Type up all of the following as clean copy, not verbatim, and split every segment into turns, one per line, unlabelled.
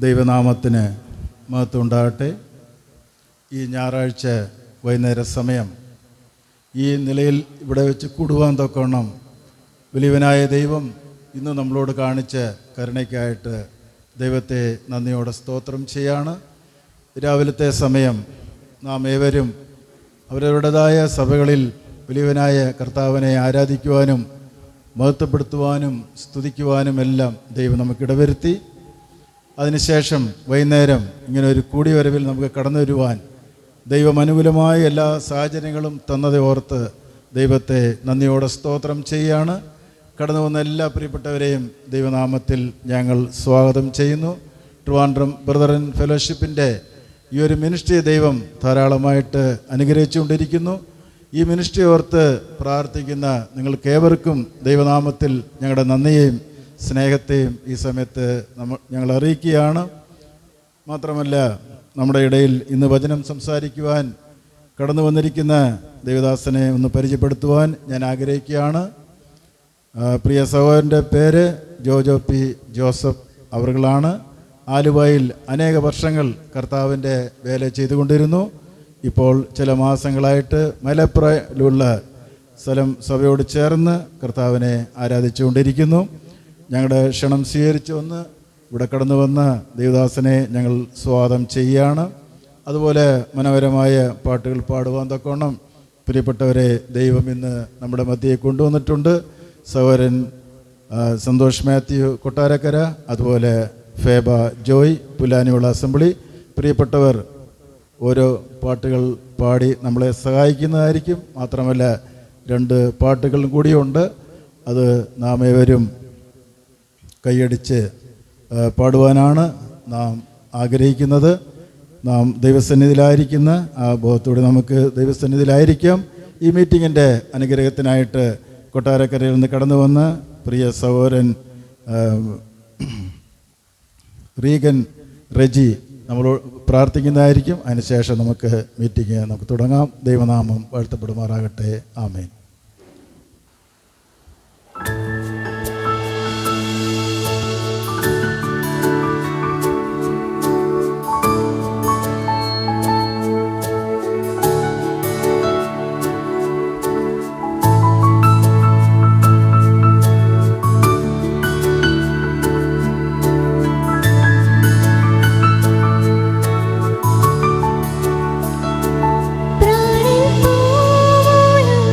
ദൈവനാമത്തിന് മഹത്വം ഉണ്ടാകട്ടെ. ഈ ഞായറാഴ്ച വൈകുന്നേര സമയം ഈ നിലയിൽ ഇവിടെ വെച്ച് കൂടുവാൻ തക്കവണ്ണം വലിയവനായ ദൈവം ഇന്ന് നമ്മളോട് കാണിച്ച കരുണയ്ക്കായിട്ട് ദൈവത്തെ നന്ദിയോടെ സ്തോത്രം ചെയ്യാണ്. രാവിലത്തെ സമയം നാം ഏവരും അവരവരുടേതായ സഭകളിൽ വലിയവനായ കർത്താവിനെ ആരാധിക്കുവാനും മഹത്വപ്പെടുത്തുവാനും സ്തുതിക്കുവാനും എല്ലാം ദൈവം നമുക്കിടവരുത്തി. അതിനുശേഷം വൈകുന്നേരം ഇങ്ങനെ ഒരു കൂടിവരവിൽ നമുക്ക് കടന്നു വരുവാൻ ദൈവം അനുകൂലമായ എല്ലാ സാഹചര്യങ്ങളും തന്നതെ ഓർത്ത് ദൈവത്തെ നന്ദിയോടെ സ്തോത്രം ചെയ്യുകയാണ്. കടന്നു വന്ന എല്ലാ പ്രിയപ്പെട്ടവരെയും ദൈവനാമത്തിൽ ഞങ്ങൾ സ്വാഗതം ചെയ്യുന്നു. ട്രിവാൻഡ്രം ബ്രദറൻ ഫെലോഷിപ്പിൻ്റെ ഈ ഒരു മിനിസ്ട്രി ദൈവം ധാരാളമായിട്ട് അനുഗ്രഹിച്ചുകൊണ്ടിരിക്കുന്നു. ഈ മിനിസ്ട്രി ഓർത്ത് പ്രാർത്ഥിക്കുന്ന നിങ്ങൾക്കേവർക്കും ദൈവനാമത്തിൽ ഞങ്ങളുടെ നന്ദിയെയും സ്നേഹത്തെയും ഈ സമയത്ത് ഞങ്ങൾ അറിയിക്കുകയാണ്. മാത്രമല്ല, നമ്മുടെ ഇടയിൽ ഇന്ന് വചനം സംസാരിക്കുവാൻ കടന്നു വന്നിരിക്കുന്ന ദേവദാസനെ ഒന്ന് പരിചയപ്പെടുത്തുവാൻ ഞാൻ ആഗ്രഹിക്കുകയാണ്. പ്രിയ സഹോദരൻ്റെ പേര് ജോജോ പി ജോസഫ് അവറുകളാണ്. ആലുവയിൽ അനേക വർഷങ്ങൾ കർത്താവിൻ്റെ വേല ചെയ്തുകൊണ്ടിരുന്നു. ഇപ്പോൾ ചില മാസങ്ങളായിട്ട് മലപ്പുറയിലുള്ള സ്ഥലം സഭയോട് ചേർന്ന് കർത്താവിനെ ആരാധിച്ചുകൊണ്ടിരിക്കുന്നു. ഞങ്ങളുടെ ക്ഷണം സ്വീകരിച്ച് വന്ന് ഇവിടെ കടന്നു വന്ന ദേവദാസനെ ഞങ്ങൾ സ്വാഗതം ചെയ്യുകയാണ്. അതുപോലെ മനോഹരമായ പാട്ടുകൾ പാടുവാൻ തക്കോണം പ്രിയപ്പെട്ടവരെ ദൈവം ഇന്ന് നമ്മുടെ മധ്യയെ കൊണ്ടുവന്നിട്ടുണ്ട്. സഹോദരൻ സന്തോഷ് മാത്യു കൊട്ടാരക്കര, അതുപോലെ ഫേബ ജോയ് പുലാനിയുള്ള അസംബ്ലി, പ്രിയപ്പെട്ടവർ ഓരോ പാട്ടുകൾ പാടി നമ്മളെ സഹായിക്കുന്നതായിരിക്കും. മാത്രമല്ല 2 പാട്ടുകളും കൂടിയുണ്ട്. അത് നാം ഏവരും കൈയടിച്ച് പാടുവാനാണ് നാം ആഗ്രഹിക്കുന്നത്. നാം ദൈവസന്നിധിയിലായിരിക്കുന്ന ആ ബോധത്തോടെ നമുക്ക് ദൈവസന്നിധിയിലായിരിക്കാം. ഈ മീറ്റിങ്ങിൻ്റെ അനുഗ്രഹത്തിനായിട്ട് കൊട്ടാരക്കരയിൽ നിന്ന് കടന്നു വന്ന പ്രിയ സഹോദരൻ റീഗൻ റെജി നമ്മളോട് പ്രാർത്ഥിക്കുന്നതായിരിക്കും. അതിനുശേഷം നമുക്ക് മീറ്റിംഗ് നമുക്ക് തുടങ്ങാം. ദൈവനാമം വാഴ്ത്തപ്പെടുമാറാകട്ടെ. ആമേൻ.
പ്രാണൻ പോലും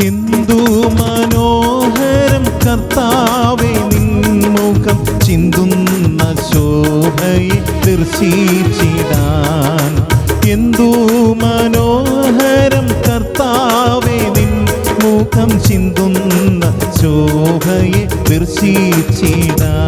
എന്തു മനോഹരം കർത്താവേ നിൻമുഖം ചിന്തുന്ന ശോഭയെ ദർശിച്ചിടാൻ. എന്തു മനോഹരം കർത്താവേ നിൻമുഖം ചിന്തുന്ന ശോഭയെ ദർശിച്ചിടാൻ.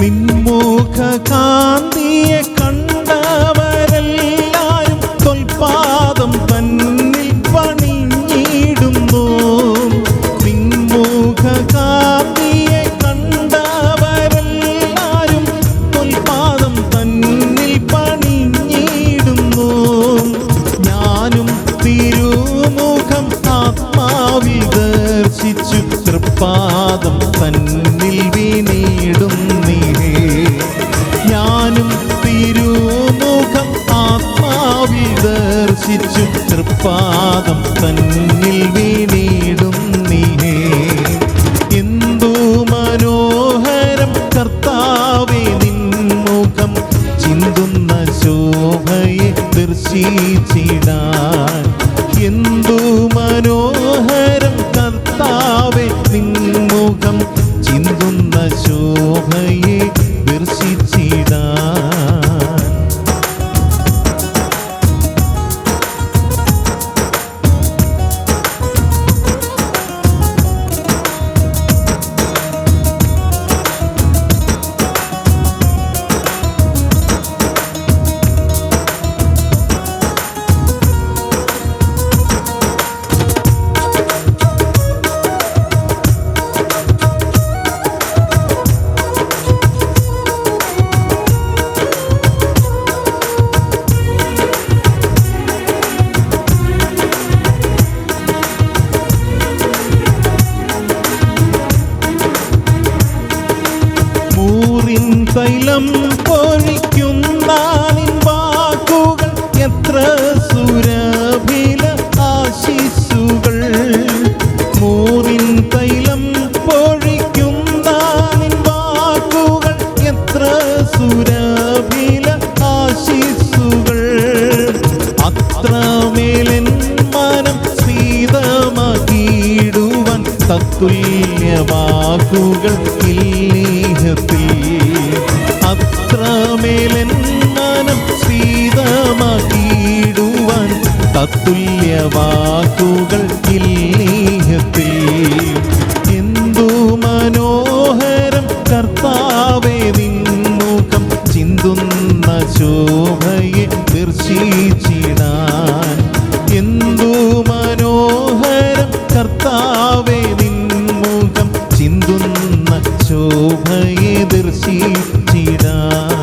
നിൻമുഖ കാന്തിയെ കണ്ടവരെല്ലാരും തൊൽപാദം തന്നിൽ പണിഞ്ഞിടുന്നു. നിൻമുഖ കാന്തിയെ കണ്ടവരെല്ലാരും തൊൽപാദം തന്നിൽ പണിഞ്ഞിടുന്നു. ഞാനും തിരുമുഖം ആത്മാവിൽ ദർശിച്ചു തൃപ്പാദം തന്നിൽ വീണിടുന്നേ. ഞാനും തിരുമുഖം ആത്മാവിൽ ദർശിച്ചു തൃപ്പാദം തന്നിൽ വീണിടുന്നേ. എന്തു മനോഹരം കർത്താവേ നിൻമുഖം ചിന്തുന്ന ശോഭയെ ദർശിച്ചിടാൻ. എന്തു മനോഹരം കർത്താവേ നിൻമുഖം ചിന്തുന്ന ശോഭയെ ദർശിച്ചിടാൻ. തൈലം പൊഴിക്കുന്ന നിൻ വാക്കുകൾ എത്ര സുരഭില ആശിസ്സുകൾ. മൂറിൻ തൈലം പൊഴിക്കുന്ന നിൻ വാക്കുകൾ എത്ര സുരഭില ആശിസ്സുകൾ. അത്രമേലൻ മനം സീതമാക്കിയിടുവാൻ തത്തുല്യ വാക്കുകൾ ഇല്ലേഹത്തിൽ. അത്രമേലൻ മനം സീതമാക്കിയിടുവാൻ തത്തുല്യ വാക്കുകൾ ഇല്ലേഹത്തിൽ. എന്തു മനോഹരം കർത്താവേ നിൻമുഖം ചിന്തുന്ന ശോഭയെ ദർശിച്ചിടാൻ. എന്തു മനോഹരം കർത്താവേ നിൻമുഖം ചിന്തുന്ന ശോഭയെ ദർശിച്ചിടാൻ.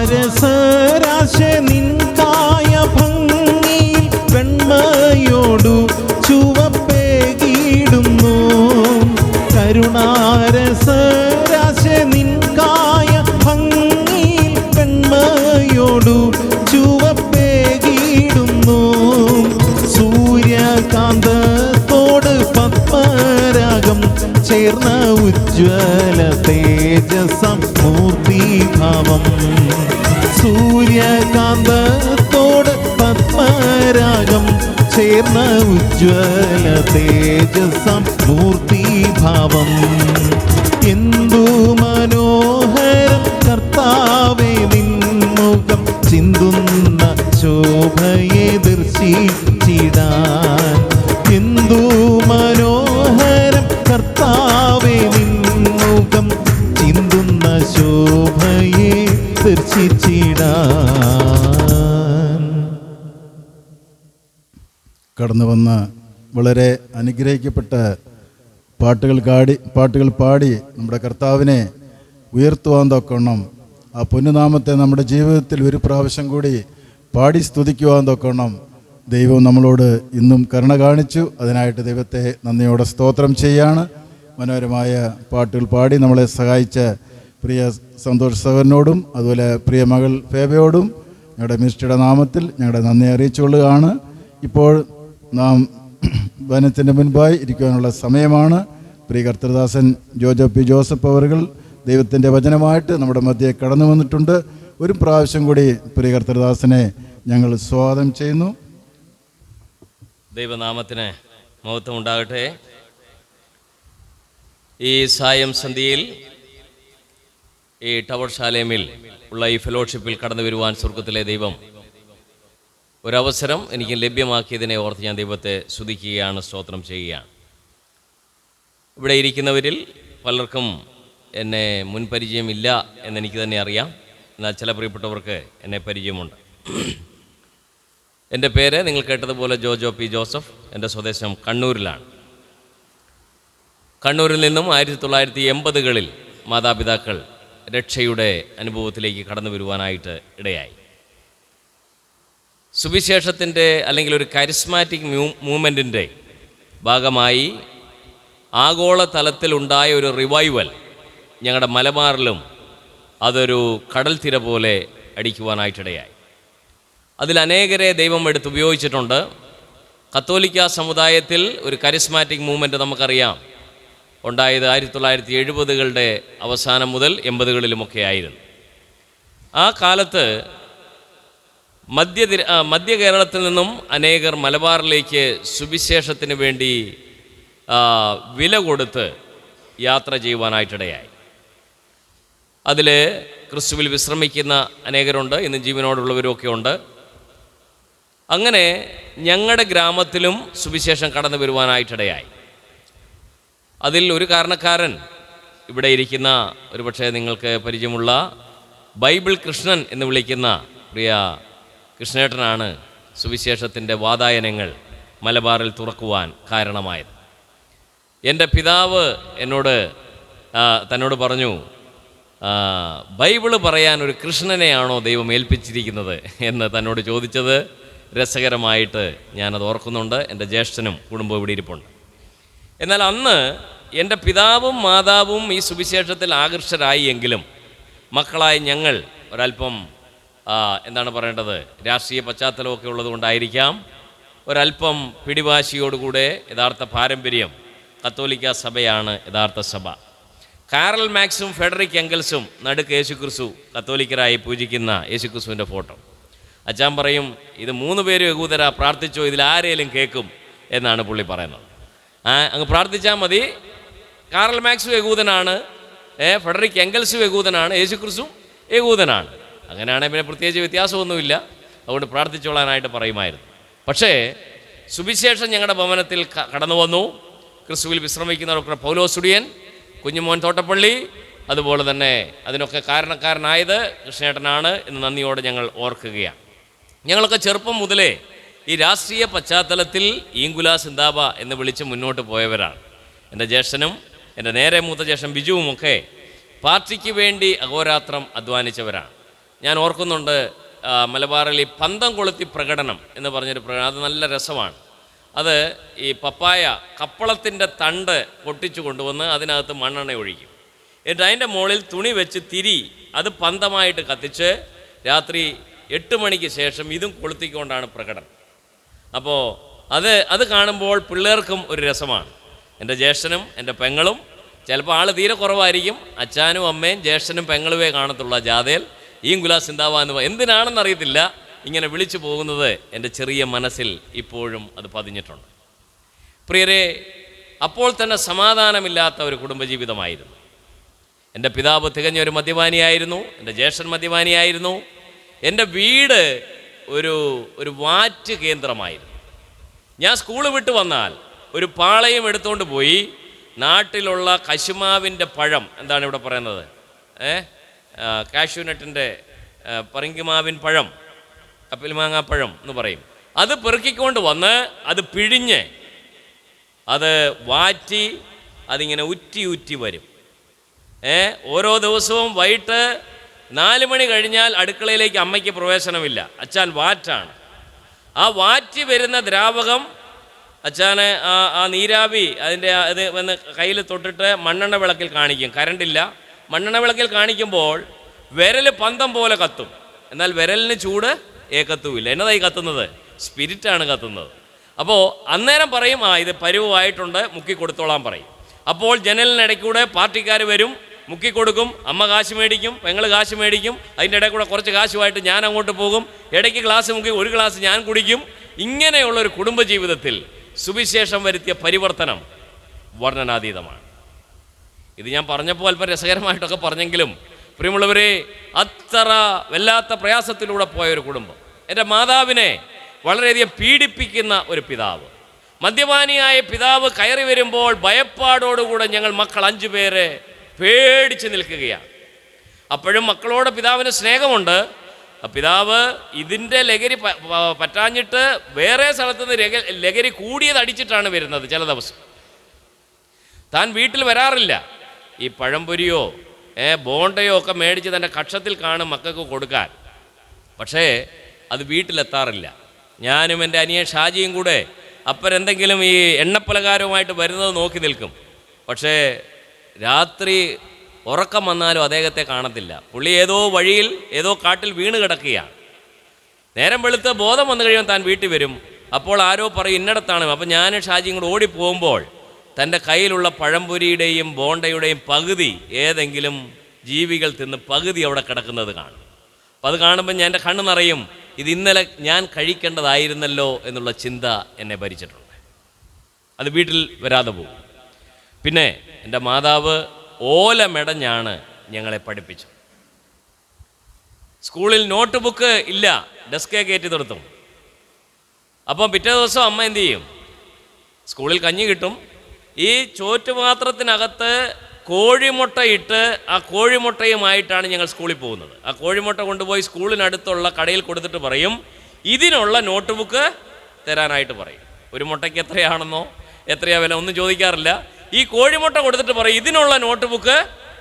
കരുണാരസരാശ നിൻ കായ ഭംഗിയിൽ വെണ്മയോടു ചുവപ്പേകിടുന്നു. കരുണാരസരാശ നിൻ കായ ഭംഗിയിൽ വെണ്മയോടു ചുവപ്പേകിടുന്നു. സൂര്യകാന്തത്തോട് പത്മരാഗം ചേർന്ന ഉജ്ജ്വല തേജസം മൂർത്തിഭാവം. സൂര്യകാന്തത്തോട് പത്മരാഗം ചേർന്ന ഉജ്ജ്വല തേജസം മൂർത്തിഭാവം. എന്തു മനോഹരം കർത്താവേ നിൻമുഖം ചിന്തുന്ന ശോഭയെ ദർശിച്ചിടാൻ. എന്തു മനോഹരം കർത്താവേ നിൻമുഖം ചിന്തുന്ന ശോഭയെ ദർശിച്ചിടാൻ.
കടന്നു വന്ന വളരെ അനുഗ്രഹിക്കപ്പെട്ട പാട്ടുകൾ പാടി നമ്മുടെ കർത്താവിനെ ഉയർത്തുവാൻ തൊക്കണം. ആ പൊന്നുനാമത്തെ നമ്മുടെ ജീവിതത്തിൽ ഒരു പ്രാവശ്യം കൂടി പാടി സ്തുതിക്കുവാൻ തൊക്കണം. ദൈവം നമ്മളോട് ഇന്നും കരുണ കാണിച്ചു. അതിനായിട്ട് ദൈവത്തെ നന്ദിയോടെ സ്തോത്രം ചെയ്യാണ്. മനോഹരമായ പാട്ടുകൾ പാടി നമ്മളെ സഹായിച്ച പ്രിയ സന്തോഷ് സഹോദരനോടും അതുപോലെ പ്രിയ മകൾ ഫേബയോടും ഞങ്ങളുടെ മിനിസ്ട്രിയുടെ നാമത്തിൽ ഞങ്ങളുടെ നന്ദി അറിയിച്ചുകൊള്ളുകയാണ്. ഇപ്പോൾ നാം വനത്തിൻ്റെ മുൻപായി ഇരിക്കുവാനുള്ള സമയമാണ്. പ്രിയ കർത്തൃദാസൻ ജോജോ പി ജോസഫ് അവറുകൾ ദൈവത്തിൻ്റെ വചനമായിട്ട് നമ്മുടെ മധ്യേ കടന്നു വന്നിട്ടുണ്ട്. ഒരു പ്രാവശ്യം കൂടി പ്രിയ കർത്തൃദാസനെ ഞങ്ങൾ സ്വാഗതം ചെയ്യുന്നു.
ദൈവനാമത്തിന് മഹത്വം ഉണ്ടാകട്ടെ. ഈ സായം സന്ധ്യയിൽ ഈ ടവർ ശാലേമിൽ ഉള്ള ഈ ഫെലോഷിപ്പിൽ കടന്നു വരുവാൻ സ്വർഗത്തിലെ ദൈവം ഒരവസരം എനിക്ക് ലഭ്യമാക്കിയതിനെ ഓർത്ത് ഞാൻ ദൈവത്തെ സ്തുതിക്കുകയാണ്, സ്തോത്രം ചെയ്യുകയാണ്. ഇവിടെ ഇരിക്കുന്നവരിൽ പലർക്കും എന്നെ മുൻപരിചയമില്ല എന്നെനിക്ക് തന്നെ അറിയാം. എന്നാൽ ചില പ്രിയപ്പെട്ടവർക്ക് എന്നെ പരിചയമുണ്ട്. എൻ്റെ പേര് നിങ്ങൾ കേട്ടതുപോലെ ജോജോ പി ജോസഫ്. എൻ്റെ സ്വദേശം കണ്ണൂരിലാണ്. കണ്ണൂരിൽ നിന്നും 1980കളിൽ മാതാപിതാക്കൾ രക്ഷയുടെ അനുഭവത്തിലേക്ക് കടന്നു വരുവാനായിട്ട് ഇടയായി. സുവിശേഷത്തിൻ്റെ അല്ലെങ്കിൽ ഒരു കരിസ്മാറ്റിക് മൂവ്മെൻറ്റിൻ്റെ ഭാഗമായി ആഗോള തലത്തിലുണ്ടായ ഒരു റിവൈവൽ ഞങ്ങളുടെ മലബാറിലും അതൊരു കടൽ തിര പോലെ അടിക്കുവാനായിട്ടിടയായി. അതിലനേകരെ ദൈവം എടുത്തുപയോഗിച്ചിട്ടുണ്ട്. കത്തോലിക്ക സമുദായത്തിൽ ഒരു കരിസ്മാറ്റിക് മൂവ്മെൻറ്റ് നമുക്കറിയാം ഉണ്ടായത് 1970കളുടെ അവസാനം മുതൽ 80കളിലുമൊക്കെ ആയിരുന്നു. ആ കാലത്ത് മധ്യ കേരളത്തിൽ നിന്നും അനേകർ മലബാറിലേക്ക് സുവിശേഷത്തിന് വേണ്ടി വില കൊടുത്ത് യാത്ര ചെയ്യുവാനായിട്ടിടയായി. അതിൽ ക്രിസ്തുവിൽ വിശ്രമിക്കുന്ന അനേകരുണ്ട്, ഇന്ന് ജീവനോടുള്ളവരൊക്കെ ഉണ്ട്. അങ്ങനെ ഞങ്ങളുടെ ഗ്രാമത്തിലും സുവിശേഷം കടന്നു വരുവാനായിട്ടിടയായി. അതിൽ ഒരു കാരണക്കാരൻ ഇവിടെ ഇരിക്കുന്ന ഒരുപക്ഷെ നിങ്ങൾക്ക് പരിചയമുള്ള ബൈബിൾ കൃഷ്ണൻ എന്ന് വിളിക്കുന്ന പ്രിയ കൃഷ്ണേട്ടനാണ് സുവിശേഷത്തിൻ്റെ വാതായനങ്ങൾ മലബാറിൽ തുറക്കുവാൻ കാരണമായത്. എൻ്റെ പിതാവ് തന്നോട് പറഞ്ഞു, ബൈബിള് പറയാൻ ഒരു കൃഷ്ണനെയാണോ ദൈവം ഏൽപ്പിച്ചിരിക്കുന്നത് എന്ന് തന്നോട് ചോദിച്ചത് രസകരമായിട്ട് ഞാനത് ഓർക്കുന്നുണ്ട്. എൻ്റെ ജ്യേഷ്ഠനും കുടുംബവും ഇവിടെ ഇരിപ്പുണ്ട്. എന്നാൽ അന്ന് എൻ്റെ പിതാവും മാതാവും ഈ സുവിശേഷത്തിൽ ആകർഷരായി എങ്കിലും മക്കളായി ഞങ്ങൾ ഒരല്പം എന്താണ് പറയേണ്ടത്, രാഷ്ട്രീയ പശ്ചാത്തലമൊക്കെ ഉള്ളതുകൊണ്ടായിരിക്കാം, ഒരല്പം പിടിവാശിയോടുകൂടെ യഥാർത്ഥ പാരമ്പര്യം കത്തോലിക്ക സഭയാണ് യഥാർത്ഥ സഭ. കാരൽ മാക്സും ഫെഡറിക് എംഗൽസും നടുക്ക് യേശുക്രിസ്തു കത്തോലിക്കരായി പൂജിക്കുന്ന യേശുക്രിസ്തുവിൻ്റെ ഫോട്ടോ. അച്ചാൻ പറയും, ഇത് 3 പേരും യഹൂദരാ, പ്രാർത്ഥിച്ചോ, ഇതിലാരേലും കേൾക്കും എന്നാണ് പുള്ളി പറയുന്നത്. അങ്ങ് പ്രാർത്ഥിച്ചാൽ മതി. കാരൽ മാക്സും യഹൂദനാണ്, ഫെഡറിക് എംഗൽസും യഹൂദനാണ്, യേശുക്രിസ്തു യഹൂദനാണ്. അങ്ങനെയാണെങ്കിൽ പിന്നെ പ്രത്യേകിച്ച് വ്യത്യാസമൊന്നുമില്ല, അതുകൊണ്ട് പ്രാർത്ഥിച്ചോളാനായിട്ട് പറയുമായിരുന്നു. പക്ഷേ സുവിശേഷം ഞങ്ങളുടെ ഭവനത്തിൽ കടന്നു വന്നു. ക്രിസ്തുവിൽ വിശ്രമിക്കുന്ന ഡോക്ടർ പൗലോസുടിയൻ, കുഞ്ഞുമോൻ തോട്ടപ്പള്ളി, അതുപോലെ തന്നെ അതിനൊക്കെ കാരണക്കാരനായത് കൃഷ്ണേട്ടനാണ് എന്ന് നന്ദിയോടെ ഞങ്ങൾ ഓർക്കുകയാണ്. ഞങ്ങളൊക്കെ ചെറുപ്പം മുതലേ ഈ രാഷ്ട്രീയ പശ്ചാത്തലത്തിൽ ഈങ്കുല സിന്താബ എന്ന് വിളിച്ച് മുന്നോട്ട് പോയവരാണ്. എൻ്റെ ജ്യേഷ്ഠനും എൻ്റെ നേരെ മൂത്ത ജ്യേഷ്ഠൻ ബിജുവുമൊക്കെ പാർട്ടിക്ക് വേണ്ടി അഹോരാത്രം അധ്വാനിച്ചവരാണ്. ഞാൻ ഓർക്കുന്നുണ്ട്, മലബാറിൽ ഈ പന്തം കൊളുത്തി പ്രകടനം എന്ന് പറഞ്ഞൊരു പ്രകടനം, അത് നല്ല രസമാണ്. അത് ഈ പപ്പായ കപ്പളത്തിൻ്റെ തണ്ട് പൊട്ടിച്ചു കൊണ്ടുവന്ന് അതിനകത്ത് മണ്ണെണ്ണ ഒഴിക്കും. എന്നിട്ട് അതിൻ്റെ മുകളിൽ തുണി വെച്ച് തിരി അത് പന്തമായിട്ട് കത്തിച്ച് രാത്രി 8 മണിക്ക് ശേഷം ഇതും കൊളുത്തിക്കൊണ്ടാണ് പ്രകടനം. അപ്പോൾ അത് കാണുമ്പോൾ പിള്ളേർക്കും ഒരു രസമാണ്. എൻ്റെ ജ്യേഷ്ഠനും എൻ്റെ പെങ്ങളും, ചിലപ്പോൾ ആൾ തീരെ കുറവായിരിക്കും, അച്ഛനും അമ്മയും ജ്യേഷ്ഠനും പെങ്ങളുവേ കാണത്തുള്ള ജാഥയിൽ ഈങ്കുല സിന്താബ എന്ന് എന്തിനാണെന്നറിയത്തില്ല ഇങ്ങനെ വിളിച്ചു പോകുന്നത് എൻ്റെ ചെറിയ മനസ്സിൽ ഇപ്പോഴും അത് പതിഞ്ഞിട്ടുണ്ട്. പ്രിയരെ, അപ്പോൾ തന്നെ സമാധാനമില്ലാത്ത ഒരു കുടുംബജീവിതമായിരുന്നു. എൻ്റെ പിതാവ് തികഞ്ഞൊരു മദ്യപാനിയായിരുന്നു, എൻ്റെ ജ്യേഷ്ഠൻ മദ്യപാനിയായിരുന്നു. എൻ്റെ വീട് ഒരു വാറ്റ് കേന്ദ്രമായിരുന്നു. ഞാൻ സ്കൂൾ വിട്ട് വന്നാൽ ഒരു പാളയം എടുത്തുകൊണ്ട് പോയി നാട്ടിലുള്ള കശുമാവിൻ്റെ പഴം, എന്താണ് ഇവിടെ പറയുന്നത്, കാഷ്യൂനട്ടിൻ്റെ പറങ്കിമാവിൻ പഴം, കപ്പിൽമാങ്ങാപ്പഴം എന്ന് പറയും, അത് പെറുക്കിക്കൊണ്ട് വന്ന് അത് പിഴിഞ്ഞ് അത് വാറ്റി അതിങ്ങനെ ഉറ്റി വരും. ഓരോ ദിവസവും വൈകിട്ട് 4 മണി കഴിഞ്ഞാൽ അടുക്കളയിലേക്ക് അമ്മയ്ക്ക് പ്രവേശനമില്ല, അച്ഛൻ വാറ്റാണ്. ആ വാറ്റി വരുന്ന ദ്രാവകം അച്ഛനെ ആ നീരാവി അതിൻ്റെ അത് വന്ന് കയ്യിൽ തൊട്ടിട്ട് മണ്ണെണ്ണ വിളക്കിൽ കാണിക്കും. കരണ്ടില്ല. മണ്ണെണ്ണ വിളക്കിൽ കാണിക്കുമ്പോൾ വിരൽ പന്തം പോലെ കത്തും. എന്നാൽ വിരലിന് ചൂട് ഏക്കത്തുമില്ല. എന്നതായി കത്തുന്നത്? സ്പിരിറ്റാണ് കത്തുന്നത്. അപ്പോൾ അന്നേരം പറയും, ഇത് പരുവായിട്ടുണ്ട്, മുക്കി കൊടുത്തോളാൻ പറയും. അപ്പോൾ ജനലിനിടയ്ക്കൂടെ പാർട്ടിക്കാർ വരും, മുക്കിക്കൊടുക്കും. അമ്മ കാശ് മേടിക്കും, പെങ്ങൾ കാശ് മേടിക്കും. അതിൻ്റെ ഇടയിൽ കൂടെ കുറച്ച് കാശുമായിട്ട് ഞാൻ അങ്ങോട്ട് പോകും. ഇടയ്ക്ക് ഗ്ലാസ് മുക്കി ഒരു ഗ്ലാസ് ഞാൻ കുടിക്കും. ഇങ്ങനെയുള്ളൊരു കുടുംബജീവിതത്തിൽ സുവിശേഷം വരുത്തിയ പരിവർത്തനം വർണ്ണനാതീതമാണ്. ഇത് ഞാൻ പറഞ്ഞപ്പോൾ അല്പം രസകരമായിട്ടൊക്കെ പറഞ്ഞെങ്കിലും പ്രിയമുള്ളവരെ, അത്ര വല്ലാത്ത പ്രയാസത്തിലൂടെ പോയൊരു കുടുംബം. എൻ്റെ മാതാവിനെ വളരെയധികം പീഡിപ്പിക്കുന്ന ഒരു പിതാവ്, മദ്യപാനിയായ പിതാവ് കയറി വരുമ്പോൾ ഭയപ്പാടോടുകൂടെ ഞങ്ങൾ മക്കൾ 5 പേര് പേടിച്ച് നിൽക്കുകയാണ്. അപ്പോഴും മക്കളോട് പിതാവിന് സ്നേഹമുണ്ട്. പിതാവ് ഇതിൻ്റെ ലഹരി പറ്റാഞ്ഞിട്ട് വേറെ സ്ഥലത്തു നിന്ന് ലഹരി കൂടിയത് അടിച്ചിട്ടാണ് വരുന്നത്. ചില ദിവസം താൻ വീട്ടിൽ വരാറില്ല. ഈ പഴംപൊരിയോ ബോണ്ടയോ ഒക്കെ മേടിച്ച് തൻ്റെ കക്ഷത്തിൽ കാണും മക്കൾക്ക് കൊടുക്കാൻ. പക്ഷേ അത് വീട്ടിലെത്താറില്ല. ഞാനും എൻ്റെ അനിയൻ ഷാജിയും കൂടെ അപ്പരെന്തെങ്കിലും ഈ എണ്ണപ്പലകാരവുമായിട്ട് വരുന്നത് നോക്കി നിൽക്കും. പക്ഷേ രാത്രി ഉറക്കം വന്നാലും അദ്ദേഹത്തെ കാണത്തില്ല. പുള്ളി ഏതോ വഴിയിൽ ഏതോ കാട്ടിൽ വീണ് കിടക്കുകയാണ്. നേരം വെളുത്ത് ബോധം വന്നു കഴിയുമ്പോൾ താൻ വീട്ടിൽ വരും. അപ്പോൾ ആരോ പറയും ഇന്നടത്താണ്. അപ്പം ഞാനും ഷാജിയും കൂടെ ഓടിപ്പോകുമ്പോൾ തൻ്റെ കയ്യിലുള്ള പഴംപൊരിയുടെയും ബോണ്ടയുടെയും പകുതി ഏതെങ്കിലും ജീവികൾ തിന്ന് പകുതി അവിടെ കിടക്കുന്നത് കാണും. അപ്പം അത് കാണുമ്പോൾ എൻ്റെ കണ്ണ് നിറയും. ഇത് ഇന്നലെ ഞാൻ കഴിക്കേണ്ടതായിരുന്നല്ലോ എന്നുള്ള ചിന്ത എന്നെ ഭരിച്ചിട്ടുണ്ട്. അത് വീട്ടിൽ വരാതെ പോകും. പിന്നെ എൻ്റെ മാതാവ് ഓല മെടഞ്ഞാണ് ഞങ്ങളെ പഠിപ്പിച്ചത്. സ്കൂളിൽ നോട്ട് ബുക്ക് ഇല്ല, ഡെസ്കേ കയറ്റി നിർത്തും. അപ്പം പിറ്റേ ദിവസം അമ്മ എന്തു ചെയ്യും? സ്കൂളിൽ കഞ്ഞി കിട്ടും. ഈ ചോറ്റുപാത്രത്തിനകത്ത് കോഴിമുട്ട ഇട്ട് ആ കോഴിമുട്ടയുമായിട്ടാണ് ഞങ്ങൾ സ്കൂളിൽ പോകുന്നത്. ആ കോഴിമുട്ട കൊണ്ടുപോയി സ്കൂളിനടുത്തുള്ള കടയിൽ കൊടുത്തിട്ട് പറയും ഇതിനുള്ള നോട്ട് ബുക്ക് തരാനായിട്ട് പറയും. ഒരു മുട്ടയ്ക്ക് എത്രയാണെന്നോ എത്രയാ വില ഒന്നും ചോദിക്കാറില്ല. ഈ കോഴിമുട്ട കൊടുത്തിട്ട് പറയും ഇതിനുള്ള നോട്ട് ബുക്ക്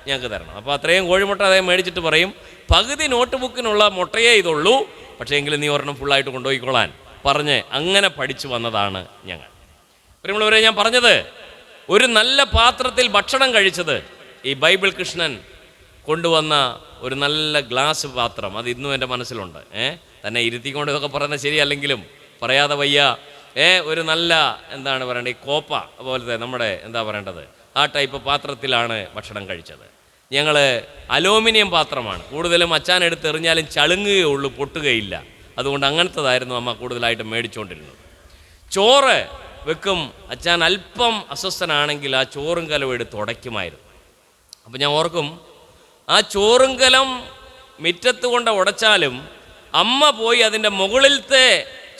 ഞങ്ങൾക്ക് തരണം. അപ്പോൾ അത്രയും കോഴിമുട്ട അദ്ദേഹം മേടിച്ചിട്ട് പറയും പകുതി നോട്ട് ബുക്കിനുള്ള മുട്ടയേ ഇതുള്ളൂ, പക്ഷേ എങ്കിലും നീ ഒരെണ്ണം ഫുള്ളായിട്ട് കൊണ്ടുപോയിക്കൊള്ളാൻ പറഞ്ഞ് അങ്ങനെ പഠിച്ചു വന്നതാണ് ഞങ്ങൾ. പ്രിയമുള്ളവരെ, ഞാൻ പറഞ്ഞത് ഒരു നല്ല പാത്രത്തിൽ ഭക്ഷണം കഴിച്ചത് ഈ ബൈബിൾ കൃഷ്ണൻ കൊണ്ടുവന്ന ഒരു നല്ല ഗ്ലാസ് പാത്രം. അത് ഇന്നും എൻ്റെ മനസ്സിലുണ്ട്. തന്നെ ഇരുത്തിക്കൊണ്ട് ഇതൊക്കെ പറയുന്നത് ശരിയല്ലെങ്കിലും പറയാതെ വയ്യ. ഒരു നല്ല എന്താണ് പറയേണ്ടത്, ഈ കോപ്പ പോലത്തെ നമ്മുടെ എന്താ പറയേണ്ടത് ആ ടൈപ്പ് പാത്രത്തിലാണ് ഭക്ഷണം കഴിച്ചത്. ഞങ്ങൾ അലൂമിനിയം പാത്രമാണ് കൂടുതലും. അച്ഛൻ എടുത്തെറിഞ്ഞാലും ചളുങ്ങുകയുള്ളൂ, പൊട്ടുകയില്ല. അതുകൊണ്ട് അങ്ങനത്തതായിരുന്നു അമ്മ കൂടുതലായിട്ട് മേടിച്ചുകൊണ്ടിരുന്നത്. ചോറ് വെക്കും. അച്ഛൻ അല്പം അസ്വസ്ഥനാണെങ്കിൽ ആ ചോറും കലം എടുത്ത് ഉടയ്ക്കുമായിരുന്നു. അപ്പം ഞാൻ ഓർക്കും, ആ ചോറും കലം മുറ്റത്ത് കൊണ്ട് ഉടച്ചാലും അമ്മ പോയി അതിൻ്റെ മുകളിലത്തെ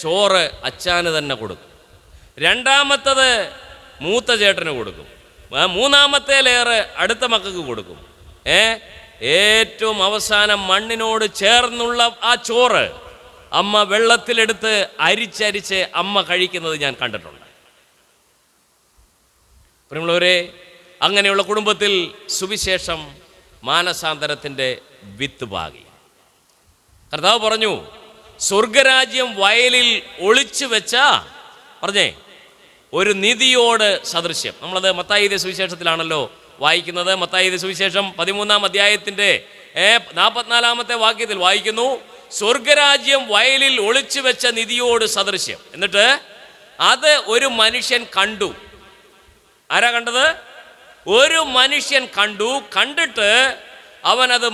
ചോറ് അച്ഛന് തന്നെ കൊടുക്കും. രണ്ടാമത്തത് മൂത്ത ചേട്ടന് കൊടുക്കും. മൂന്നാമത്തെ ലെയറ് അടുത്ത മക്കൾക്ക് കൊടുക്കും. ഏറ്റവും അവസാനം മണ്ണിനോട് ചേർന്നുള്ള ആ ചോറ് അമ്മ വെള്ളത്തിലെടുത്ത് അരിച്ചരിച്ച് അമ്മ കഴിക്കുന്നത് ഞാൻ കണ്ടിട്ടുണ്ട്. പ്രിയമുള്ളവരെ, അങ്ങനെയുള്ള കുടുംബത്തിൽ സുവിശേഷം മാനസാന്തരത്തിൻ്റെ വിത്ത് പാകി. കർത്താവ് പറഞ്ഞു സ്വർഗരാജ്യം വയലിൽ ഒളിച്ചു വെച്ച പറഞ്ഞേ ഒരു നിധിയോട് സദൃശ്യം. നമ്മളത് മത്തായിയുടെ സുവിശേഷത്തിലാണല്ലോ വായിക്കുന്നത്. മത്തായിയുടെ സുവിശേഷം 13-ാം അധ്യായത്തിൻ്റെ 44-ാമത്തെ വാക്യത്തിൽ വായിക്കുന്നു, സ്വർഗരാജ്യം വയലിൽ ഒളിച്ചു വെച്ച നിധിയോട് സദൃശ്യം. എന്നിട്ട് അത് ഒരു മനുഷ്യൻ കണ്ടു. ആരാ കണ്ടത്? ഒരു മനുഷ്യൻ കണ്ടു. കണ്ടിട്ട് അവൻ അത്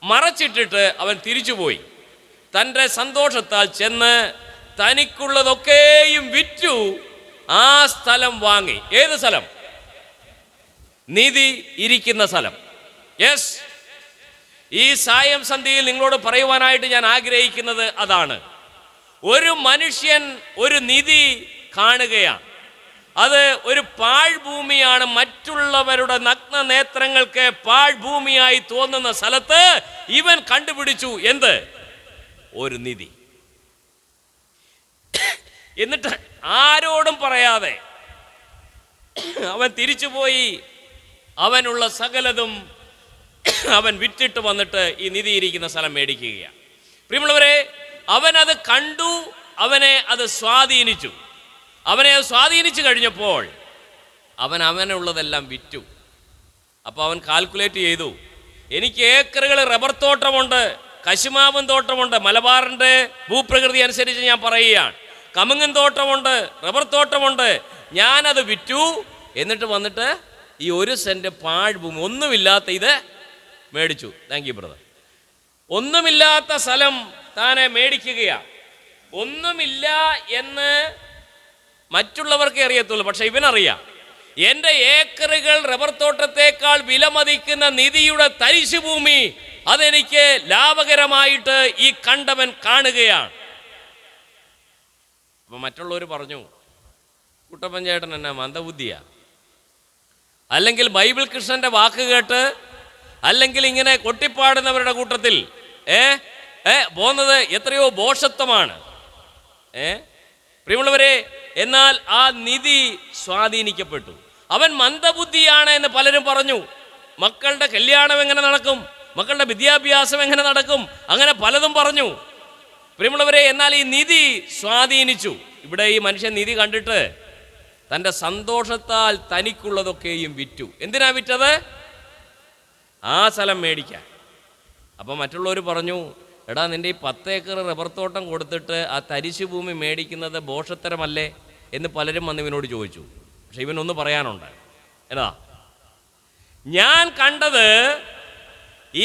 മറച്ചിട്ടിട്ട് അവൻ തിരിച്ചുപോയി. തൻ്റെ സന്തോഷത്താൽ ചെന്ന് തനിക്കുള്ളതൊക്കെയും വിറ്റു ആ സ്ഥലം വാങ്ങി. ഏത് സ്ഥലം? നിധി ഇരിക്കുന്ന സ്ഥലം. യെസ്, ഈ സായം സന്ധ്യയിൽ നിങ്ങളോട് പറയുവാനായിട്ട് ഞാൻ ആഗ്രഹിക്കുന്നത് അതാണ്. ഒരു മനുഷ്യൻ ഒരു നിധി കാണുകയാണ്. അത് ഒരു പാഴ്ഭൂമിയാണ്. മറ്റുള്ളവരുടെ നഗ്ന നേത്രങ്ങൾക്ക് പാഴ്ഭൂമിയായി തോന്നുന്ന സ്ഥലത്ത് ഇവൻ കണ്ടുപിടിച്ചു എന്ത്? ഒരു നിധി. എന്നിട്ട് ആരോടും പറയാതെ അവൻ തിരിച്ചുപോയി അവനുള്ള സകലതും അവൻ വിറ്റിട്ട് വന്നിട്ട് ഈ നിധി ഇരിക്കുന്ന സ്ഥലം മേടിക്കുകയാണ്. പ്രിയമുള്ളവരെ, അവനത് കണ്ടു, അവനെ അത് സ്വാധീനിച്ചു. അവനെ സ്വാധീനിച്ചു കഴിഞ്ഞപ്പോൾ അവനുള്ളതെല്ലാം വിറ്റു. അപ്പോൾ അവൻ കാൽക്കുലേറ്റ് ചെയ്തു, എനിക്ക് ഏക്കറുകൾ റബ്ബർ തോട്ടമുണ്ട്, കശുമാവൻ തോട്ടമുണ്ട്, മലബാറിൻ്റെ ഭൂപ്രകൃതി അനുസരിച്ച് ഞാൻ പറയുകയാണ്, കമുങ്ങൻ തോട്ടമുണ്ട്, റബ്ബർ തോട്ടമുണ്ട്, ഞാനത് വിറ്റു. എന്നിട്ട് വന്നിട്ട് ഈ 1 സെൻറ്റ് പാഴ്ഭൂമി ഒന്നുമില്ലാത്ത ഇത് മേടിച്ചു. Thank you brother. ഒന്നുമില്ലാത്ത സ്ഥലം താനെ മേടിക്കുകയാണ്. ഒന്നുമില്ല എന്ന് മറ്റുള്ളവർക്കേ അറിയത്തുള്ളൂ, പക്ഷെ ഇവനറിയാം. എൻ്റെ ഏക്കറുകൾ റബ്ബർ തോട്ടത്തേക്കാൾ വിലമതിക്കുന്ന നിധിയുടെ തരിശുഭൂമി അതെനിക്ക് ലാഭകരമായിട്ട് ഈ കണ്ടവൻ കാണുകയാണ്. അപ്പം മറ്റുള്ളവർ പറഞ്ഞു, കുട്ടപ്പൻ ചേട്ടൻ എന്നാ മന്ദബുദ്ധിയാ, അല്ലെങ്കിൽ ബൈബിൾ കൃഷ്ണന്റെ വാക്ക് കേട്ട്, അല്ലെങ്കിൽ ഇങ്ങനെ കൊട്ടിപ്പാടുന്നവരുടെ കൂട്ടത്തിൽ പോകുന്നത് എത്രയോ ഭോഷത്വമാണ്. പ്രിയമുള്ളവരെ, എന്നാൽ ആ നിധി സ്വാധീനിക്കപ്പെട്ടു. അവൻ മന്ദബുദ്ധിയാണ് എന്ന് പലരും പറഞ്ഞു. മക്കളുടെ കല്യാണം എങ്ങനെ നടക്കും, മക്കളുടെ വിദ്യാഭ്യാസം എങ്ങനെ നടക്കും, അങ്ങനെ പലതും പറഞ്ഞു. പ്രിയമുള്ളവരെ, എന്നാൽ ഈ നിധി സ്വാധീനിച്ചു. ഇവിടെ ഈ മനുഷ്യൻ നിധി കണ്ടിട്ട് തൻ്റെ സന്തോഷത്താൽ തനിക്കുള്ളതൊക്കെയും വിറ്റു. എന്തിനാ വിറ്റത്? ആ സ്ഥലം മേടിക്കാൻ. അപ്പം മറ്റുള്ളവർ പറഞ്ഞു, എടാ നിൻ്റെ ഈ 10 ഏക്കർ റബ്ബർ തോട്ടം കൊടുത്തിട്ട് ആ തരിശു ഭൂമി മേടിക്കുന്നത് ഭോഷത്തരമല്ലേ എന്ന് പലരും വന്ന് ഇവനോട് ചോദിച്ചു. പക്ഷെ ഇവനൊന്ന് പറയാനുണ്ട്. എന്നാ, ഞാൻ കണ്ടത്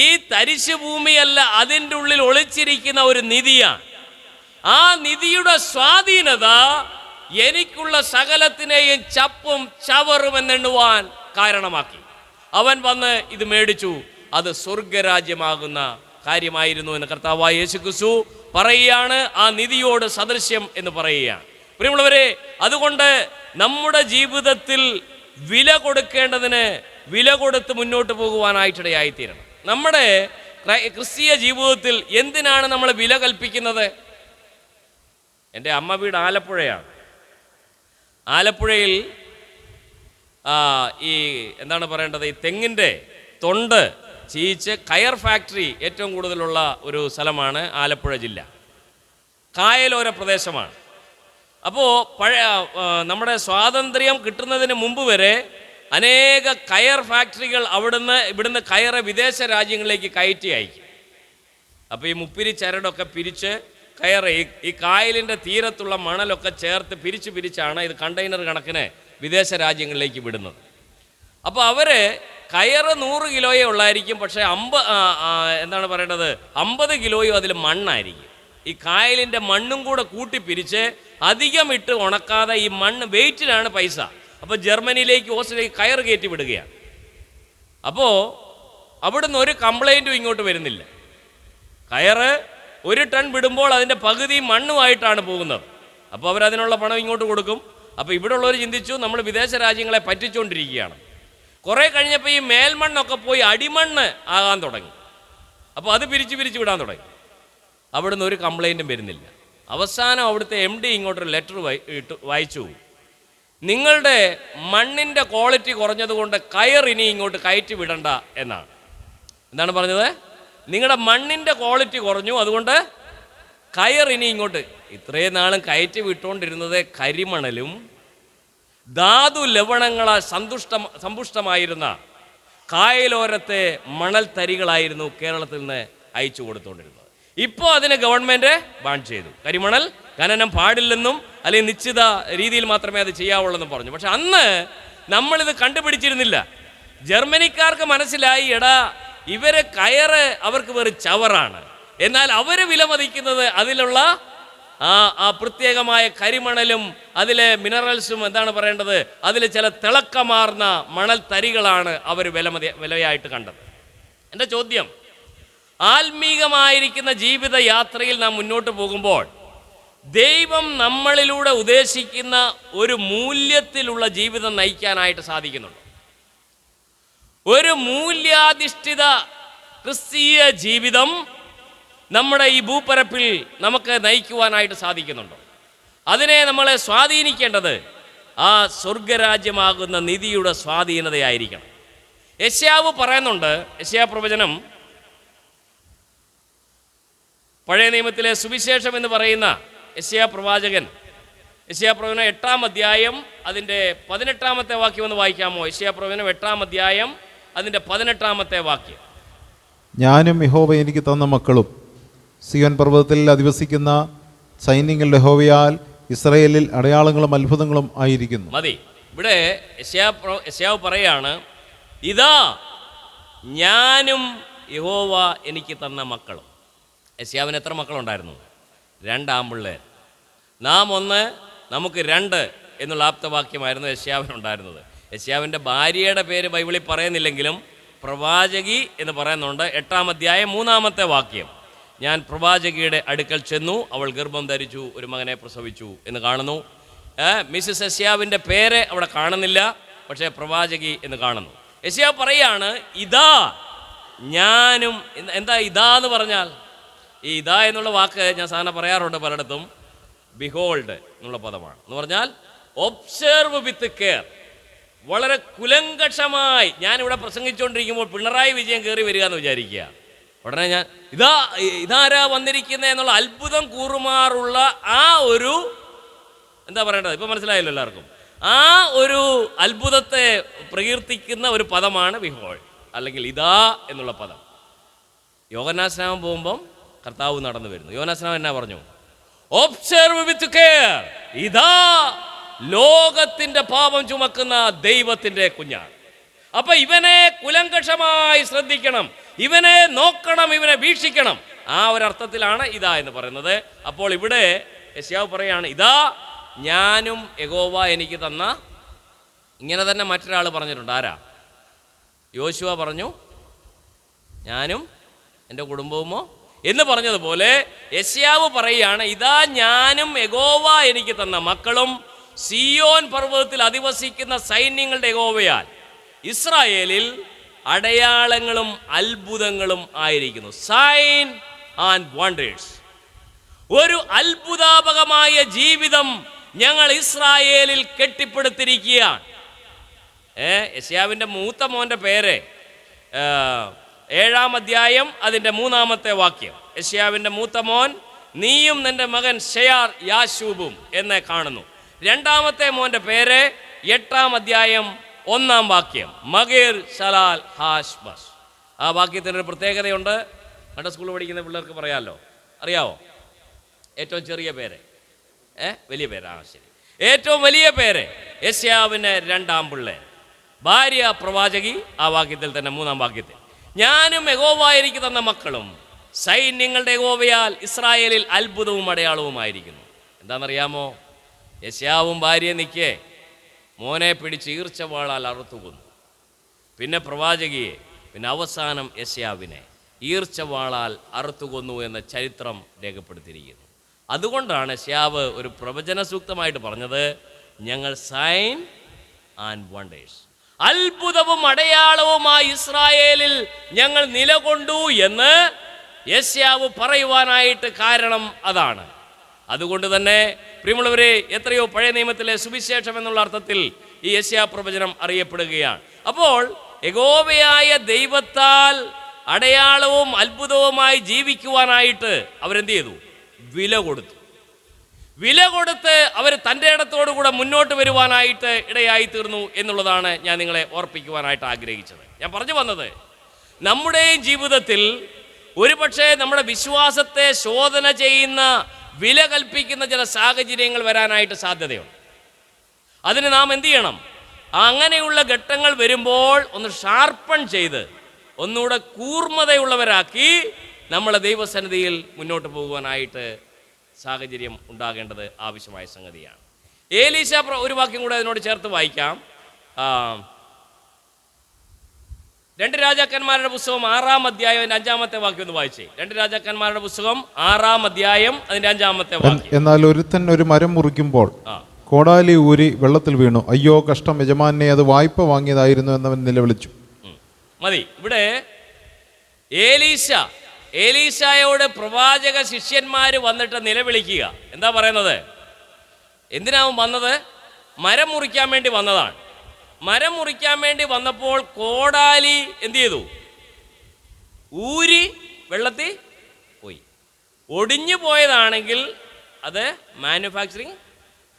ഈ തരിശു ഭൂമിയല്ല, അതിൻ്റെ ഉള്ളിൽ ഒളിച്ചിരിക്കുന്ന ഒരു നിധിയാണ്. ആ നിധിയുടെ സ്വാധീനത എനിക്കുള്ള സകലത്തിനെയും ചപ്പും ചവറും എന്നെണ്ണുവാൻ കാരണമാക്കി. അവൻ വന്ന് ഇത് മേടിച്ചു. അത് സ്വർഗരാജ്യമാകുന്ന കാര്യമായിരുന്നു എന്ന് കർത്താവായ യേശുക്രിസ്തു പറയുകയാണ്. ആ നിധിയോട് സദൃശ്യം എന്ന് പറയുകയാണ്. പ്രിയമുള്ളവരെ, അതുകൊണ്ട് നമ്മുടെ ജീവിതത്തിൽ വില കൊടുക്കേണ്ടതിന് വില കൊടുത്ത് മുന്നോട്ട് പോകുവാനായിട്ടിടയായിത്തീരണം. നമ്മുടെ ക്രിസ്തീയ ജീവിതത്തിൽ എന്തിനാണ് നമ്മൾ വില കൽപ്പിക്കുന്നത്? എൻ്റെ അമ്മ വീട് ആലപ്പുഴയാണ്. ആലപ്പുഴയിൽ ഈ എന്താണ് പറയേണ്ടത്, ഈ തെങ്ങിൻ്റെ തൊണ്ട് ചീച്ച് കയർ ഫാക്ടറി ഏറ്റവും കൂടുതലുള്ള ഒരു സ്ഥലമാണ് ആലപ്പുഴ ജില്ല. കായലോര പ്രദേശമാണ്. അപ്പോൾ നമ്മുടെ സ്വാതന്ത്ര്യം കിട്ടുന്നതിന് മുമ്പ് വരെ അനേക കയർ ഫാക്ടറികൾ ഇവിടുന്ന് കയറ് വിദേശ രാജ്യങ്ങളിലേക്ക് കയറ്റി അയക്കും. അപ്പോൾ ഈ മുപ്പിരി ചരടൊക്കെ പിരിച്ച് കയറ് ഈ കായലിൻ്റെ തീരത്തുള്ള മണലൊക്കെ ചേർത്ത് പിരിച്ചാണ് ഇത് കണ്ടെയ്നർ കണക്കിന് വിദേശ രാജ്യങ്ങളിലേക്ക് വിടുന്നത്. അപ്പോൾ അവർ കയറ് 100 കിലോയേ ഉള്ളായിരിക്കും, പക്ഷേ 50 കിലോയും അതിൽ മണ്ണായിരിക്കും. ഈ കായലിൻ്റെ മണ്ണും കൂടെ കൂട്ടിപ്പിരിച്ച് അധികം ഇട്ട് ഉണക്കാതെ ഈ മണ്ണ് വെയിറ്റിലാണ് പൈസ. അപ്പോൾ ജർമ്മനിയിലേക്ക് ഓസ്ട്രേലിയയിലേക്ക് കയറ് കയറ്റി വിടുകയാണ്. അപ്പോൾ അവിടുന്ന് ഒരു കംപ്ലൈൻറ്റും ഇങ്ങോട്ട് വരുന്നില്ല. കയറ് 1 ടൺ വിടുമ്പോൾ അതിൻ്റെ പകുതി മണ്ണുമായിട്ടാണ് പോകുന്നത്. അപ്പോൾ അവരതിനുള്ള പണം ഇങ്ങോട്ട് കൊടുക്കും. അപ്പോൾ ഇവിടെ ഉള്ളവർ ചിന്തിച്ചു, നമ്മൾ വിദേശ രാജ്യങ്ങളെ പറ്റിച്ചുകൊണ്ടിരിക്കുകയാണ്. കുറേ കഴിഞ്ഞപ്പോൾ ഈ മേൽമണ്ണൊക്കെ പോയി അടിമണ്ണ് ആകാൻ തുടങ്ങി. അപ്പോൾ അത് പിരിച്ച് വിടാൻ തുടങ്ങി. അവിടുന്ന് ഒരു കംപ്ലൈൻറ്റും വരുന്നില്ല. അവസാനം അവിടുത്തെ MD ഇങ്ങോട്ടൊരു ലെറ്റർ വായിച്ചു, നിങ്ങളുടെ മണ്ണിൻ്റെ ക്വാളിറ്റി കുറഞ്ഞതുകൊണ്ട് കയർ ഇനി ഇങ്ങോട്ട് കയറ്റി വിടണ്ട എന്നാണ്. എന്താണ് പറഞ്ഞത്? നിങ്ങളുടെ മണ്ണിൻ്റെ ക്വാളിറ്റി കുറഞ്ഞു, അതുകൊണ്ട് കയർ ഇനി ഇങ്ങോട്ട്. ഇത്രയും നാളും കയറ്റി വിട്ടുകൊണ്ടിരുന്നത് കരിമണലും ധാതു ലവണങ്ങളാൽ സമ്പുഷ്ടമായിരുന്ന കായലോരത്തെ മണൽ തരികളായിരുന്നു കേരളത്തിൽ നിന്ന് അയച്ചു കൊടുത്തുകൊണ്ടിരുന്നത്. ഇപ്പോൾ അതിനെ ഗവൺമെൻറ് ബാൻ ചെയ്തു. കരിമണൽ ഖനനം പാടില്ലെന്നും അല്ലെങ്കിൽ നിശ്ചിത രീതിയിൽ മാത്രമേ അത് ചെയ്യാവുള്ളെന്നും പറഞ്ഞു. പക്ഷെ അന്ന് നമ്മളിത് കണ്ടുപിടിച്ചിരുന്നില്ല. ജർമ്മനിക്കാർക്ക് മനസ്സിലായി, എടാ ഇവരെ കയറ് അവർക്ക് വെറും ചവറാണ്, എന്നാൽ അവർ വിലമതിക്കുന്നത് അതിലുള്ള ആ പ്രത്യേകമായ കരിമണലും അതിലെ മിനറൽസും എന്താണ് പറയേണ്ടത്, അതിൽ ചില തിളക്കമാർന്ന മണൽ തരികളാണ് അവർ വിലയായിട്ട് കണ്ടത്. എൻ്റെ ചോദ്യം, ആത്മീകമായിരിക്കുന്ന ജീവിത യാത്രയിൽ നാം മുന്നോട്ട് പോകുമ്പോൾ ദൈവം നമ്മളിലൂടെ ഉദ്ദേശിക്കുന്ന ഒരു മൂല്യത്തിലുള്ള ജീവിതം നയിക്കാനായിട്ട് സാധിക്കുന്നുണ്ട്? ഒരു മൂല്യാധിഷ്ഠിത ക്രിസ്തീയ ജീവിതം നമ്മുടെ ഈ ഭൂപരപ്പിൽ നമുക്ക് നയിക്കുവാനായിട്ട് സാധിക്കുന്നുണ്ടോ? അതിനെ നമ്മളെ സ്വാധീനിക്കേണ്ടത് ആ സ്വർഗരാജ്യമാകുന്ന നിധിയുടെ സ്വാധീനതയായിരിക്കണം. യെശയ്യാവ് പറയുന്നുണ്ട്, യെശയ്യാ പ്രവചനം, പഴയ നിയമത്തിലെ സുവിശേഷം എന്ന് പറയുന്ന യെശയ്യാ പ്രവാചകൻ യെശയ്യാപ്രവചനം 8-ാം അധ്യായം അതിൻ്റെ 18-ാമത്തെ വാക്യം ഒന്ന് വായിക്കാമോ? യെശയ്യാപ്രവചനം 8-ാം അധ്യായം അതിൻ്റെ 18-ാമത്തെ വാക്യം.
ഞാനും യഹോവ എനിക്ക് തന്ന മക്കളും സിയോൻ പർവ്വതത്തിൽ അധിവസിക്കുന്ന സൈന്യങ്ങളുടെ യഹോവയാൽ ഇസ്രായേലിൽ അടയാളങ്ങളും അത്ഭുതങ്ങളും ആയിരിക്കുന്നു.
മതി. ഇവിടെ യെശയ്യാവ് പറയാണ്, ഇതാ ഞാനും യഹോവ എനിക്ക് തന്ന മക്കളും. യെശയ്യാവിന് എത്ര മക്കളുണ്ടായിരുന്നു? 2 ആൺപിള്ളേർ. നാം 1, നമുക്ക് 2 എന്നുള്ള ആപ്തവാക്യമായിരുന്നു യെശയ്യാവിനുണ്ടായിരുന്നത്. യെശയ്യാവിൻ്റെ ഭാര്യയുടെ പേര് ബൈബിളിൽ പറയുന്നില്ലെങ്കിലും പ്രവാചകി എന്ന് പറയുന്നുണ്ട്. 8-ാം അധ്യായം 3-ാമത്തെ വാക്യം. ഞാൻ പ്രവാചകിയുടെ അടുക്കൽ ചെന്നു, അവൾ ഗർഭം ധരിച്ചു, ഒരു മകനെ പ്രസവിച്ചു എന്ന് കാണുന്നു. മിസ്സസ് യെശയ്യാവിൻ്റെ പേര് അവിടെ കാണുന്നില്ല, പക്ഷേ പ്രവാചകി എന്ന് കാണുന്നു. യെശയ്യാവ് പറയാണ്, ഇതാ ഞാനും. എന്താ ഇതാ എന്ന് പറഞ്ഞാൽ? ഈ ഇതാ എന്നുള്ള വാക്ക് ഞാൻ സാധാരണ പറയാറുണ്ട് പലയിടത്തും. ബിഹോൾഡ് എന്നുള്ള പദമാണ്. എന്ന് പറഞ്ഞാൽ ഒബ്സർവ് വിത്ത് കെയർ. വളരെ കുലങ്കഷമായി ഞാനിവിടെ പ്രസംഗിച്ചുകൊണ്ടിരിക്കുമ്പോൾ പിണറായി വിജയൻ കയറി വരിക എന്ന് വിചാരിക്കുക. ഉടനെ ഞാൻ ഇതാരാ വന്നിരിക്കുന്നത് എന്നുള്ള അത്ഭുതം കൂറുമാറുള്ള ആ ഒരു, എന്താ പറയേണ്ടത്, ഇപ്പം മനസ്സിലായല്ലോ എല്ലാവർക്കും. ആ ഒരു അത്ഭുതത്തെ പ്രകീർത്തിക്കുന്ന ഒരു പദമാണ് ബിഹോൾഡ്, അല്ലെങ്കിൽ ഇതാ എന്നുള്ള പദം. യോഹന്നാസ്നാമം പോകുമ്പം കർത്താവ് നടന്നു വരുന്നു. യോഹന്നാസ്നാമം എന്നാ പറഞ്ഞു? ഒബ്സർവ് വിത്ത് കെയർ, ഇതാ ലോകത്തിന്റെ പാപം ചുമക്കുന്ന ദൈവത്തിന്റെ കുഞ്ഞാണ്. അപ്പൊ ഇവനെ കുലങ്കഷമായി ശ്രദ്ധിക്കണം, ഇവനെ നോക്കണം, ഇവനെ വീക്ഷിക്കണം. ആ ഒരർത്ഥത്തിലാണ് ഇതാ എന്ന് പറയുന്നത്. അപ്പോൾ ഇവിടെ യെശയ്യാവ് പറയാണ്, ഇതാ ഞാനും യഹോവ എനിക്ക് തന്ന. ഇങ്ങനെ തന്നെ മറ്റൊരാൾ പറഞ്ഞിട്ടുണ്ട്. ആരാ? യോശുവ പറഞ്ഞു, ഞാനും എൻ്റെ കുടുംബവുമോ എന്ന് പറഞ്ഞതുപോലെ യെശയ്യാവ് പറയുകയാണ്, ഇതാ ഞാനും യഹോവ എനിക്ക് തന്ന മക്കളും സിയോൻ പർവ്വതത്തിൽ അധിവസിക്കുന്ന സൈന്യങ്ങളുടെ യഹോവയാൽ ഇസ്രായേലിൽ അടയാളങ്ങളും അത്ഭുതങ്ങളും ആയിരിക്കുന്നു. Sign and wonders. ഒരു അത്ഭുതാപകമായ ജീവിതം ഞങ്ങൾ ഇസ്രായേലിൽ കെട്ടിപ്പടുത്തിരിക്കുകയാണ്. യെശയ്യാവിൻ്റെ മൂത്ത മോൻ്റെ പേര് 7-ാം അധ്യായം അതിൻ്റെ 3-ാമത്തെ വാക്യം. യെശയ്യാവിൻ്റെ മൂത്ത മോൻ നീയും നിന്റെ മകൻ ഷെയാർ യാശൂബും എന്ന് കാണുന്നു. 2-ാമത്തെ മോൻ്റെ പേര് 8-ാം അധ്യായം 1-ാം വാക്യം, മഗീർ ശലാൽ ഹാഷ്ബസ്. ആ വാക്യത്തിനൊരു പ്രത്യേകതയുണ്ട്. നമ്മുടെ സ്കൂളിൽ പഠിക്കുന്ന പിള്ളേർക്ക് പറയാമല്ലോ, അറിയാവോ? ഏറ്റവും ചെറിയ പേര്, വലിയ പേരാ, ശരി, ഏറ്റവും വലിയ പേര് യെശയ്യാവിന് 2 ആൺപിള്ളേർ, ഭാര്യ പ്രവാചകി. ആ വാക്യത്തിൽ തന്നെ 3-ാം വാക്യത്തിൽ, ഞാനും യഹോവ എനിക്ക് തന്ന മക്കളും സൈന്യങ്ങളുടെ യഹോവയാൽ ഇസ്രായേലിൽ അത്ഭുതവും അടയാളവുമായിരിക്കുന്നു. എന്താണെന്നറിയാമോ? യെശയ്യാവും ഭാര്യ നിൽക്കേ മോനെ പിടിച്ച് ഈർച്ചവാളാൽ അറുത്തുകൊന്നു. പിന്നെ പ്രവാചകിയെ, പിന്നെ അവസാനം യെശയ്യാവിനെ ഈർച്ചവാളാൽ അറുത്തുകൊന്നു എന്ന ചരിത്രം രേഖപ്പെടുത്തിയിരിക്കുന്നു. അതുകൊണ്ടാണ് യെശയ്യാവ് ഒരു പ്രവചന സൂക്തമായിട്ട് പറഞ്ഞത്, ഞങ്ങൾ സൈൻ ആൻഡ് വണ്ടേഴ്സ്, അത്ഭുതവും അടയാളവുമായി ഇസ്രായേലിൽ ഞങ്ങൾ നിലകൊണ്ടു എന്ന് യെശയ്യാവ് പറയുവാനായിട്ട് കാരണം അതാണ്. അതുകൊണ്ട് തന്നെ പ്രിയമുള്ളവരെ, എത്രയോ പഴയ നിയമത്തിലെ സുവിശേഷം എന്നുള്ള അർത്ഥത്തിൽ ഈ യെശയ്യാ പ്രവചനം അറിയപ്പെടുകയാണ്. അപ്പോൾ യഹോവയായ ദൈവത്താൽ അടയാളവും അത്ഭുതവുമായി ജീവിക്കുവാനായിട്ട് അവരെന്ത് ചെയ്തു? വില കൊടുത്ത് അവർ തൻ്റെ ഇടത്തോടുകൂടെ മുന്നോട്ട് വരുവാനായിട്ട് ഇടയായി തീർന്നു എന്നുള്ളതാണ് ഞാൻ നിങ്ങളെ ഓർപ്പിക്കുവാനായിട്ട് ആഗ്രഹിച്ചത്. ഞാൻ പറഞ്ഞു വന്നത്, നമ്മുടെയും ജീവിതത്തിൽ ഒരുപക്ഷെ നമ്മുടെ വിശ്വാസത്തെ ശോധന ചെയ്യുന്ന, വില കൽപ്പിക്കുന്ന ചില സാഹചര്യങ്ങൾ വരാനായിട്ട് സാധ്യതയുണ്ട്. അതിന് നാം എന്ത് ചെയ്യണം? അങ്ങനെയുള്ള ഘട്ടങ്ങൾ വരുമ്പോൾ ഒന്ന് ഷാർപ്പൺ ചെയ്ത് ഒന്നുകൂടെ കൂർമ്മതയുള്ളവരാക്കി നമ്മളെ ദൈവസന്നിധിയിൽ മുന്നോട്ട് പോകുവാനായിട്ട് സാഹചര്യം ഉണ്ടാകേണ്ടത് ആവശ്യമായ സംഗതിയാണ്. ഏലീശ ഒരു വാക്യം കൂടെ അതിനോട് ചേർത്ത് വായിക്കാം. 2 രാജാക്കന്മാരുടെ പുസ്തകം 6-ാം അധ്യായം അതിൻ്റെ 5-ാമത്തെ വാക്യം ഒന്ന് വായിച്ചേ. 2 രാജാക്കന്മാരുടെ പുസ്തകം 6-ാം അധ്യായം അതിൻ്റെ 5-ാമത്തെ വാക്യം.
എന്നാൽ ഒരുത്തൻ ഒരു മരം മുറിക്കുമ്പോൾ കോടാലി ഊരി വെള്ളത്തിൽ വീണു. അയ്യോ കഷ്ടം, യജമാനെ അത് വായ്പ വാങ്ങിയതായിരുന്നു എന്നവൻ നിലവിളിച്ചു.
മതി. ഇവിടെ ഏലീശായോട് പ്രവാചക ശിഷ്യന്മാർ വന്നിട്ട് നിലവിളിക്കുക. എന്താ പറയുന്നത്? എന്തിനാവും വന്നത്? മരം മുറിക്കാൻ വേണ്ടി വന്നതാണ്. മരം മുറിക്കാൻ വേണ്ടി വന്നപ്പോൾ കോടാലി എന്ത് ചെയ്തു? ഊരി വെള്ളത്തിൽ പോയി. ഒടിഞ്ഞു പോയതാണെങ്കിൽ അത് മാനുഫാക്ചറിങ്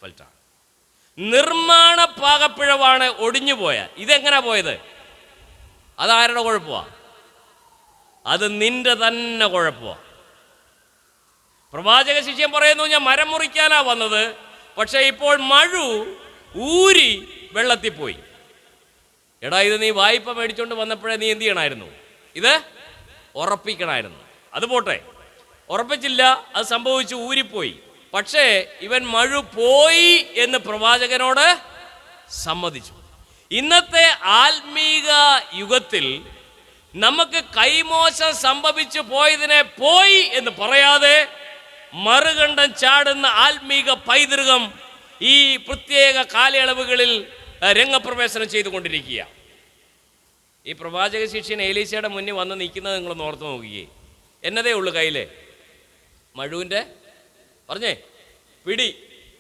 ഫൽറ്റാണ്. നിർമ്മാണ പാകപ്പിഴവാണ് ഒടിഞ്ഞു പോയ. ഇതെങ്ങനെ പോയത്? അതാരുടെ കുഴപ്പമാണ്? അത് നിന്റെ തന്നെ കുഴപ്പമാണ്. പ്രവാചക ശിഷ്യൻ പറയുന്നു, ഞാൻ മരം മുറിക്കാനാ വന്നത്, പക്ഷെ ഇപ്പോൾ മഴു ഊരി വെള്ളത്തിൽ പോയി. എടാ, ഇത് നീ വായ്പ മേടിച്ചോണ്ട് വന്നപ്പോഴേ നീ എന്ത് ചെയ്യണമായിരുന്നു? ഇത് ഉറപ്പിക്കണമായിരുന്നു. അത് പോട്ടെ, ഉറപ്പിച്ചില്ല, അത് സംഭവിച്ചു, ഊരിപ്പോയി. പക്ഷേ ഇവൻ മഴു പോയി എന്ന് പ്രവാചകനോട് സമ്മതിച്ചു. ഇന്നത്തെ ആത്മീക യുഗത്തിൽ നമുക്ക് കൈമോശം സംഭവിച്ചു പോയതിനെ പോയി എന്ന് പറയാതെ മറുകണ്ഠം ചാടുന്ന ആത്മീക പൈതൃകം ഈ പ്രത്യേക കാലയളവുകളിൽ രംഗപ്രവേശനം ചെയ്തുകൊണ്ടിരിക്കുക. ഈ പ്രവാചക ശിഷ്യൻ എലീശയുടെ മുന്നിൽ വന്ന് നിൽക്കുന്നത് നിങ്ങളൊന്ന് ഓർത്ത് നോക്കുകയെ. എന്നതേ ഉള്ളൂ കയ്യിലെ മഴുവിൻ്റെ പറഞ്ഞേ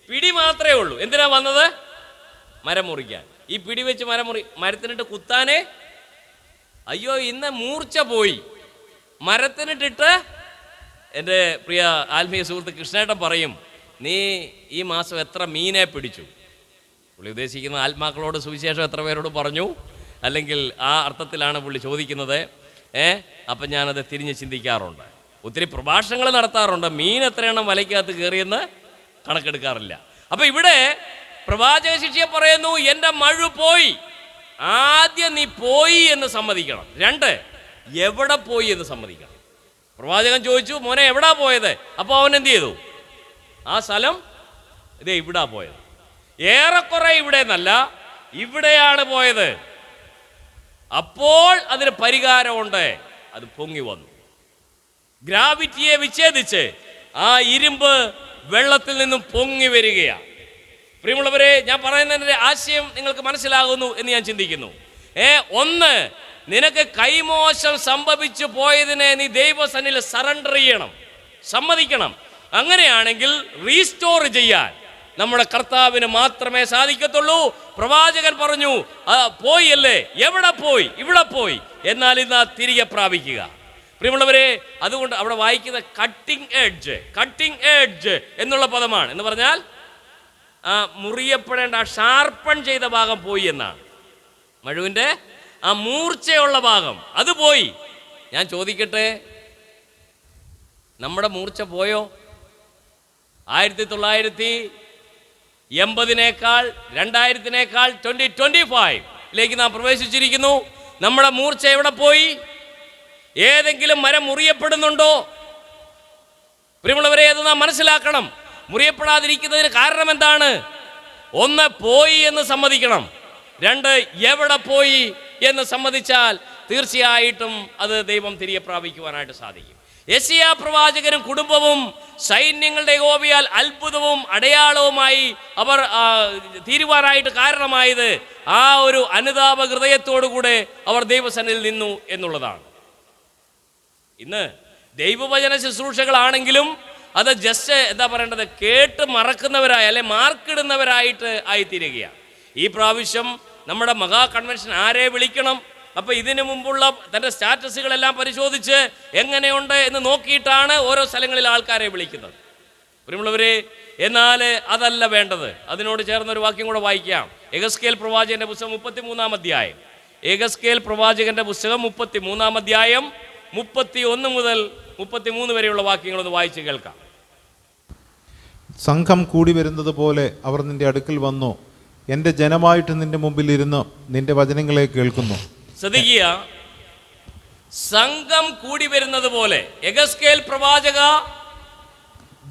പിടി മാത്രമേ ഉള്ളൂ. എന്തിനാ വന്നത്? മരം മുറിക്കാൻ. ഈ പിടി വെച്ച് മരത്തിനിട്ട് കുത്താനേ. അയ്യോ, ഇന്ന് മൂർച്ച പോയി. മരത്തിനിട്ടിട്ട് എൻ്റെ പ്രിയ ആത്മീയ സുഹൃത്ത് കൃഷ്ണേട്ടൻ പറയും, നീ ഈ മാസം എത്ര മീനെ പിടിച്ചു? പുള്ളി ഉദ്ദേശിക്കുന്ന ആത്മാക്കളോട് സുവിശേഷം എത്ര പേരോട് പറഞ്ഞു, അല്ലെങ്കിൽ ആ അർത്ഥത്തിലാണ് പുള്ളി ചോദിക്കുന്നത്. അപ്പം ഞാനത് തിരിഞ്ഞ് ചിന്തിക്കാറുണ്ട്. ഒത്തിരി പ്രഭാഷണങ്ങൾ നടത്താറുണ്ട്. മീൻ എത്രയെണ്ണം വലയ്ക്കകത്ത് കയറിയെന്ന് കണക്കെടുക്കാറില്ല. അപ്പം ഇവിടെ പ്രവാചക ശിഷ്യ പറയുന്നു, എൻ്റെ മഴു പോയി. ആദ്യം നീ പോയി എന്ന് സമ്മതിക്കണം. 2, എവിടെ പോയി എന്ന് സമ്മതിക്കണം. പ്രവാചകൻ ചോദിച്ചു, മോനെ എവിടാ പോയത്? അപ്പോൾ അവൻ എന്ത് ചെയ്തു? ആ സ്ഥലം ഇതേ ഇവിടാ പോയത്. ഏറെക്കുറെ ഇവിടെ എന്നല്ല, ഇവിടെയാണ് പോയത്. അപ്പോൾ അതിന് പരിഹാരമുണ്ട്. അത് പൊങ്ങി വന്നു. ഗ്രാവിറ്റിയെ വിച്ഛേദിച്ച് ആ ഇരുമ്പ് വെള്ളത്തിൽ നിന്നും പൊങ്ങി വരികയാണ്. പ്രിയമുള്ളവരെ, ഞാൻ പറയുന്നതിൻ്റെ ആശയം നിങ്ങൾക്ക് മനസ്സിലാകുന്നു എന്ന് ഞാൻ ചിന്തിക്കുന്നു. 1, നിനക്ക് കൈമോശം സംഭവിച്ചു പോയതിനെ നീ ദൈവസന്നിധിയിൽ സറണ്ടർ ചെയ്യണം, സമ്മതിക്കണം. അങ്ങനെയാണെങ്കിൽ റീസ്റ്റോർ ചെയ്യാൻ നമ്മുടെ കർത്താവിന് മാത്രമേ സാധിക്കത്തുള്ളൂ. പ്രവാചകൻ പറഞ്ഞു, പോയി അല്ലേ? എവിടെ പോയി? ഇവിടെ പോയി. എന്നാൽ ഇന്ന് തിരികെ പ്രാപിക്കുക. പ്രിയമുള്ളവരെ, അതുകൊണ്ട് അവിടെ വായിക്കുന്ന കട്ടിംഗ് എഡ്ജ് എന്നുള്ള പദമാണ്. എന്ന് പറഞ്ഞാൽ മുറിയപ്പെടേണ്ട ഷാർപ്പൺ ചെയ്ത ഭാഗം പോയി എന്നാണ്. മഴുവിൻ്റെ ആ മൂർച്ചയുള്ള ഭാഗം അത് പോയി. ഞാൻ ചോദിക്കട്ടെ, നമ്മുടെ മൂർച്ച പോയോ? 1980-നേക്കാൾ 2000-നേക്കാൾ 2025 നാം പ്രവേശിച്ചിരിക്കുന്നു. നമ്മുടെ മൂർച്ച എവിടെ പോയി? ഏതെങ്കിലും മരം മുറിയപ്പെടുന്നുണ്ടോ? പ്രിയമുള്ളവരെ, അത് നാം മനസ്സിലാക്കണം. മുറിയപ്പെടാതിരിക്കുന്നതിന് കാരണം എന്താണ്? 1, പോയി എന്ന് സമ്മതിക്കണം. 2, എവിടെ പോയി എന്ന് സമ്മതിച്ചാൽ തീർച്ചയായിട്ടും അത് ദൈവം തിരികെ പ്രാപിക്കുവാനായിട്ട് സാധിക്കും. യെശയ്യാ പ്രവാചകനും കുടുംബവും സൈന്യങ്ങളുടെ യഹോവയാൽ അത്ഭുതവും അടയാളവുമായി അവർ തീരുവാനായിട്ട് കാരണമായത് ആ ഒരു അനുതാപ ഹൃദയത്തോടുകൂടെ അവർ ദൈവസന്നിധിയിൽ നിന്നു എന്നുള്ളതാണ്. ഇന്ന് ദൈവവചന ശുശ്രൂഷകളാണെങ്കിലും അത് ജസ്റ്റ് എന്താ പറയേണ്ടത്, കേട്ട് മറക്കുന്നവരായി അല്ലെ മാർക്കിടുന്നവരായിട്ട് ആയിത്തീരുകയാണ്. ഈ പ്രാവശ്യം നമ്മുടെ മഹാ കൺവെൻഷൻ ആരെ വിളിക്കണം? അപ്പോൾ ഇതിനു മുമ്പുള്ള തൻ്റെ സ്റ്റാറ്റസുകളെല്ലാം പരിശോധിച്ച് എങ്ങനെയുണ്ട് എന്ന് നോക്കിയിട്ടാണ് ഓരോ സ്ഥലങ്ങളിൽ ആൾക്കാരെ വിളിക്കുന്നത്. പ്രിയമുള്ളവരെ, എന്നാൽ അതല്ല വേണ്ടത്. അതിനോട് ചേർന്നൊരു വാക്യം കൂടെ വായിക്കാം. യെഹെസ്കേൽ പ്രവാചകന്റെ പുസ്തകം 33-ാം അധ്യായം. യെഹെസ്കേൽ പ്രവാചകന്റെ പുസ്തകം 33-ാം അധ്യായം 31 മുതൽ 33 വരെയുള്ള വാക്യങ്ങളൊന്ന് വായിച്ച് കേൾക്കാം.
സംഘം കൂടി വരുന്നത് പോലെ അവർ നിന്റെ അടുക്കൽ വന്നു, എൻ്റെ ജനമായിട്ട് നിന്റെ മുമ്പിൽ ഇരുന്ന് നിന്റെ വചനങ്ങളെ കേൾക്കുന്നു.
ശ്രദ്ധിക്കുക, സംഘം കൂടി വരുന്നത് പോലെ. യെഹെസ്കേൽ പ്രവാചക,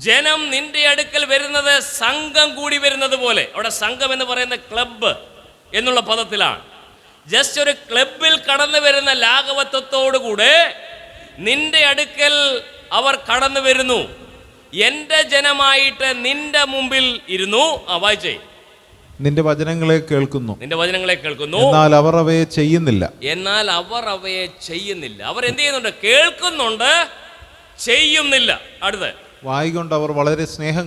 ജനം നിന്റെ അടുക്കൽ വരുന്നത് സംഘം കൂടി വരുന്നത് പോലെ. അവിടെ സംഘം എന്ന് പറയുന്ന ക്ലബ്ബ് എന്നുള്ള പദത്തിലാണ്. ജസ്റ്റ് ഒരു ക്ലബിൽ കടന്നു വരുന്ന ലാഘവത്വത്തോടുകൂടെ നിന്റെ അടുക്കൽ അവർ കടന്നു വരുന്നു. എൻ്റെ ജനമായിട്ട് നിന്റെ മുമ്പിൽ ഇരുന്നു. വായിച്ചേ.
നിന്റെ വചനങ്ങളെ കേൾക്കുന്നു.
നിന്റെ വചനങ്ങളെ കേൾക്കുന്നു,
എന്നാൽ അവർ അവയെ ചെയ്യുന്നില്ല.
അവർ എന്ത് ചെയ്യുന്നുണ്ട്? കേൾക്കുന്നുണ്ട്, ചെയ്യുന്നില്ല. അടുത്ത്,
വായ് കൊണ്ട് അവർ വളരെ സ്നേഹം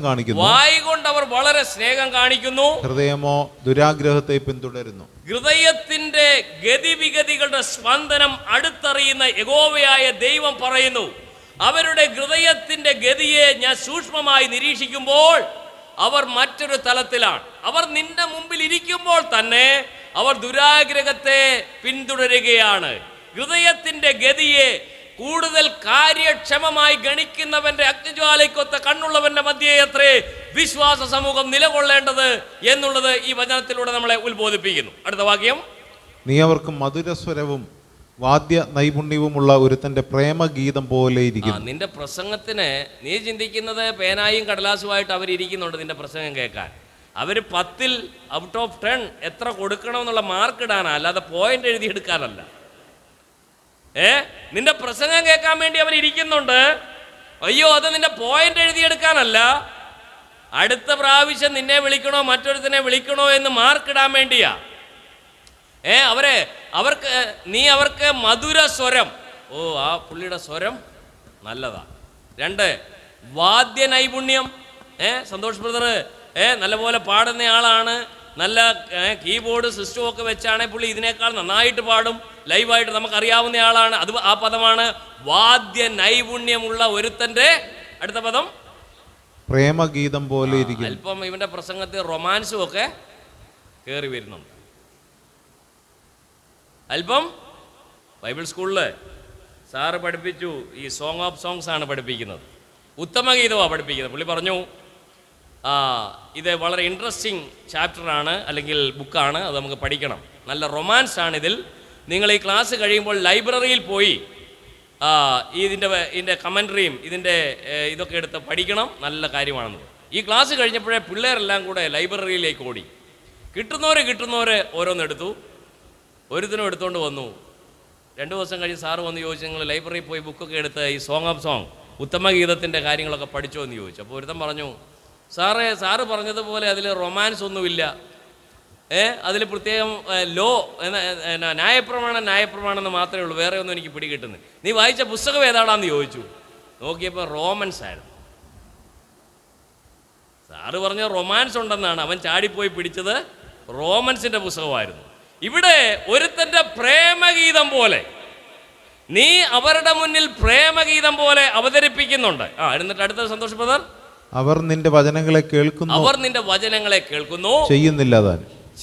കാണിക്കുന്നു, ഹൃദയമോ ദുരാഗ്രഹത്തെ പിന്തുടരുന്നു.
ഹൃദയത്തിന്റെ ഗതിവിഗതികളുടെ സ്പന്ദനം അടുത്തറിയുന്ന യഹോവയായ ദൈവം പറയുന്നു, അവരുടെ ഹൃദയത്തിന്റെ ഗതിയെ ഞാൻ സൂക്ഷ്മമായി നിരീക്ഷിക്കുമ്പോൾ അവർ മറ്റൊരു തലത്തിലാണ്. അവർ നിന്റെ മുമ്പിൽ ഇരിക്കുമ്പോൾ തന്നെ അവർ ദുരാഗ്രഹത്തെ പിന്തുടരുകയാണ്. ഹൃദയത്തിന്റെ ഗതിയെ കൂടുതൽ കാര്യക്ഷമമായി ഗണിക്കുന്നവന്റെ അഗ്നിജ്വാലയ്ക്കൊത്ത കണ്ണുള്ളവന്റെ മധ്യേ അത്രേ വിശ്വാസ സമൂഹം നിലകൊള്ളേണ്ടത് എന്നുള്ളത് ഈ വചനത്തിലൂടെ നമ്മളെ ഉത്ബോധിപ്പിക്കുന്നു. അടുത്ത വാക്യം,
നീ അവർക്ക് മധുരസ്വരവും വാദ്യ നൈപുണ്യവുമുള്ള ഒരുത്തന്റെ പ്രേമഗീതം പോലെ ഇരിക്കുന്നു.
നിന്റെ പ്രസംഗത്തിന് നീ ചിന്തിക്കുന്നത് പേനായും കടലാസുമായിട്ട് അവരിയ്ക്കുന്നുണ്ട് നിന്റെ പ്രസംഗം കേൾക്കാൻ. അവർ 10ൽ ഔട്ട് ഓഫ് 10 എത്ര കൊടുക്കണമെന്നുള്ള മാർക്ക് ഇടാനാ, അല്ലാതെ പോയിന്റ് എഴുതിയെടുക്കാനല്ല. നിന്റെ പ്രസംഗം കേൾക്കാൻ വേണ്ടി അവരിയ്ക്കുന്നുണ്ട്. അയ്യോ, അത് നിന്റെ പോയിന്റ് എഴുതിയെടുക്കാനല്ല, അടുത്ത പ്രാവശ്യം നിന്നെ വിളിക്കണോ മറ്റൊരുത്തിനെ വിളിക്കണോ എന്ന് മാർക്ക് ഇടാൻ വേണ്ടിയാ. അവർക്ക് മധുര സ്വരം. ഓ, ആ പുള്ളിയുടെ സ്വരം നല്ലതാ. 2, വാദ്യ നൈപുണ്യം. സന്തോഷ് ബ്രദർ നല്ലപോലെ പാടുന്ന ആളാണ്, നല്ല കീബോർഡ് സിസ്റ്റവും ഒക്കെ വെച്ചാണ് പുള്ളി ഇതിനേക്കാൾ നന്നായിട്ട് പാടും, ലൈവായിട്ട് നമുക്കറിയാവുന്ന ആളാണ്. അത് ആ പദമാണ് വാദ്യ നൈപുണ്യമുള്ള ഒരുത്തൻ്റെ അടുത്ത പദം
പ്രേമഗീതം പോലെ ഇരിക്കും.
അല്പം ഇവന്റെ പ്രസംഗത്തിൽ റൊമാൻസും ഒക്കെ കയറി വരുന്നുണ്ട്. അല്പം ബൈബിൾ സ്കൂളിൽ സാറ് പഠിപ്പിച്ചു, ഈ സോങ് ഓഫ് സോങ്സ് ആണ് പഠിപ്പിക്കുന്നത്, ഉത്തമഗീതമാണ് പഠിപ്പിക്കുന്നത്. പുള്ളി പറഞ്ഞു ഇത് വളരെ ഇൻട്രസ്റ്റിംഗ് ചാപ്റ്ററാണ്, അല്ലെങ്കിൽ ബുക്കാണ്, അത് നമുക്ക് പഠിക്കണം, നല്ല റൊമാൻസ് ആണ് ഇതിൽ. നിങ്ങൾ ഈ ക്ലാസ് കഴിയുമ്പോൾ ലൈബ്രറിയിൽ പോയി ഇതിൻ്റെ കമൻട്രിയും ഇതിൻ്റെ ഇതൊക്കെ എടുത്ത് പഠിക്കണം, നല്ല കാര്യമാണെന്ന്. ഈ ക്ലാസ് കഴിഞ്ഞപ്പോഴേ പിള്ളേരെല്ലാം കൂടെ ലൈബ്രറിയിലേക്ക് ഓടി. കിട്ടുന്നവർ ഓരോന്നെടുത്തു, ഒരുത്തിനും എടുത്തുകൊണ്ട് വന്നു. 2 ദിവസം കഴിഞ്ഞ് സാറ് വന്ന് ചോദിച്ചു, നിങ്ങൾ ലൈബ്രറിയിൽ പോയി ബുക്കൊക്കെ എടുത്ത് ഈ സോങ് ഓഫ് സോങ് ഉത്തമഗീതത്തിൻ്റെ കാര്യങ്ങളൊക്കെ പഠിച്ചോ എന്ന് ചോദിച്ചു. അപ്പോൾ ഒരുത്തൻ പറഞ്ഞു, സാറ് പറഞ്ഞതുപോലെ അതിൽ റൊമാൻസ് ഒന്നുമില്ല, അതിൽ പ്രത്യേകം ലോ ന്യായപ്രമാണം എന്ന് മാത്രമേ ഉള്ളൂ, വേറെ ഒന്നും എനിക്ക് പിടികിട്ടുന്നത്. നീ വായിച്ച പുസ്തകം ഏതാണെന്ന് ചോദിച്ചു. നോക്കിയപ്പോൾ റോമൻസ് ആയിരുന്നു. സാറ് പറഞ്ഞ റൊമാൻസ് ഉണ്ടെന്നാണ്, അവൻ ചാടിപ്പോയി പിടിച്ചത് റോമൻസിൻ്റെ പുസ്തകമായിരുന്നു. ഇവിടെ ഒരുത്തൻ്റെ പ്രേമഗീതം പോലെ നീ അവരുടെ മുന്നിൽ പ്രേമഗീതം പോലെ അവതരിപ്പിക്കുന്നുണ്ട്. എന്നിട്ട് അടുത്ത സന്തോഷ് ബ്രദർ,
അവർ നിന്റെ വചനങ്ങളെ കേൾക്കുന്നു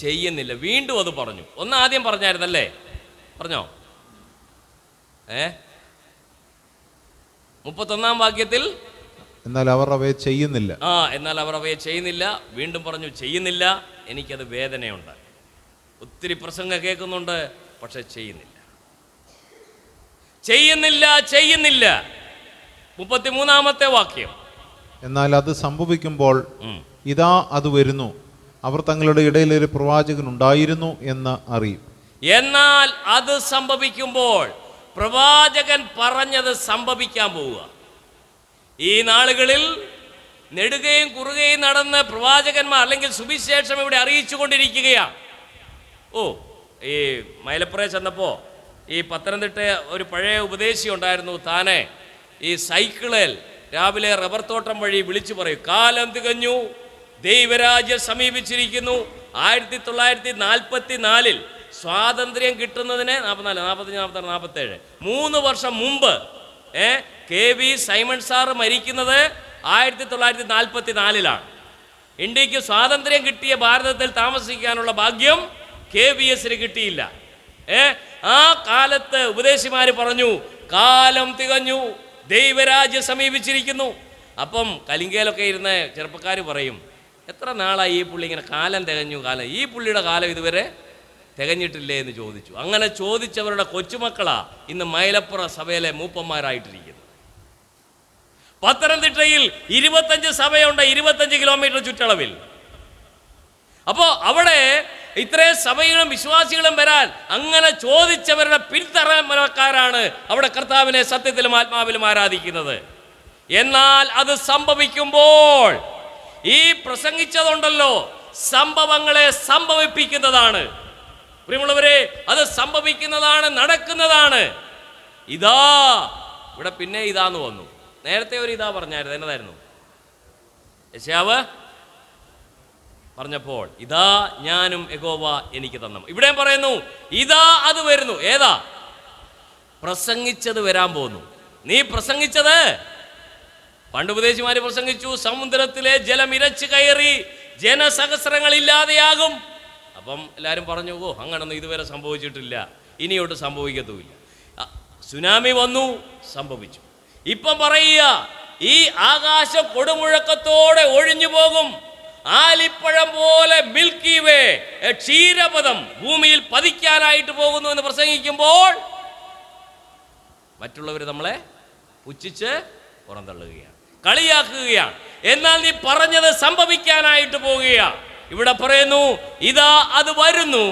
ചെയ്യുന്നില്ല. വീണ്ടും അത് പറഞ്ഞു. ആദ്യം പറഞ്ഞായിരുന്നല്ലേ, പറഞ്ഞോ? 31-ാം വാക്യത്തിൽ
എന്നാൽ അവർ അവയെ ചെയ്യുന്നില്ല.
വീണ്ടും പറഞ്ഞു ചെയ്യുന്നില്ല. എനിക്കത് വേദനയുണ്ട്. ഒത്തിരി പ്രസംഗം കേൾക്കുന്നുണ്ട്, പക്ഷെ ചെയ്യുന്നില്ല. 33-ാമത്തെ വാക്യം,
എന്നാൽ അത് സംഭവിക്കുമ്പോൾ ഇതാ അത് വരുന്നു, അവർ തങ്ങളുടെ ഇടയിൽ ഒരു പ്രവാചകൻ ഉണ്ടായിരുന്നു എന്ന് അറിയും.
എന്നാൽ അത് സംഭവിക്കുമ്പോൾ പ്രവാചകൻ പറഞ്ഞത് സംഭവിക്കാൻ പോവുക. ഈ നാളുകളിൽ നെടുകയും കുറുകയും നടന്ന് പ്രവാചകന്മാർ അല്ലെങ്കിൽ സുവിശേഷം ഇവിടെ അറിയിച്ചു കൊണ്ടിരിക്കുകയാണ്. ഈ മൈലപ്പുറ ചെന്നപ്പോൾ ഈ പത്തനംതിട്ട ഒരു പഴയ ഉപദേശി ഉണ്ടായിരുന്നു. താനെ ഈ സൈക്കിളിൽ രാവിലെ റബ്ബർ തോട്ടം വഴി വിളിച്ചു പറയും, കാലം തികഞ്ഞു, ദൈവരാജ്യം സമീപിച്ചിരിക്കുന്നു. 1944 സ്വാതന്ത്ര്യം കിട്ടുന്നതിന് 44, 45, 46, 47 3 വർഷം മുമ്പ് KV സൈമൺ സാറ് മരിക്കുന്നത് 1944 ഇന്ത്യക്ക് സ്വാതന്ത്ര്യം കിട്ടിയ ഭാരതത്തിൽ താമസിക്കാനുള്ള ഭാഗ്യം KVS-ന് കിട്ടിയില്ല. ആ കാലത്ത് ഉപദേശിമാര് പറഞ്ഞു, കാലം തികഞ്ഞു, ദൈവരാജ്യം സമീപിച്ചിരിക്കുന്നു. അപ്പം കലിങ്കയിലൊക്കെ ഇരുന്ന് ചെറുപ്പക്കാർ പറയും, എത്ര നാളായി ഈ പുള്ളി ഇങ്ങനെ കാലം തികഞ്ഞു, ഈ പുള്ളിയുടെ കാലം ഇതുവരെ തികഞ്ഞിട്ടില്ലേ എന്ന് ചോദിച്ചു. അങ്ങനെ ചോദിച്ചവരുടെ കൊച്ചുമക്കളാ ഇന്ന് മൈലപ്പുറ സഭയിലെ മൂപ്പന്മാരായിട്ടിരിക്കുന്നത്. പത്തനംതിട്ടയിൽ 25 സഭയുണ്ട്, 25 കിലോമീറ്റർ ചുറ്റളവിൽ. അപ്പോൾ അവിടെ ഇത്രയും സഭകളും വിശ്വാസികളും വരാൻ അങ്ങനെ ചോദിച്ചവരുടെ പിൻതലമുറക്കാരാണ് അവിടെ കർത്താവിനെ സത്യത്തിലും ആത്മാവിലും ആരാധിക്കുന്നത്. എന്നാൽ അത് സംഭവിക്കുമ്പോൾ ഈ പ്രസംഗിച്ചതുണ്ടല്ലോ, സംഭവങ്ങളെ സംഭവിപ്പിക്കുന്നതാണ്. പ്രിയമുള്ളവരെ, അത് സംഭവിക്കുന്നതാണ്, നടക്കുന്നതാണ്. ഇതാ ഇവിടെ പിന്നെ ഇതാന്ന് വന്നു. നേരത്തെ ഒരു ഇതാ പറഞ്ഞായിരുന്നു, എന്നതായിരുന്നു? യെശയ്യാവ് പറഞ്ഞപ്പോൾ ഇതാ ഞാനും യഹോവ എനിക്ക് തന്നു. ഇവിടെയും പറയുന്നു ഇതാ അത് വരുന്നു. ഏതാ? പ്രസംഗിച്ചത് വരാൻ പോകുന്നു. നീ പ്രസംഗിച്ചത് പണ്ട് ഉപദേശിമാര് പ്രസംഗിച്ചു, സമുദ്രത്തിലെ ജലം ഇരച്ചു കയറി ജനസഹസ്രങ്ങൾ ഇല്ലാതെയാകും. അപ്പം എല്ലാവരും പറഞ്ഞു, ഓ അങ്ങനൊന്നും ഇതുവരെ സംഭവിച്ചിട്ടില്ല, ഇനിയോട്ട് സംഭവിക്കത്തുമില്ല. സുനാമി വന്നു, സംഭവിച്ചു. ഇപ്പം പറയുക, ഈ ആകാശം കൊടുമുഴക്കത്തോടെ ഒഴിഞ്ഞു പോകും, ആലിപ്പഴം പോലെ മിൽക്കി വേ, ക്ഷീരപഥം ഭൂമിയിൽ പതിക്കാനായിട്ട് പോകുന്നു എന്ന് പ്രസംഗിക്കുമ്പോൾ മറ്റുള്ളവർ നമ്മളെ പുച്ഛിച്ച് പുറന്തള്ളുകയാണ്, കളിയാക്കുകയാണ്. എന്നാൽ നീ പറഞ്ഞത് സംഭവിക്കാനായിട്ട് പോവുകയാണ്. ഇവിടെ പറയുന്നു, ഇതാ അത് വരുന്നു.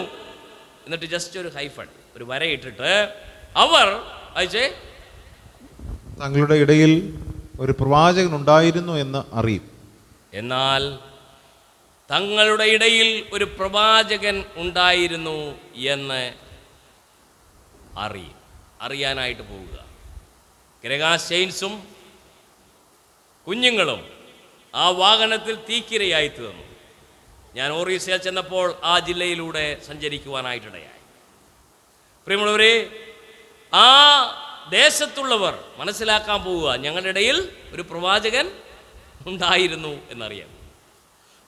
എന്നിട്ട് ജസ്റ്റ് ഒരു ഹൈഫൺ, ഒരു വരയിട്ടിട്ട് അവർ അയച്ചേ,
തങ്ങളുടെ ഇടയിൽ ഒരു പ്രവാചകൻ ഉണ്ടായിരുന്നു എന്ന് അറിയും.
എന്നാൽ തങ്ങളുടെ ഇടയിൽ ഒരു പ്രവാചകൻ ഉണ്ടായിരുന്നു എന്ന് അറിയാനായിട്ട് പോവുക. ഗ്രഗാസ് സെയിൻസും കുഞ്ഞുങ്ങളും ആ വാഹനത്തിൽ തീക്കിരയായി തീർന്നു. ഞാൻ ഓറീസയിൽ ചെന്നപ്പോൾ ആ ജില്ലയിലൂടെ സഞ്ചരിക്കുവാനായിട്ടിടയായി. പ്രിയമുള്ളവരെ, ആ ദേശത്തുള്ളവർ മനസ്സിലാക്കാൻ പോവുക, ഞങ്ങളുടെ ഇടയിൽ ഒരു പ്രവാചകൻ ഉണ്ടായിരുന്നു എന്നറിയാം.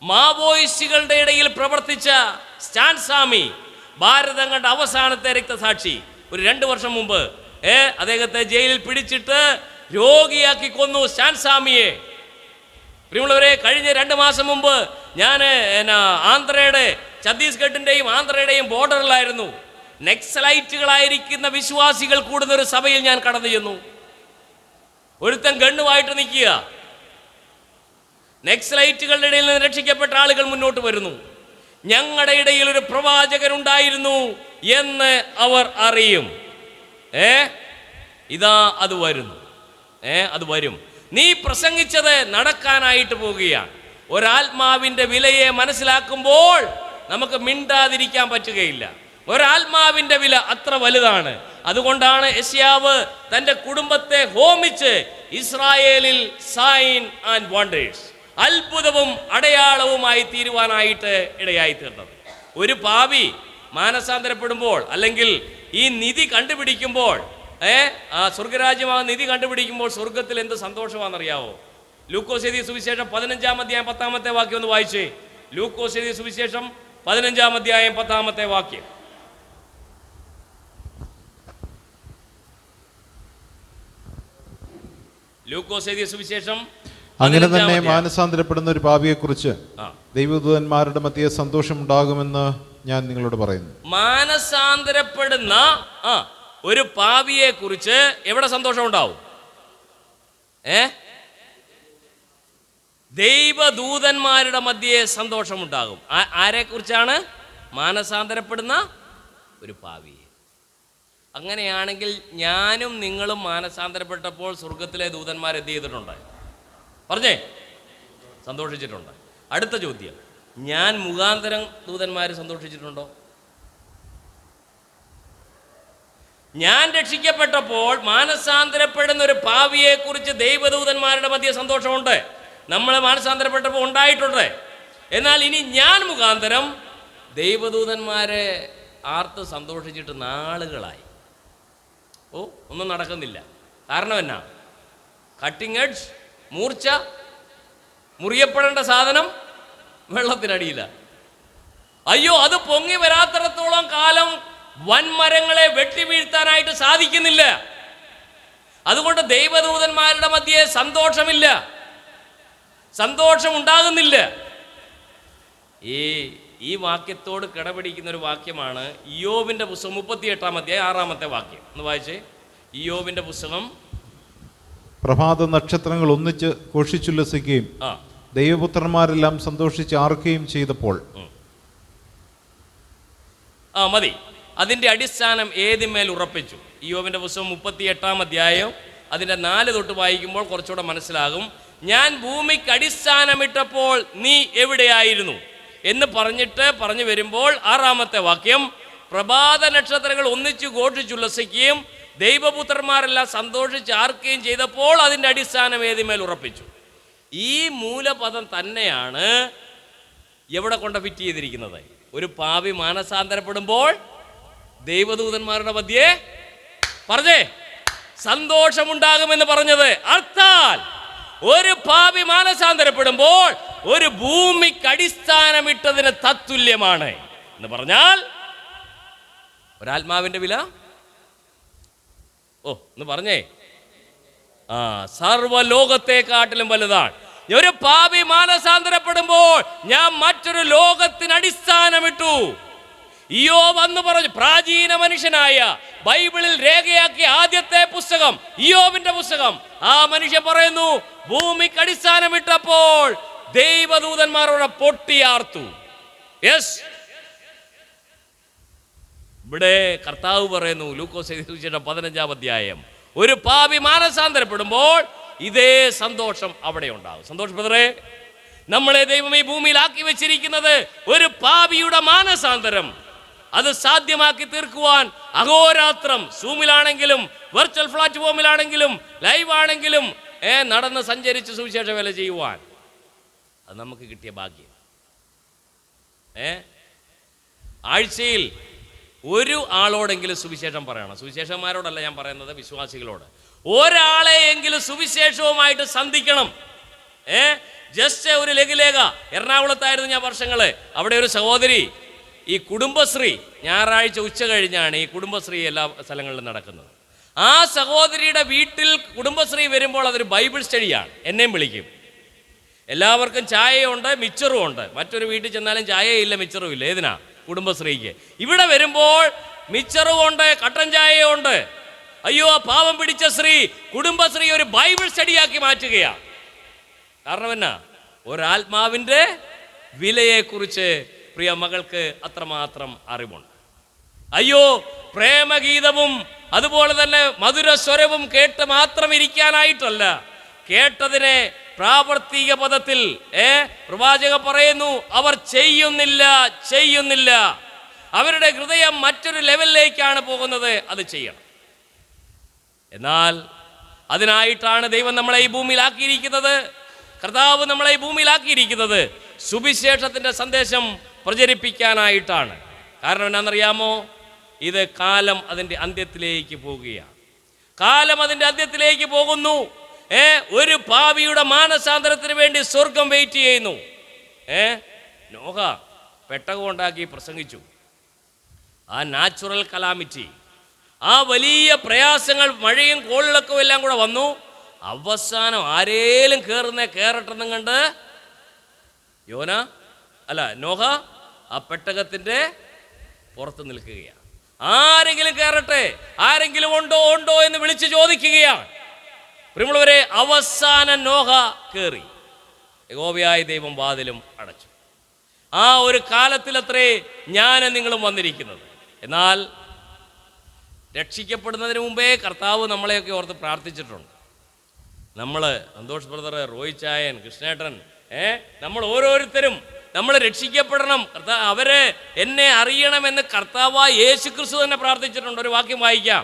മാവോയിസ്റ്റുകളുടെ ഇടയിൽ പ്രവർത്തിച്ച സ്റ്റാൻ സ്വാമി, ഭാരതം കണ്ട അവസാനത്തെ രക്തസാക്ഷി, ഒരു 2 വർഷം മുമ്പ് അദ്ദേഹത്തെ ജയിലിൽ പിടിച്ചിട്ട് രോഗിയാക്കി കൊന്നു സ്റ്റാൻ സ്വാമിയെ. പ്രിയമുള്ളവരെ, കഴിഞ്ഞ 2 മാസം മുമ്പ് ഞാൻ ആന്ധ്രയുടെ, ഛത്തീസ്ഗഡിൻ്റെയും ആന്ധ്രയുടെയും ബോർഡറിലായിരുന്നു. നെക്സലൈറ്റുകളായിരിക്കുന്ന വിശ്വാസികൾ കൂടുന്ന ഒരു സഭയിൽ ഞാൻ കടന്നു ചെന്നു. ഒരുത്തൻ ഗണ്ണുമായിട്ട് നിൽക്കുക. നെക്സലൈറ്റുകളുടെ ഇടയിൽ നിന്ന് രക്ഷിക്കപ്പെട്ട ആളുകൾ മുന്നോട്ട് വരുന്നു. ഞങ്ങളുടെ ഇടയിൽ ഒരു പ്രവാചകൻ ഉണ്ടായിരുന്നു എന്ന് അവർ അറിയും. ഇതാ അത് വരുന്നു, അത് വരും. നീ പ്രസംഗിച്ചത് നടക്കാനായിട്ട് പോവുകയാണ്. ഒരാത്മാവിൻ്റെ വിലയെ മനസ്സിലാക്കുമ്പോൾ നമുക്ക് മിണ്ടാതിരിക്കാൻ പറ്റുകയില്ല. ഒരാത്മാവിൻ്റെ വില അത്ര വലുതാണ്. അതുകൊണ്ടാണ് യെശയ്യാവ് തൻ്റെ കുടുംബത്തെ ഹോമിച്ച് ഇസ്രായേലിൽ സൈൻ ആൻഡ് വണ്ടേഴ്സ്, അത്ഭുതവും അടയാളവുമായി തീരുവാനായിട്ട് ഇടയായി തീർന്നത്. ഒരു പാപി മാനസാന്തരപ്പെടുമ്പോൾ, അല്ലെങ്കിൽ ഈ നിധി കണ്ടുപിടിക്കുമ്പോൾ, ആ സ്വർഗരാജ്യമാകുന്ന നിധി കണ്ടുപിടിക്കുമ്പോൾ സ്വർഗത്തിൽ എന്ത് സന്തോഷമാണെന്നറിയാവോ? ലൂക്കോസ് എഴുതിയ സുവിശേഷം 15-ാം അധ്യായം 10-ാമത്തെ വാക്യം ഒന്ന് വായിച്ചേ. ലൂക്കോസ് എഴുതിയ സുവിശേഷം 15-ാം അധ്യായം 10-ാമത്തെ വാക്യം. ലൂക്കോസ് എഴുതിയ സുവിശേഷം.
അങ്ങനെ തന്നെ മാനസാന്തരപ്പെടുന്ന ഒരു പാപിയെക്കുറിച്ച് ദൈവദൂതന്മാരുടെ മധ്യേ സന്തോഷമുണ്ടാകുമെന്ന് ഞാൻ നിങ്ങളോട് പറയുന്നു.
മാനസാന്തരപ്പെടുന്ന ഒരു പാപിയെ കുറിച്ച് എവിടെ സന്തോഷം ഉണ്ടാവും? ദൈവദൂതന്മാരുടെ മധ്യേ സന്തോഷമുണ്ടാകും. ആരെ കുറിച്ചാണ്? മാനസാന്തരപ്പെടുന്ന ഒരു പാപിയെ. അങ്ങനെയാണെങ്കിൽ ഞാനും നിങ്ങളും മാനസാന്തരപ്പെട്ടപ്പോൾ സ്വർഗത്തിലെ ദൂതന്മാർ എന്ത് ചെയ്തിട്ടുണ്ട്? പറഞ്ഞേ, സന്തോഷിച്ചിട്ടുണ്ട്. അടുത്ത ചോദ്യം, ഞാൻ മുഖാന്തരം ദൂതന്മാർ സന്തോഷിച്ചിട്ടുണ്ടോ? ഞാൻ രക്ഷിക്കപ്പെട്ടപ്പോൾ മാനസാന്തരപ്പെടുന്ന ഒരു പാവിയെ കുറിച്ച് ദൈവദൂതന്മാരുടെ മധ്യ സന്തോഷമുണ്ട്. നമ്മൾ മാനസാന്തരപ്പെട്ടപ്പോൾ ഉണ്ടായിട്ടുണ്ട്. എന്നാൽ ഇനി ഞാൻ മുഖാന്തരം ദൈവദൂതന്മാരെ ആർത്ത് സന്തോഷിച്ചിട്ട് നാളുകളായി. ഒന്നും നടക്കുന്നില്ല. കാരണം എന്നാ? കട്ടിങ് എഡ്ജ്, മൂർച്ച, മുറിയപ്പെടേണ്ട സാധനം വെള്ളത്തിനടിയില്ല. അയ്യോ, അത് പൊങ്ങി വരാത്തിടത്തോളം കാലം വൻമരങ്ങളെ വെട്ടി വീഴ്ത്താനായിട്ട് സാധിക്കുന്നില്ല. അതുകൊണ്ട് ദൈവദൂതന്മാരുടെ മധ്യേ സന്തോഷമില്ല, സന്തോഷം ഉണ്ടാകുന്നില്ല. ഈ വാക്യത്തോട് കിടപിടിക്കുന്ന ഒരു വാക്യമാണ് ഇയ്യോബിന്റെ പുസ്തകം 38-ാം അധ്യായം 6-ാമത്തെ വാക്യം. ഒന്ന് വായിച്ചേ. ഇയ്യോബിന്റെ പുസ്തകം.
പ്രഭാത നക്ഷത്രങ്ങൾ ഒന്നിച്ച് ഘോഷിച്ചുല്ലസിക്കുകയും ദൈവപുത്രന്മാരെല്ലാം സന്തോഷിച്ച് ആർക്കുകയും ചെയ്തപ്പോൾ.
മതി. അതിൻ്റെ അടിസ്ഥാനം ഏതിന്മേൽ ഉറപ്പിച്ചു? ഇയ്യോബിന്റെ പുസ്തകം 38-ാം അധ്യായം അതിൻ്റെ 4 തൊട്ട് വായിക്കുമ്പോൾ കുറച്ചുകൂടെ മനസ്സിലാകും. ഞാൻ ഭൂമിക്ക് അടിസ്ഥാനമിട്ടപ്പോൾ നീ എവിടെയായിരുന്നു എന്ന് പറഞ്ഞു വരുമ്പോൾ 6-ാമത്തെ വാക്യം, പ്രഭാത നക്ഷത്രങ്ങൾ ഒന്നിച്ചു ഘോഷിച്ചുല്ലസിക്കുകയും ദൈവപുത്രന്മാരെല്ലാം സന്തോഷിച്ച് ആർക്കുകയും ചെയ്തപ്പോൾ അതിൻ്റെ അടിസ്ഥാനം ഏതിന്മേൽ ഉറപ്പിച്ചു. ഈ മൂലപദം തന്നെയാണ് എവിടെ കൊണ്ട് ഫിറ്റ് ചെയ്തിരിക്കുന്നത്? ഒരു പാപി മാനസാന്തരപ്പെടുമ്പോൾ ദൈവദൂതന്മാരുടെ മധ്യേ പറഞ്ഞേ സന്തോഷമുണ്ടാകുമെന്ന് പറഞ്ഞത്. അർത്ഥാൽ ഒരു പാപി മാനസാന്തരപ്പെടുമ്പോൾ ഒരു ഭൂമിക്ക് അടിസ്ഥാനമിട്ടതിന് തത്തുല്യമാണ് എന്ന് പറഞ്ഞാൽ ഒരാത്മാവിന്റെ വില എന്ന് പറഞ്ഞേ സർവ്വലോകത്തെക്കാട്ടിലും വലുതാണ്. ഒരു പാപി മാനസാന്തരപ്പെടുമ്പോൾ ഞാൻ മറ്റൊരു ലോകത്തിന് അടിസ്ഥാനമിട്ടു. ഇയ്യോബ് എന്ന് പറഞ്ഞു, പ്രാചീന മനുഷ്യനായ ബൈബിളിൽ രേഖയാക്കിയ ആദ്യത്തെ പുസ്തകം ഇയ്യോബിന്റെ പുസ്തകം. ആ മനുഷ്യൻ പറയുന്നു, ഭൂമിക്ക് അടിസ്ഥാനമിട്ടപ്പോൾ ദൈവദൂതന്മാരോട് പൊട്ടിയാർത്തു. യെസ്, ഇവിടെ കർത്താവ് പറയുന്നു, ലൂക്കോസ് 15-ാം അധ്യായം, ഒരു പാപി മാനസാന്തരപ്പെടുമ്പോൾ ഇതേ സന്തോഷം അവിടെ ഉണ്ടാകും. സന്തോഷം ബ്രദറെ, നമ്മളെ ദൈവം ഈ ഭൂമിയിലാക്കി വെച്ചിരിക്കുന്നത് ഒരു പാപിയുടെ മാനസാന്തരം അത് സാധ്യമാക്കി തീർക്കുവാൻ അഹോരാത്രം സൂമിലാണെങ്കിലും വെർച്വൽ പ്ലാറ്റ്ഫോമിലാണെങ്കിലും ലൈവ് ആണെങ്കിലും നടന്ന് സഞ്ചരിച്ച് സുവിശേഷ വേല ചെയ്യുവാൻ അത് നമുക്ക് കിട്ടിയ ഭാഗ്യം. ആഴ്ചയിൽ ഒരു ആളോടെങ്കിലും സുവിശേഷം പറയണം. സുവിശേഷന്മാരോടല്ല ഞാൻ പറയുന്നത്, വിശ്വാസികളോട്. ഒരാളെയെങ്കിലും സുവിശേഷവുമായിട്ട് സന്ധിക്കണം. ജസ്റ്റ് ഒരു ലഘുലേഖ. എറണാകുളത്തായിരുന്നു ഞാൻ വർഷങ്ങള്. അവിടെ ഒരു സഹോദരി, ഈ കുടുംബശ്രീ ഞായറാഴ്ച ഉച്ച കഴിഞ്ഞാണ് ഈ കുടുംബശ്രീ എല്ലാ സ്ഥലങ്ങളിലും നടക്കുന്നത്. ആ സഹോദരിയുടെ വീട്ടിൽ കുടുംബശ്രീ വരുമ്പോൾ അതൊരു ബൈബിൾ സ്റ്റഡിയാണ്. എന്നെയും വിളിക്കും. എല്ലാവർക്കും ചായയുണ്ട്, മിച്ചറും ഉണ്ട്. മറ്റൊരു വീട്ടിൽ ചെന്നാലും ചായയില്ല, മിച്ചറും ഇല്ല. ഏതിനാ? കുടുംബശ്രീക്ക്. ഇവിടെ വരുമ്പോൾ മിച്ചറും ഉണ്ട്, കട്ടൻ ചായയും ഉണ്ട്. അയ്യോ, പാവം പിടിച്ച സ്ത്രീ കുടുംബശ്രീ ഒരു ബൈബിൾ സ്റ്റഡിയാക്കി മാറ്റുകയാണ്. കാരണം എന്നാ? ഒരാത്മാവിൻ്റെ വിലയെക്കുറിച്ച് പ്രിയ മകൾക്ക് അത്രമാത്രം അറിവുണ്ട്. അയ്യോ, പ്രേമഗീതവും അതുപോലെ തന്നെ മധുരസ്വരവും കേട്ട് മാത്രം ഇരിക്കാനായിട്ടല്ല, കേട്ടതിനെ പ്രാവർത്തിക പദത്തിൽ പ്രവാചക പറയുന്നു, അവർ ചെയ്യുന്നില്ല. അവരുടെ ഹൃദയം മറ്റൊരു ലെവലിലേക്കാണ് പോകുന്നത്. അത് ചെയ്യണം. എന്നാൽ അതിനായിട്ടാണ് ദൈവം നമ്മളെ ഈ ഭൂമിയിലാക്കിയിരിക്കുന്നത്. കർത്താവ് നമ്മളെ ഈ ഭൂമിയിലാക്കിയിരിക്കുന്നത് സുവിശേഷത്തിൻ്റെ സന്ദേശം പ്രചരിപ്പിക്കാനായിട്ടാണ്. കാരണം എന്നാണെന്നറിയാമോ? ഇത് കാലം അതിൻ്റെ അന്ത്യത്തിലേക്ക് പോവുകയാണ്. കാലം അതിൻ്റെ അന്ത്യത്തിലേക്ക് പോകുന്നു. ഒരു പാപിയുടെ മാനസാന്തരത്തിന് വേണ്ടി സ്വർഗം വെയിറ്റ് ചെയ്യുന്നു. നോഹ പെട്ടകം ഉണ്ടാക്കി പ്രസംഗിച്ചു. ആ നാച്ചുറൽ കലാമിറ്റി, ആ വലിയ പ്രയാസങ്ങൾ, മഴയും കോളിളക്കവും എല്ലാം കൂടെ വന്നു. അവസാനം ആരേലും കയറട്ടെന്നും കണ്ട് നോഹ ആ പെട്ടകത്തിൻ്റെ പുറത്ത് നിൽക്കുകയാണ്. ആരെങ്കിലും കയറട്ടെ, ആരെങ്കിലും ഉണ്ടോ എന്ന് വിളിച്ച് ചോദിക്കുകയാണ്. പ്രിയമുള്ളവരെ, അവസാനം നോഹ കയറി. യഹോവയായ ദൈവം വാതിലും അടച്ചു. ആ ഒരു കാലത്തിലത്രേ ഞാനും നിങ്ങളും വന്നിരിക്കുന്നത്. എന്നാൽ രക്ഷിക്കപ്പെടുന്നതിന് മുമ്പേ കർത്താവ് നമ്മളെയൊക്കെ ഓർത്ത് പ്രാർത്ഥിച്ചിട്ടുണ്ട്. നമ്മൾ സന്തോഷ് ബ്രദർ, റോയിച്ചായൻ, കൃഷ്ണേട്ടൻ, നമ്മൾ ഓരോരുത്തരും നമ്മൾ രക്ഷിക്കപ്പെടണം, അവര് എന്നെ അറിയണമെന്ന് കർത്താവായ യേശു ക്രിസ്തു തന്നെ പ്രാർത്ഥിച്ചിട്ടുണ്ട്. ഒരു വാക്യം വായിക്കാം.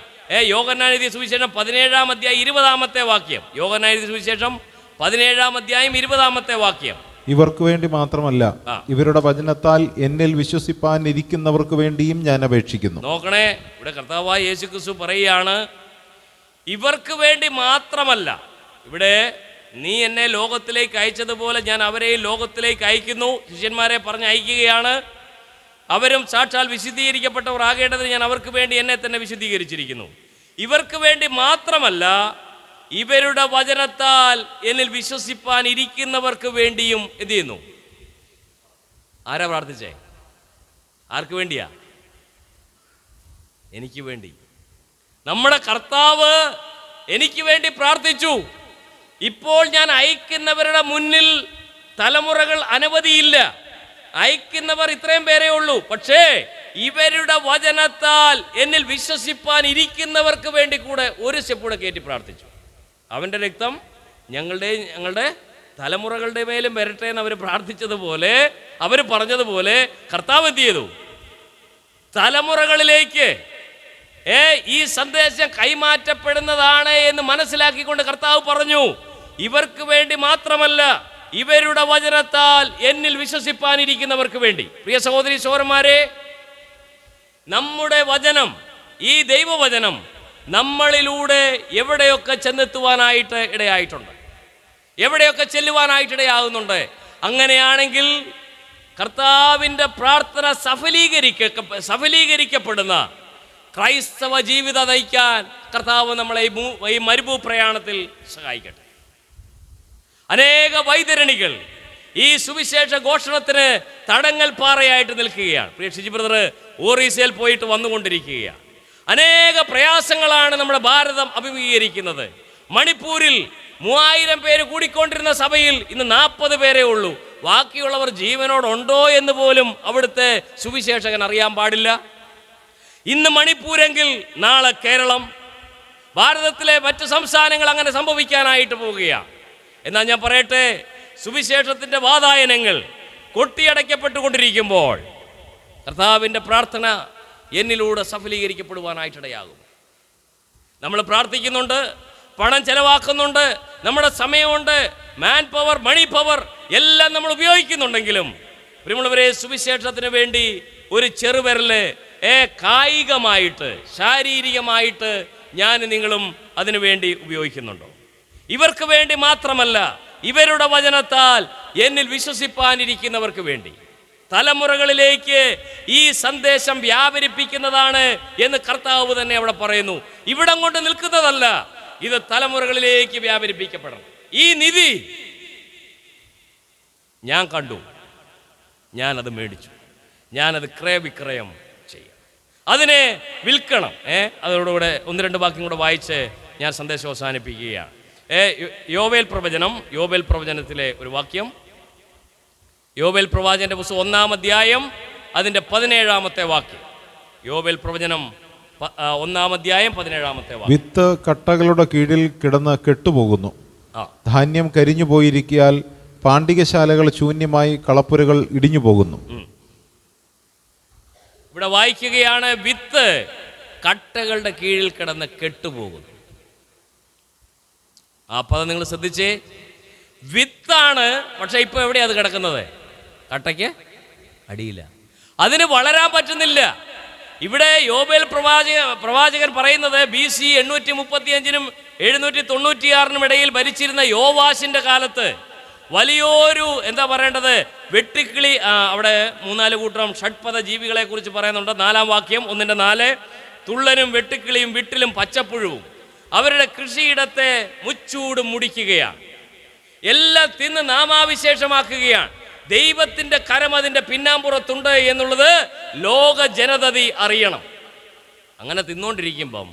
യോഹന്നാൻ എഴുതിയ സുവിശേഷം 17-ാം അധ്യായം 20-ാമത്തെ വാക്യം. യോഹന്നാൻ എഴുതിയ സുവിശേഷം 17-ാം അധ്യായം 20-ാമത്തെ വാക്യം.
ഇവർക്ക് വേണ്ടി മാത്രമല്ല, ഇവരുടെ വചനത്താൽ എന്നിൽ വിശ്വസിപ്പാൻ ഇരിക്കുന്നവർക്ക് വേണ്ടിയും ഞാൻ അപേക്ഷിക്കുന്നു.
നോക്കണേ, ഇവിടെ കർത്താവായ യേശു ക്രിസ്തു പറയുകയാണ്, ഇവർക്ക് വേണ്ടി മാത്രമല്ല. ഇവിടെ നീ എന്നെ ലോകത്തിലേക്ക് അയച്ചതുപോലെ ഞാൻ അവരെയും ലോകത്തിലേക്ക് അയക്കുന്നു. ശിഷ്യന്മാരെ പറഞ്ഞ് അയക്കുകയാണ്. അവരും സാക്ഷാൽ വിശുദ്ധീകരിക്കപ്പെട്ടവർ ആകേണ്ടതിന് ഞാൻ അവർക്ക് വേണ്ടി എന്നെ തന്നെ വിശുദ്ധീകരിച്ചിരിക്കുന്നു. ഇവർക്ക് വേണ്ടി മാത്രമല്ല, ഇവരുടെ വചനത്താൽ എന്നിൽ വിശ്വസിപ്പാൻ ഇരിക്കുന്നവർക്ക് വേണ്ടിയും എന്ത് ചെയ്യുന്നു? ആരാ പ്രാർത്ഥിച്ചേ? ആർക്ക് വേണ്ടിയാ? എനിക്ക് വേണ്ടി. നമ്മുടെ കർത്താവ് എനിക്ക് വേണ്ടി പ്രാർത്ഥിച്ചു. ഇപ്പോൾ ഞാൻ അയക്കുന്നവരുടെ മുന്നിൽ തലമുറകൾ അനവധിയില്ല. അയക്കുന്നവർ ഇത്രയും പേരേ ഉള്ളൂ. പക്ഷേ ഇവരുടെ വചനത്താൽ എന്നിൽ വിശ്വസിപ്പാൻ ഇരിക്കുന്നവർക്ക് വേണ്ടി കൂടെ ഒരു സ്റ്റെപ്പ് കൂടെ കയറ്റി പ്രാർത്ഥിച്ചു. അവൻ്റെ രക്തം ഞങ്ങളുടെ തലമുറകളുടെ മേലും വരട്ടെ എന്ന് അവർ പ്രാർത്ഥിച്ചതുപോലെ, അവർ പറഞ്ഞതുപോലെ കർത്താവ് എന്ത് ചെയ്തു? തലമുറകളിലേക്ക് ഈ സന്ദേശം കൈമാറ്റപ്പെടുന്നതാണ് എന്ന് മനസ്സിലാക്കിക്കൊണ്ട് കർത്താവ് പറഞ്ഞു, ഇവർക്ക് വേണ്ടി മാത്രമല്ല, ഇവരുടെ വചനത്താൽ എന്നിൽ വിശ്വസിപ്പാനിരിക്കുന്നവർക്ക് വേണ്ടി. പ്രിയ സഹോദരി സഹോദരന്മാരെ, നമ്മുടെ വചനം, ഈ ദൈവവചനം നമ്മളിലൂടെ എവിടെയൊക്കെ ചെന്നെത്തുവാനായിട്ട് ഇടയായിട്ടുണ്ട്. എവിടെയൊക്കെ ചെല്ലുവാനായിട്ടിടയാകുന്നുണ്ട്. അങ്ങനെയാണെങ്കിൽ കർത്താവിൻ്റെ പ്രാർത്ഥന സഫലീകരിക്കപ്പെടുന്ന ക്രൈസ്തവ ജീവിതം നയിക്കാൻ കർത്താവ് നമ്മളെ ഈ മരുഭൂ പ്രയാണത്തിൽ സഹായിക്കട്ടെ. അനേക വൈതരണികൾ ഈ സുവിശേഷ ഘോഷണത്തിന് തടങ്ങൽ പാറയായിട്ട് നിൽക്കുകയാണ്. പ്രിയ ഷിജി ബ്രദർ ഓറീസയിൽ പോയിട്ട് വന്നുകൊണ്ടിരിക്കുകയാണ്. അനേക പ്രയാസങ്ങളാണ് നമ്മുടെ ഭാരതം അഭിമുഖീകരിക്കുന്നത്. മണിപ്പൂരിൽ 3000 പേര് കൂടിക്കൊണ്ടിരുന്ന സഭയിൽ ഇന്ന് 40 പേരേ ഉള്ളൂ. ബാക്കിയുള്ളവർ ജീവനോടുണ്ടോ എന്ന് പോലും അവിടുത്തെ സുവിശേഷകൻ അറിയാൻ പാടില്ല. ഇന്ന് മണിപ്പൂരെങ്കിൽ നാളെ കേരളം, ഭാരതത്തിലെ മറ്റ് സംസ്ഥാനങ്ങൾ അങ്ങനെ സംഭവിക്കാനായിട്ട് പോവുകയാണ്. എന്നാൽ ഞാൻ പറയട്ടെ, സുവിശേഷത്തിൻ്റെ വാതായനങ്ങൾ കൊട്ടിയടയ്ക്കപ്പെട്ടുകൊണ്ടിരിക്കുമ്പോൾ കർത്താവിൻ്റെ പ്രാർത്ഥന എന്നിലൂടെ സഫലീകരിക്കപ്പെടുവാനായിട്ടിടയാകും. നമ്മൾ പ്രാർത്ഥിക്കുന്നുണ്ട്, പണം ചെലവാക്കുന്നുണ്ട്, നമ്മുടെ സമയമുണ്ട്, മാൻ പവർ, മണി പവർ എല്ലാം നമ്മൾ ഉപയോഗിക്കുന്നുണ്ടെങ്കിലും പ്രിയമുള്ളവരെ, സുവിശേഷത്തിന് വേണ്ടി ഒരു ചെറുവിരല് കായികമായിട്ട് ശാരീരികമായിട്ട് ഞാൻ നിങ്ങളും അതിനു വേണ്ടി ഉപയോഗിക്കുന്നുണ്ടോ? ഇവർക്ക് വേണ്ടി മാത്രമല്ല, ഇവരുടെ വചനത്താൽ എന്നിൽ വിശ്വസിപ്പാനിരിക്കുന്നവർക്ക് വേണ്ടി, തലമുറകളിലേക്ക് ഈ സന്ദേശം വ്യാപരിപ്പിക്കുന്നതാണ് എന്ന് കർത്താവ് തന്നെ അവിടെ പറയുന്നു. ഇവിടം കൊണ്ട് നിൽക്കുന്നതല്ല, ഇത് തലമുറകളിലേക്ക് വ്യാപരിപ്പിക്കപ്പെടണം. ഈ നിധി ഞാൻ കണ്ടു, ഞാനത് മേടിച്ചു, ഞാനത് ക്രയവിക്രയം ചെയ്യും, അതിനെ വിൽക്കണം. അതോടുകൂടെ 1-2 വാക്യം കൂടെ വായിച്ച് ഞാൻ സന്ദേശം അവസാനിപ്പിക്കുകയാണ്. യോവേൽ പ്രവചനത്തിലെ ഒരു വാക്യം, യോവേൽ പ്രവാചകന്റെ പുസ്തകം 1-ാം അധ്യായം അതിൻ്റെ 17-ാമത്തെ വാക്യം. യോവേൽ പ്രവചനം 1-ാം അധ്യായം 17-ാമത്തെ വാക്യം.
വിത്ത് കട്ടകളുടെ കീഴിൽ കിടന്ന് കെട്ടുപോകുന്നു, ധാന്യം കരിഞ്ഞു പോയിരിക്കാൽ പാണ്ഡികശാലകൾ ശൂന്യമായി, കളപ്പുരകൾ ഇടിഞ്ഞു പോകുന്നു.
ഇവിടെ വായിക്കുകയാണ്, വിത്ത് കട്ടകളുടെ കീഴിൽ കിടന്ന് കെട്ടുപോകുന്നു. ആ പദം നിങ്ങൾ ശ്രദ്ധിച്ചേ. വിത്താണ്, പക്ഷെ ഇപ്പൊ എവിടെയാ അത് കിടക്കുന്നത്? കട്ടയ്ക്ക് അടിയില്ല, അതിന് വളരാൻ പറ്റുന്നില്ല. ഇവിടെ യോബേൽ പ്രവാചകൻ പറയുന്നത് BC 835-നും 796-നും ഇടയിൽ ഭരിച്ചിരുന്ന യോവാശിന്റെ കാലത്ത് വലിയൊരു എന്താ പറയേണ്ടത് വെട്ടുക്കിളി, അവിടെ 3-4 കൂട്ടം ഷഡ്പദ ജീവികളെ കുറിച്ച് പറയുന്നുണ്ട്. 4-ാം വാക്യം 1-4, തുള്ളനും വെട്ടുക്കിളിയും വിട്ടിലും പച്ചപ്പുഴുവും അവരുടെ കൃഷിയിടത്തെ മുച്ചൂടും മുടിക്കുകയാണ്, എല്ലാം തിന്ന് നാമാവിശേഷമാക്കുകയാണ്. ദൈവത്തിൻ്റെ കരം അതിൻ്റെ പിന്നാമ്പുറത്തുണ്ട് എന്നുള്ളത് ലോക ജനതതി അറിയണം. അങ്ങനെ തിന്നുകൊണ്ടിരിക്കുമ്പം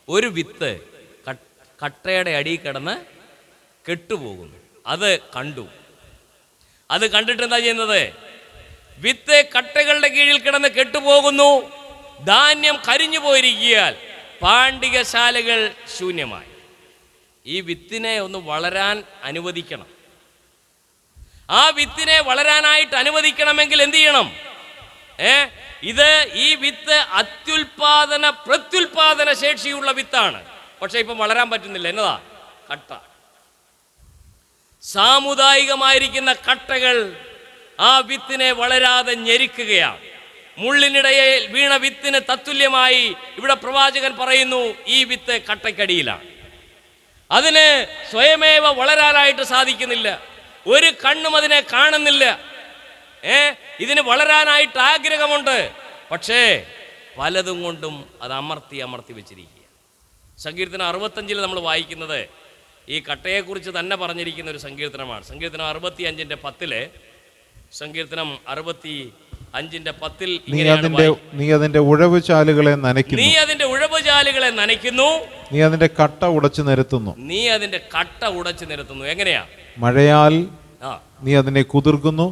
ഒരു വിത്ത് കട്ടയുടെ അടിയിൽ കിടന്ന് കെട്ടുപോകുന്നു. അത് കണ്ടു. അത് കണ്ടിട്ട് എന്താ ചെയ്യുന്നത്? വിത്ത് കട്ടകളുടെ കീഴിൽ കിടന്ന് കെട്ടുപോകുന്നു, ധാന്യം കരിഞ്ഞു പോയിരിക്കിയാൽ പാണ്ഡികശാലകൾ ശൂന്യമായി. ഈ വിത്തിനെ ഒന്ന് വളരാൻ അനുവദിക്കണം. ആ വിത്തിനെ വളരാനായിട്ട് അനുവദിക്കണമെങ്കിൽ എന്ത് ചെയ്യണം? ഈ വിത്ത് പ്രത്യുൽപാദന ശേഷിയുള്ള വിത്താണ്. പക്ഷെ ഇപ്പം വളരാൻ പറ്റുന്നില്ല. എന്നതാ? കട്ട. സാമുദായികമായിരിക്കുന്ന കട്ടകൾ ആ വിത്തിനെ വളരാതെ ഞെരുക്കുകയാണ്. മുള്ളിനിടയിൽ വീണ വിത്തിന് തത്തുല്യമായി ഇവിടെ പ്രവാചകൻ പറയുന്നു, ഈ വിത്ത് കട്ടക്കടിയിലാണ്. അതിന് സ്വയമേവ വളരാനായിട്ട് സാധിക്കുന്നില്ല. ഒരു കണ്ണും അതിനെ കാണുന്നില്ല. ഇതിന് വളരാനായിട്ട് ആഗ്രഹമുണ്ട്, പക്ഷേ പലതും കൊണ്ടും അത് അമർത്തി വെച്ചിരിക്കുക. സങ്കീർത്തനം 65 നമ്മൾ വായിക്കുന്നത് ഈ കട്ടയെക്കുറിച്ച് തന്നെ പറഞ്ഞിരിക്കുന്ന ഒരു സങ്കീർത്തനമാണ്. സങ്കീർത്തനം 65-ന്റെ 10, സങ്കീർത്തനം 65-ന്റെ 10
നീ അതിന്റെ ഉഴവുചാലുകളെ നനയ്ക്കുന്നു, നീ അതിന്റെ കട്ട ഉടച്ചു നിരത്തുന്നു. എങ്ങനെയാ? മഴയാൽ നീ അതിനെ കുതിർക്കുന്നു,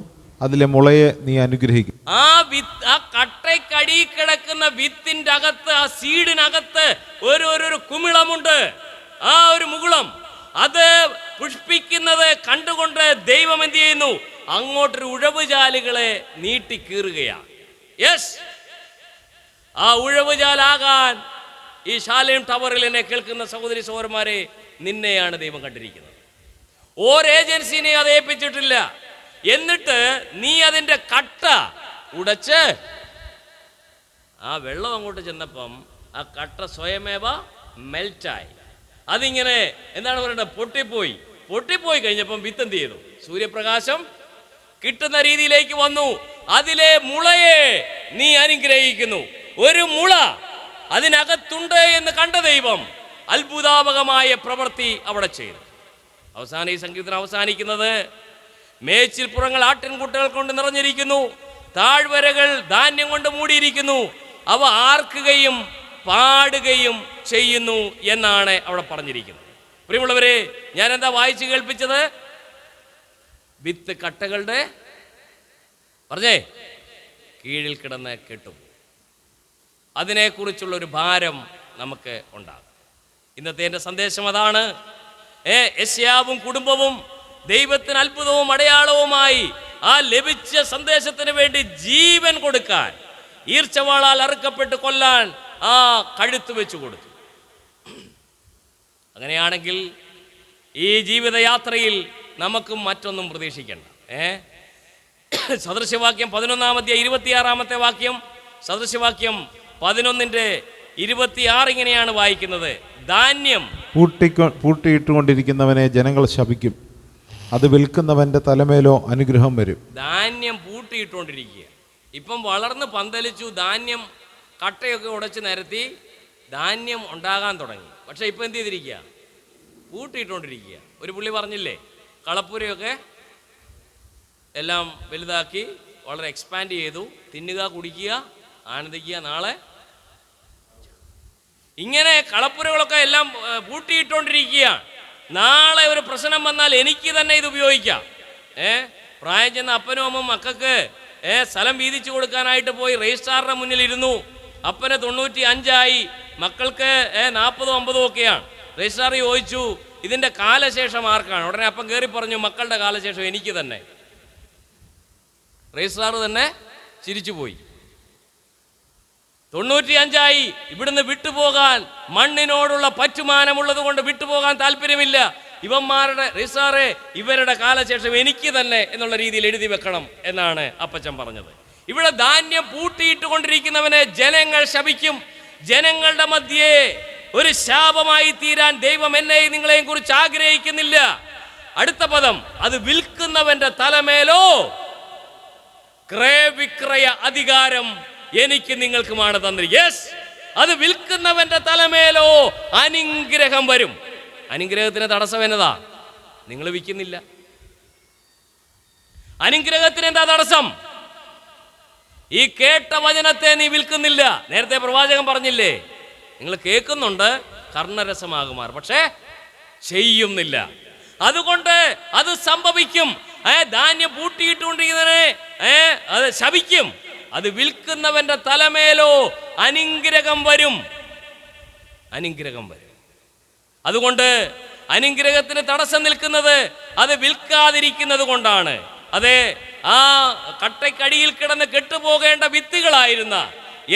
അതിലെ മുളയെ നീ അനുഗ്രഹിക്കും.
ആ കട്ടയ്ക്കടി കിടക്കുന്ന വിത്തിന്റെ അകത്ത്, ആ സീഡിനകത്ത് ഒരു കുമിളമുണ്ട്. ആ ഒരു മുകുളം അത് പുഷ്പിക്കുന്നത് കണ്ടുകൊണ്ട് ദൈവം എന്ത് ചെയ്യുന്നു? അങ്ങോട്ടൊരു ഉഴവുചാലുകളെ നീട്ടിക്കീറുകയാണ്. യെസ്, ആ ഉഴവുചാലാകാൻ ഈ ശാലേം ടവറിൽ എന്നെ കേൾക്കുന്ന സഹോദരി സഹോദരന്മാരെ, നിന്നെയാണ് ദൈവം കണ്ടിരിക്കുന്നത്. ഒരേജൻസിനെ അത് ഏൽപ്പിച്ചിട്ടില്ല. എന്നിട്ട് നീ അതിൻ്റെ കട്ട ഉടച്ച്, ആ വെള്ളം അങ്ങോട്ട് ചെന്നപ്പം ആ കട്ട സ്വയമേവ മെൽറ്റായി. അതിങ്ങനെ എന്താണ് പറയേണ്ടത്? പൊട്ടിപ്പോയി. പൊട്ടിപ്പോയി കഴിഞ്ഞപ്പം വിത്ത് എന്ത് ചെയ്തു? സൂര്യപ്രകാശം കിട്ടുന്ന രീതിയിലേക്ക് വന്നു. അതിലെ മുളയെ നീ അനുഗ്രഹിക്കുന്നു. ഒരു മുള അതിനകത്തുണ്ട് എന്ന് കണ്ട ദൈവം അത്ഭുതാപകമായ പ്രവൃത്തി അവിടെ ചെയ്തു. അവസാനം ഈ സംഗീതം അവസാനിക്കുന്നത്, മേച്ചിൽപ്പുറങ്ങൾ ആട്ടിൻകൂട്ടകൾ കൊണ്ട് നിറഞ്ഞിരിക്കുന്നു, താഴ്വരകൾ ധാന്യം കൊണ്ട് മൂടിയിരിക്കുന്നു, അവ ആർക്കുകയും പാടുകയും ചെയ്യുന്നു എന്നാണ് അവിടെ പറഞ്ഞിരിക്കുന്നത്. പ്രിയമുള്ളവരെ, ഞാൻ എന്താ വായിച്ചു കേൾപ്പിച്ചത്? വിത്ത് കട്ടകളുടെ പറഞ്ഞേ കീഴിൽ കിടന്ന് കെട്ടും. അതിനെക്കുറിച്ചുള്ള ഒരു ഭാരം നമുക്ക് ഉണ്ടാകും. ഇന്നത്തെ എൻ്റെ സന്ദേശം അതാണ്. യെശയ്യാവും കുടുംബവും ദൈവത്തിന് അത്ഭുതവും അടയാളവുമായി ആ ലഭിച്ച സന്ദേശത്തിന് വേണ്ടി ജീവൻ കൊടുക്കാൻ, ഈർച്ചവാളാൽ അറുക്കപ്പെട്ട് കൊല്ലാൻ ആ കഴുത്ത് വെച്ചു കൊടുത്തു. അങ്ങനെയാണെങ്കിൽ ഈ ജീവിതയാത്രയിൽ നമുക്കും മറ്റൊന്നും പ്രതീക്ഷിക്കേണ്ട. സദൃശവാക്യം 11-26 വാക്യം, സദൃശവാക്യം 11:26 ഇങ്ങനെയാണ് വായിക്കുന്നത്: ധാന്യം
പൂട്ടിയിട്ടുകൊണ്ടിരിക്കുന്നവനെ ജനങ്ങൾ ശപിക്കും, അത് വിൽക്കുന്നവന്റെ തലമേലോ അനുഗ്രഹം വരും.
ധാന്യം പൂട്ടിയിട്ടുകൊണ്ടിരിക്കുക. ഇപ്പം വളർന്ന് പന്തലിച്ചു, ധാന്യം കട്ടയൊക്കെ ഉടച്ച് നിരത്തി ധാന്യം ഉണ്ടാകാൻ തുടങ്ങി. പക്ഷെ ഇപ്പം എന്ത് ചെയ്തിരിക്കുക? പൂട്ടിയിട്ടുകൊണ്ടിരിക്കുക. ഒരു പുള്ളി പറഞ്ഞില്ലേ, കളപ്പുരയൊക്കെ എല്ലാം വലുതാക്കി വളരെ എക്സ്പാൻഡ് ചെയ്തു, തിന്നുക, കുടിക്കുക, ആനന്ദിക്കുക, നാളെ. ഇങ്ങനെ കളപ്പുരകളൊക്കെ എല്ലാം പൂട്ടിയിട്ടുകൊണ്ടിരിക്കുകയാണ്. നാളെ ഒരു പ്രശ്നം വന്നാൽ എനിക്ക് തന്നെ ഇത് ഉപയോഗിക്കാം. പ്രായം ചെന്ന അപ്പനും അമ്മയും മക്കൾക്ക് സ്ഥലം വീതിച്ചു കൊടുക്കാനായിട്ട് പോയി രജിസ്ട്രാറിന്റെ മുന്നിൽ ഇരുന്നു. അപ്പന് 95 മക്കൾക്ക് 40-50 ഒക്കെയാണ്. രജിസ്ട്രാർ ചോദിച്ചു, ഇതിന്റെ കാലശേഷം ആർക്കാണ്? ഉടനെ അപ്പം കയറി പറഞ്ഞു, മക്കളുടെ കാലശേഷം എനിക്ക് തന്നെ. രജിസ്ട്രാർ തന്നെ ചിരിച്ചുപോയി. 95 ഇവിടുന്ന് വിട്ടുപോകാൻ, മണ്ണിനോടുള്ള പറ്റുമാനമുള്ളത് കൊണ്ട് വിട്ടുപോകാൻ താല്പര്യമില്ല. ഇവന്മാരുടെ രജിസ്ട്രാറെ, ഇവരുടെ കാലശേഷം എനിക്ക് തന്നെ എന്നുള്ള രീതിയിൽ എഴുതി വെക്കണം എന്നാണ് അപ്പച്ചൻ പറഞ്ഞത്. ഇവിടെ ധാന്യം പൂട്ടിയിട്ട് കൊണ്ടിരിക്കുന്നവനെ ജനങ്ങൾ ശപിക്കും. ജനങ്ങളുടെ മധ്യേ ഒരു ശാപമായി തീരാൻ ദൈവം എന്നെയും നിങ്ങളെയും കുറിച്ച് ആഗ്രഹിക്കുന്നില്ല. അടുത്ത പദം, അത് വിൽക്കുന്നവന്റെ തലമേലോ ക്രയവിക്രയ അധികാരം എനിക്ക് നിങ്ങൾക്കുമാണ് തന്നിരിക്കുന്നത്. യെസ്, അത് വിൽക്കുന്നവന്റെ തലമേലോ അനുഗ്രഹം വരും. അനുഗ്രഹത്തിന് തടസ്സം എന്നതാ? നിങ്ങൾ വിൽക്കുന്നില്ല. അനുഗ്രഹത്തിന് എന്താ തടസ്സം? ഈ കേട്ട വചനത്തെ നീ വിൽക്കുന്നില്ല. നേരത്തെ പ്രവാചകൻ പറഞ്ഞില്ലേ, നിങ്ങൾ കേൾക്കുന്നുണ്ട്, കർണരസമാകുമാർ, പക്ഷേ ചെയ്യുന്നില്ല. അതുകൊണ്ട് അത് സംഭവിക്കും. ധാന്യം പൂട്ടിയിട്ടുകൊണ്ടിരിക്കുന്നതിനെ അത് ശപിക്കും. അത് വിൽക്കുന്നവന്റെ തലമേലോ അനുഗ്രഹം വരും. അനുഗ്രഹം വരും. അതുകൊണ്ട് അനുഗ്രഹത്തിന് തടസ്സം നിൽക്കുന്നത് അത് വിൽക്കാതിരിക്കുന്നത് കൊണ്ടാണ്. അതെ, ആ കട്ടയ്ക്കടിയിൽ കിടന്ന് കെട്ടുപോകേണ്ട വിത്തുകളായിരുന്ന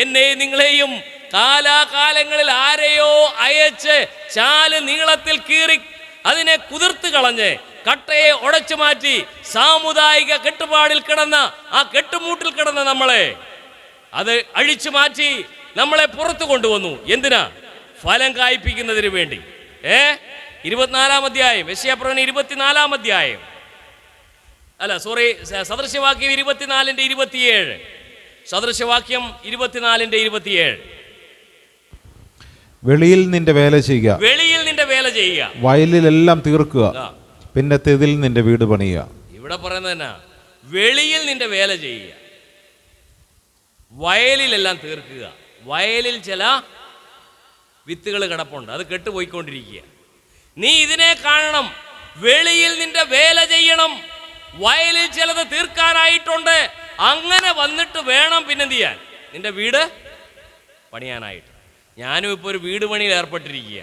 എന്നെയും നിങ്ങളെയും കാലാകാലങ്ങളിൽ ആരെയോ അയച്ച് ചാല് നീളത്തിൽ കീറി അതിനെ കുതിർത്ത് കളഞ്ഞ് കട്ടയെ ഉടച്ചു മാറ്റി സാമുദായിക കെട്ടുപാടിൽ കിടന്ന ആ കെട്ടുമൂട്ടിൽ കിടന്ന നമ്മളെ അത് അഴിച്ചു മാറ്റി നമ്മളെ പുറത്തു കൊണ്ടുവന്നു. എന്തിനാ? ഫലം കായ്പിക്കുന്നതിന് വേണ്ടി. 24-ാം അധ്യായം, യെശയ്യാപ്രവചനം 24-ാം അധ്യായം, അല്ല സോറി, സദൃശവാക്യം 24:27. സദൃശവാക്യം 24:27.
വെളിയിൽ നിന്റെ വേല ചെയ്യുക,
വെളിയിൽ നിന്റെ വേല ചെയ്യുക,
വയലിലെല്ലാം തീർക്കുക, പിന്നെ തെതിൽ നിന്റെ വീട് പണിയുക. ഇവിടെ
പറയുന്നത് തന്നെ, വെളിയിൽ നിന്റെ വേല ചെയ്യുക, വയലിലെല്ലാം തീർക്കുക. വയലിൽ ചില വിത്തുകൾ കിടപ്പുണ്ട്, അത് കെട്ടുപോയിക്കൊണ്ടിരിക്കുക. നീ ഇതിനെ കാണണം. വെളിയിൽ നിന്റെ വേല ചെയ്യണം, വയലിൽ ചിലത് തീർക്കാനായിട്ടുണ്ട്. അങ്ങനെ വന്നിട്ട് വേണം പിന്നെന്ത് ചെയ്യാൻ? നിന്റെ വീട് പണിയാനായിട്ട്. ഞാനും ഇപ്പോൾ ഒരു വീട് പണിയിൽ ഏർപ്പെട്ടിരിക്കുക.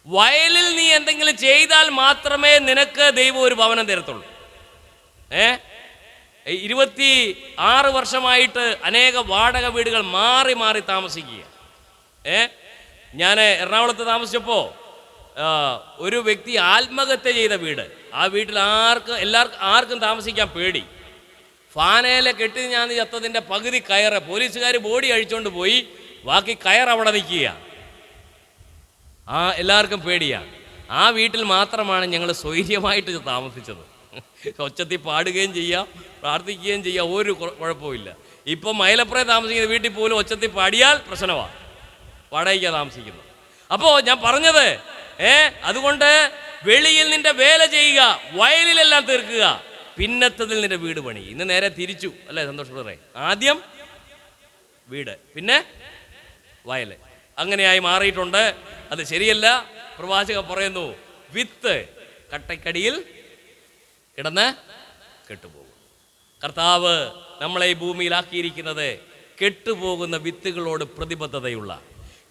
വയലിൽ നീ എന്തെങ്കിലും ചെയ്താൽ മാത്രമേ നിനക്ക് ദൈവം ഒരു ഭവനം തരത്തുള്ളൂ. 26 വർഷമായിട്ട് അനേക വാടക വീടുകൾ മാറി മാറി താമസിക്കുക. ഞാൻ എറണാകുളത്ത് താമസിച്ചപ്പോൾ ഒരു വ്യക്തി ആത്മഹത്യ ചെയ്ത വീട്. ആ വീട്ടിൽ ആർക്കും താമസിക്കാൻ പേടി. ഫാനയിലെ കെട്ടി ഞാൻ ചത്തതിൻ്റെ പകുതി കയറ് പോലീസുകാർ ബോഡി അഴിച്ചുകൊണ്ട് പോയി, ബാക്കി കയർ അവിടെ നിൽക്കുക. എല്ലാവർക്കും പേടിയാണ്. ആ വീട്ടിൽ മാത്രമാണ് ഞങ്ങൾ സ്വൈര്യമായിട്ട് താമസിച്ചത്. ഒച്ചത്തിൽ പാടുകയും ചെയ്യാം, പ്രാർത്ഥിക്കുകയും ചെയ്യാം, ഒരു കുഴപ്പമില്ല. ഇപ്പം മൈലപ്പുറം താമസിക്കുന്ന വീട്ടിൽ പോലും ഒച്ചത്തിൽ പാടിയാൽ പ്രശ്നമാണ്, വാടകയ്ക്കാണ് താമസിക്കുന്നത്. അപ്പോൾ ഞാൻ പറഞ്ഞത്, അതുകൊണ്ട് വെളിയിൽ നിന്റെ വേല ചെയ്യുക, വയലിലെല്ലാം തീർക്കുക, പിന്നത്തതിൽ നിന്റെ വീട് പണി. ഇന്ന് നേരെ തിരിച്ചു അല്ലേ സന്തോഷ്? ആദ്യം വീട്, പിന്നെ വയൽ, അങ്ങനെയായി മാറിയിട്ടുണ്ട്. അത് ശരിയല്ല. പ്രവാചകൻ പറയുന്നു, വിത്ത് കട്ടക്കടിയിൽ കിടന്ന് കെട്ടുപോകും. കർത്താവ് നമ്മളെ ഈ ഭൂമിയിലാക്കിയിരിക്കുന്നത് കെട്ടുപോകുന്ന വിത്തുകളോട് പ്രതിബദ്ധതയുള്ള,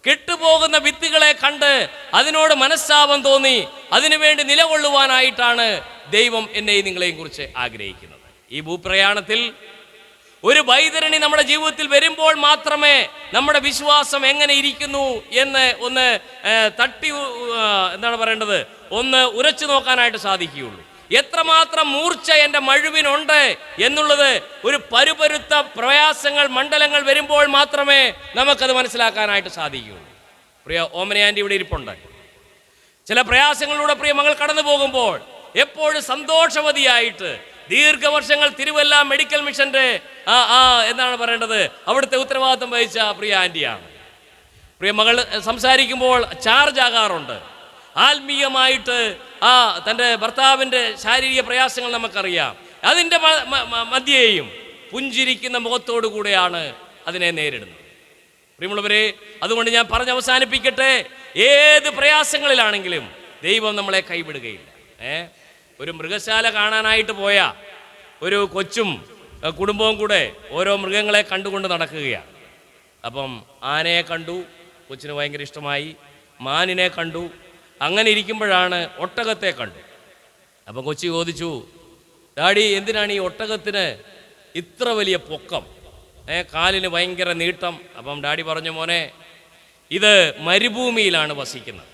കെട്ടുപോകുന്ന വിത്തുകളെ കണ്ട് അതിനോട് മനസ്താപം തോന്നി അതിനുവേണ്ടി നിലകൊള്ളുവാനായിട്ടാണ് ദൈവം എന്നെയും നിങ്ങളെയും കുറിച്ച് ആഗ്രഹിക്കുന്നത്. ഈ ഭൂപ്രയാണത്തിൽ ഒരു വൈതരണി നമ്മുടെ ജീവിതത്തിൽ വരുമ്പോൾ മാത്രമേ നമ്മുടെ വിശ്വാസം എങ്ങനെ ഇരിക്കുന്നു എന്ന് ഒന്ന് ഒന്ന് ഉരച്ചു നോക്കാനായിട്ട് സാധിക്കുകയുള്ളൂ. എത്രമാത്രം മൂർച്ച എൻ്റെ മഴുവിനുണ്ട് എന്നുള്ളത് ഒരു പരുപരുത്ത പ്രയാസങ്ങൾ, മണ്ഡലങ്ങൾ വരുമ്പോൾ മാത്രമേ നമുക്കത് മനസ്സിലാക്കാനായിട്ട് സാധിക്കുകയുള്ളൂ. പ്രിയ ഓമനയാൻ്റെ ഇവിടെ ഇരിപ്പുണ്ട്. ചില പ്രയാസങ്ങളിലൂടെ പ്രിയ മകൾ കടന്നു പോകുമ്പോൾ എപ്പോഴും സന്തോഷവതിയായിട്ട് ദീർഘവർഷങ്ങൾ തിരുവല്ല മെഡിക്കൽ മിഷന്റെ അവിടുത്തെ ഉത്തരവാദിത്വം വഹിച്ച പ്രിയ ആൻറ്റിയാണ്. പ്രിയ മകൾ സംസാരിക്കുമ്പോൾ ചാർജ് ആകാറുണ്ട്. ആത്മീയമായിട്ട് തൻ്റെ ഭർത്താവിൻ്റെ ശാരീരിക പ്രയാസങ്ങൾ നമുക്കറിയാം. അതിൻ്റെ മധ്യേയും പുഞ്ചിരിക്കുന്ന മുഖത്തോടു കൂടെയാണ് അതിനെ നേരിടുന്നത്. പ്രിയമുള്ളവരെ, അതുകൊണ്ട് ഞാൻ പറഞ്ഞ് അവസാനിപ്പിക്കട്ടെ, ഏത് പ്രയാസങ്ങളിലാണെങ്കിലും ദൈവം നമ്മളെ കൈവിടുകയില്ല. ഒരു മൃഗശാല കാണാനായിട്ട് പോയ ഒരു കൊച്ചും കുടുംബവും കൂടെ ഓരോ മൃഗങ്ങളെ കണ്ടുകൊണ്ട് നടക്കുകയാണ്. അപ്പം ആനയെ കണ്ടു, കൊച്ചിന് ഭയങ്കര ഇഷ്ടമായി. മാനിനെ കണ്ടു. അങ്ങനെ ഇരിക്കുമ്പോഴാണ് ഒട്ടകത്തെ കണ്ടു. അപ്പം കൊച്ചി ചോദിച്ചു, ഡാഡി എന്തിനാണ് ഈ ഒട്ടകത്തിന് ഇത്ര വലിയ പൊക്കം, കാലിന് ഭയങ്കര നീട്ടം? അപ്പം ഡാഡി പറഞ്ഞു, മോനെ, ഇത് മരുഭൂമിയിലാണ് വസിക്കുന്നത്,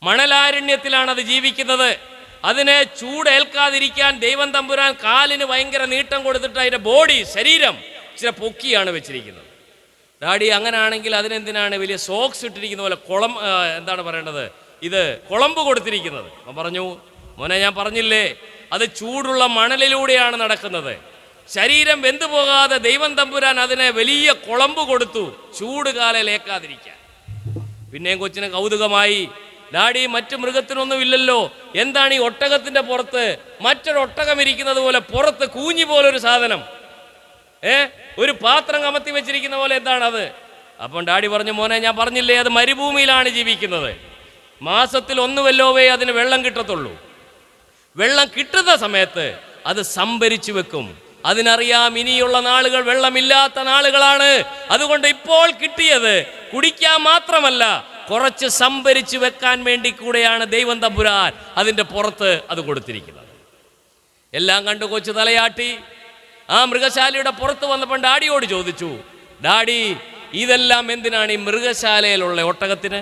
മണലാരണ്യത്തിലാണ് അത് ജീവിക്കുന്നത്. അതിനെ ചൂടേൽക്കാതിരിക്കാൻ ദൈവം തമ്പുരാൻ കാലിന് ഭയങ്കര നീട്ടം കൊടുത്തിട്ട് അതിൻ്റെ ബോഡി, ശരീരം ഇച്ചിരി പൊക്കിയാണ് വെച്ചിരിക്കുന്നത്. ഡാഡി, അങ്ങനെയാണെങ്കിൽ അതിനെന്തിനാണ് വലിയ സോക്സ് ഇട്ടിരിക്കുന്ന പോലെ ഇത് കുളമ്പ് കൊടുത്തിരിക്കുന്നത്? അപ്പം പറഞ്ഞു, മോനെ, ഞാൻ പറഞ്ഞില്ലേ, അത് ചൂടുള്ള മണലിലൂടെയാണ് നടക്കുന്നത്. ശരീരം വെന്തു പോകാതെ ദൈവം തമ്പുരാൻ അതിനെ വലിയ കുളമ്പ് കൊടുത്തു, ചൂട് കാലേക്കാതിരിക്കാൻ. പിന്നെയും കൊച്ചിന് കൗതുകമായി, ഡാഡി, മറ്റു മൃഗത്തിനൊന്നുമില്ലല്ലോ, എന്താണ് ഈ ഒട്ടകത്തിന്റെ പുറത്ത് മറ്റൊരു ഒട്ടകം ഇരിക്കുന്നത് പോലെ പുറത്ത് കൂഞ്ഞി പോലൊരു സാധനം, ഒരു പാത്രം കമത്തി വെച്ചിരിക്കുന്ന പോലെ, എന്താണത്? അപ്പം ഡാഡി പറഞ്ഞു, മോനെ, ഞാൻ പറഞ്ഞില്ലേ, അത് മരുഭൂമിയിലാണ് ജീവിക്കുന്നത്. മാസത്തിൽ ഒന്നുവല്ലോവേ അതിന് വെള്ളം കിട്ടത്തുള്ളൂ. വെള്ളം കിട്ടുന്ന സമയത്ത് അത് സംഭരിച്ചു വെക്കും. അതിനറിയാം ഇനിയുള്ള നാളുകൾ വെള്ളമില്ലാത്ത നാളുകളാണ്. അതുകൊണ്ട് ഇപ്പോൾ കിട്ടിയത് കുടിക്കാൻ മാത്രമല്ല, കുറച്ച് സംഭരിച്ചു വെക്കാൻ വേണ്ടി കൂടെയാണ് ദൈവം തമ്പുരാൻ അതിൻ്റെ പുറത്ത് അത് കൊടുത്തിരിക്കുന്നത്. എല്ലാം കണ്ടു കൊച്ചു തലയാട്ടി. ആ മൃഗശാലയുടെ പുറത്ത് വന്നപ്പോൾ ഡാഡിയോട് ചോദിച്ചു, ഡാഡി, ഇതെല്ലാം എന്തിനാണ് ഈ മൃഗശാലയിലുള്ള ഒട്ടകത്തിന്?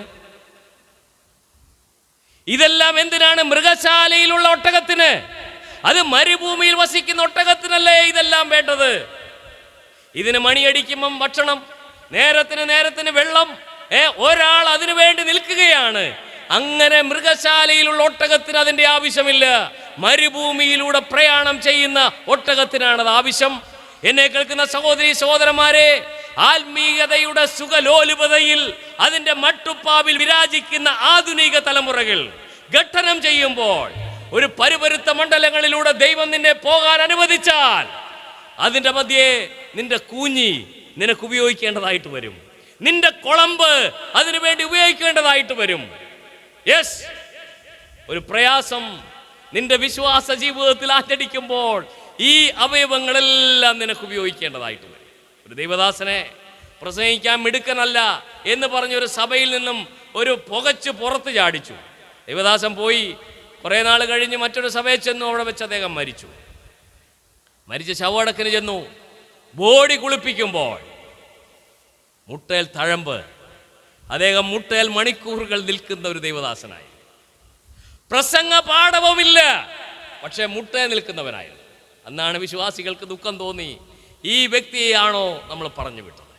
ഇതെല്ലാം എന്തിനാണ് മൃഗശാലയിലുള്ള ഒട്ടകത്തിന്? അത് മരുഭൂമിയിൽ വസിക്കുന്ന ഒട്ടകത്തിനല്ലേ ഇതെല്ലാം വേണ്ടത്? ഇതിന് മണിയടിക്കുമ്പം ഭക്ഷണം, നേരത്തിന് വെള്ളം, ഒരാൾ അതിനു വേണ്ടി നിൽക്കുകയാണ്. അങ്ങനെ മൃഗശാലയിലുള്ള ഒട്ടകത്തിന് അതിൻ്റെ ആവശ്യമില്ല. മരുഭൂമിയിലൂടെ പ്രയാണം ചെയ്യുന്ന ഒട്ടകത്തിനാണത് ആവശ്യം. എന്നെ കേൾക്കുന്ന സഹോദരി സഹോദരന്മാരെ, ആത്മീയതയുടെ സുഖലോലുപതയിൽ അതിൻ്റെ മട്ടുപ്പാവിൽ വിരാജിക്കുന്ന ആധുനിക തലമുറകൾ ഘട്ടനം ചെയ്യുമ്പോൾ ഒരു പരുപരുത്ത മണ്ഡലങ്ങളിലൂടെ ദൈവം നിന്നെ പോകാൻ അനുവദിച്ചാൽ അതിൻ്റെ മധ്യേ നിന്റെ കൂഞ്ഞി നിനക്ക് ഉപയോഗിക്കേണ്ടതായിട്ട് വരും. നിന്റെ കുളമ്പ് അതിനു വേണ്ടി ഉപയോഗിക്കേണ്ടതായിട്ട് വരും. യെസ്, ഒരു പ്രയാസം നിന്റെ വിശ്വാസ ജീവിതത്തിൽ ആറ്റടിക്കുമ്പോൾ ഈ അവയവങ്ങളെല്ലാം നിനക്ക് ഉപയോഗിക്കേണ്ടതായിട്ട് വരും. ഒരു ദൈവദാസനെ പ്രസംഗിക്കാൻ മിടുക്കനല്ല എന്ന് പറഞ്ഞൊരു സഭയിൽ നിന്നും ഒരു പുകച്ച് പുറത്ത് ചാടിച്ചു. ദൈവദാസൻ പോയി കുറേ നാൾ കഴിഞ്ഞ് മറ്റൊരു സഭയിൽ ചെന്നു. അവിടെ വെച്ച് അദ്ദേഹം മരിച്ച ശവടക്കിന് ചെന്നു. ബോഡി കുളിപ്പിക്കുമ്പോൾ മുട്ടേൽ തഴമ്പ്, അദ്ദേഹം മുട്ടേൽ മണിക്കൂറുകൾ നിൽക്കുന്ന ഒരു ദൈവദാസനായി. പ്രസംഗ പാഠവുമില്ല, പക്ഷെ മുട്ടേ നിൽക്കുന്നവനായിരുന്നു. അന്നാണ് വിശ്വാസികൾക്ക് ദുഃഖം തോന്നി, ഈ വ്യക്തിയെയാണോ നമ്മൾ പറഞ്ഞു വിട്ടത്?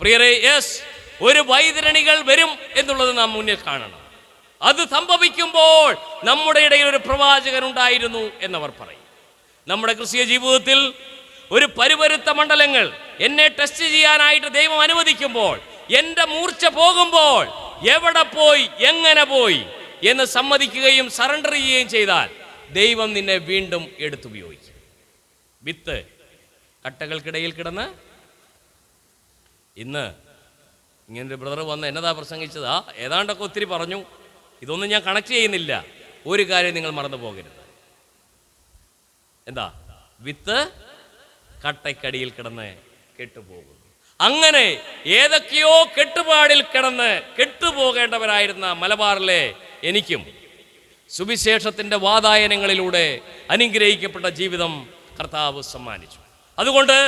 പ്രിയരേ, യെസ്, ഒരു വൈതരണികൾ വരും എന്നുള്ളത് നാം മുന്നിൽ കാണണം. അത് സംഭവിക്കുമ്പോൾ നമ്മുടെ ഇടയിൽ ഒരു പ്രവാചകൻ ഉണ്ടായിരുന്നു എന്നവർ പറയും. നമ്മുടെ ക്രിസ്തീയ ജീവിതത്തിൽ ഒരു പരുപരുത്ത മണ്ഡലങ്ങൾ എന്നെ ടെസ്റ്റ് ചെയ്യാനായിട്ട് ദൈവം അനുവദിക്കുമ്പോൾ, എൻ്റെ മൂർച്ച പോകുമ്പോൾ എവിടെ പോയി എങ്ങനെ പോയി എന്ന് സമ്മതിക്കുകയും സറണ്ടർ ചെയ്യുകയും ചെയ്താൽ ദൈവം നിന്നെ വീണ്ടും എടുത്തുപയോഗിക്കും. വിത്ത് കട്ടകൾക്കിടയിൽ കിടന്ന് ഇന്ന് ഇങ്ങനൊരു ബ്രദർ വന്ന് എന്നതാ പ്രസംഗിച്ചതാ, ഏതാണ്ടൊക്കെ ഒത്തിരി പറഞ്ഞു. ഇതൊന്നും ഞാൻ കണക്ട് ചെയ്യുന്നില്ല. ഒരു കാര്യം നിങ്ങൾ മറന്നു പോകരുത്. എന്താ? വിത്ത് കട്ടയ്ക്കടിയിൽ കിടന്ന് കെട്ടുപോകുന്നു. അങ്ങനെ ഏതൊക്കെയോ കെട്ടുപാടിൽ കിടന്ന് കെട്ടുപോകേണ്ടവരായിരുന്ന മലബാറിലെ എനിക്കും സുവിശേഷത്തിൻ്റെ വാതായനങ്ങളിലൂടെ അനുഗ്രഹിക്കപ്പെട്ട ജീവിതം കർത്താവ് സമ്മാനിച്ചു. അതുകൊണ്ട്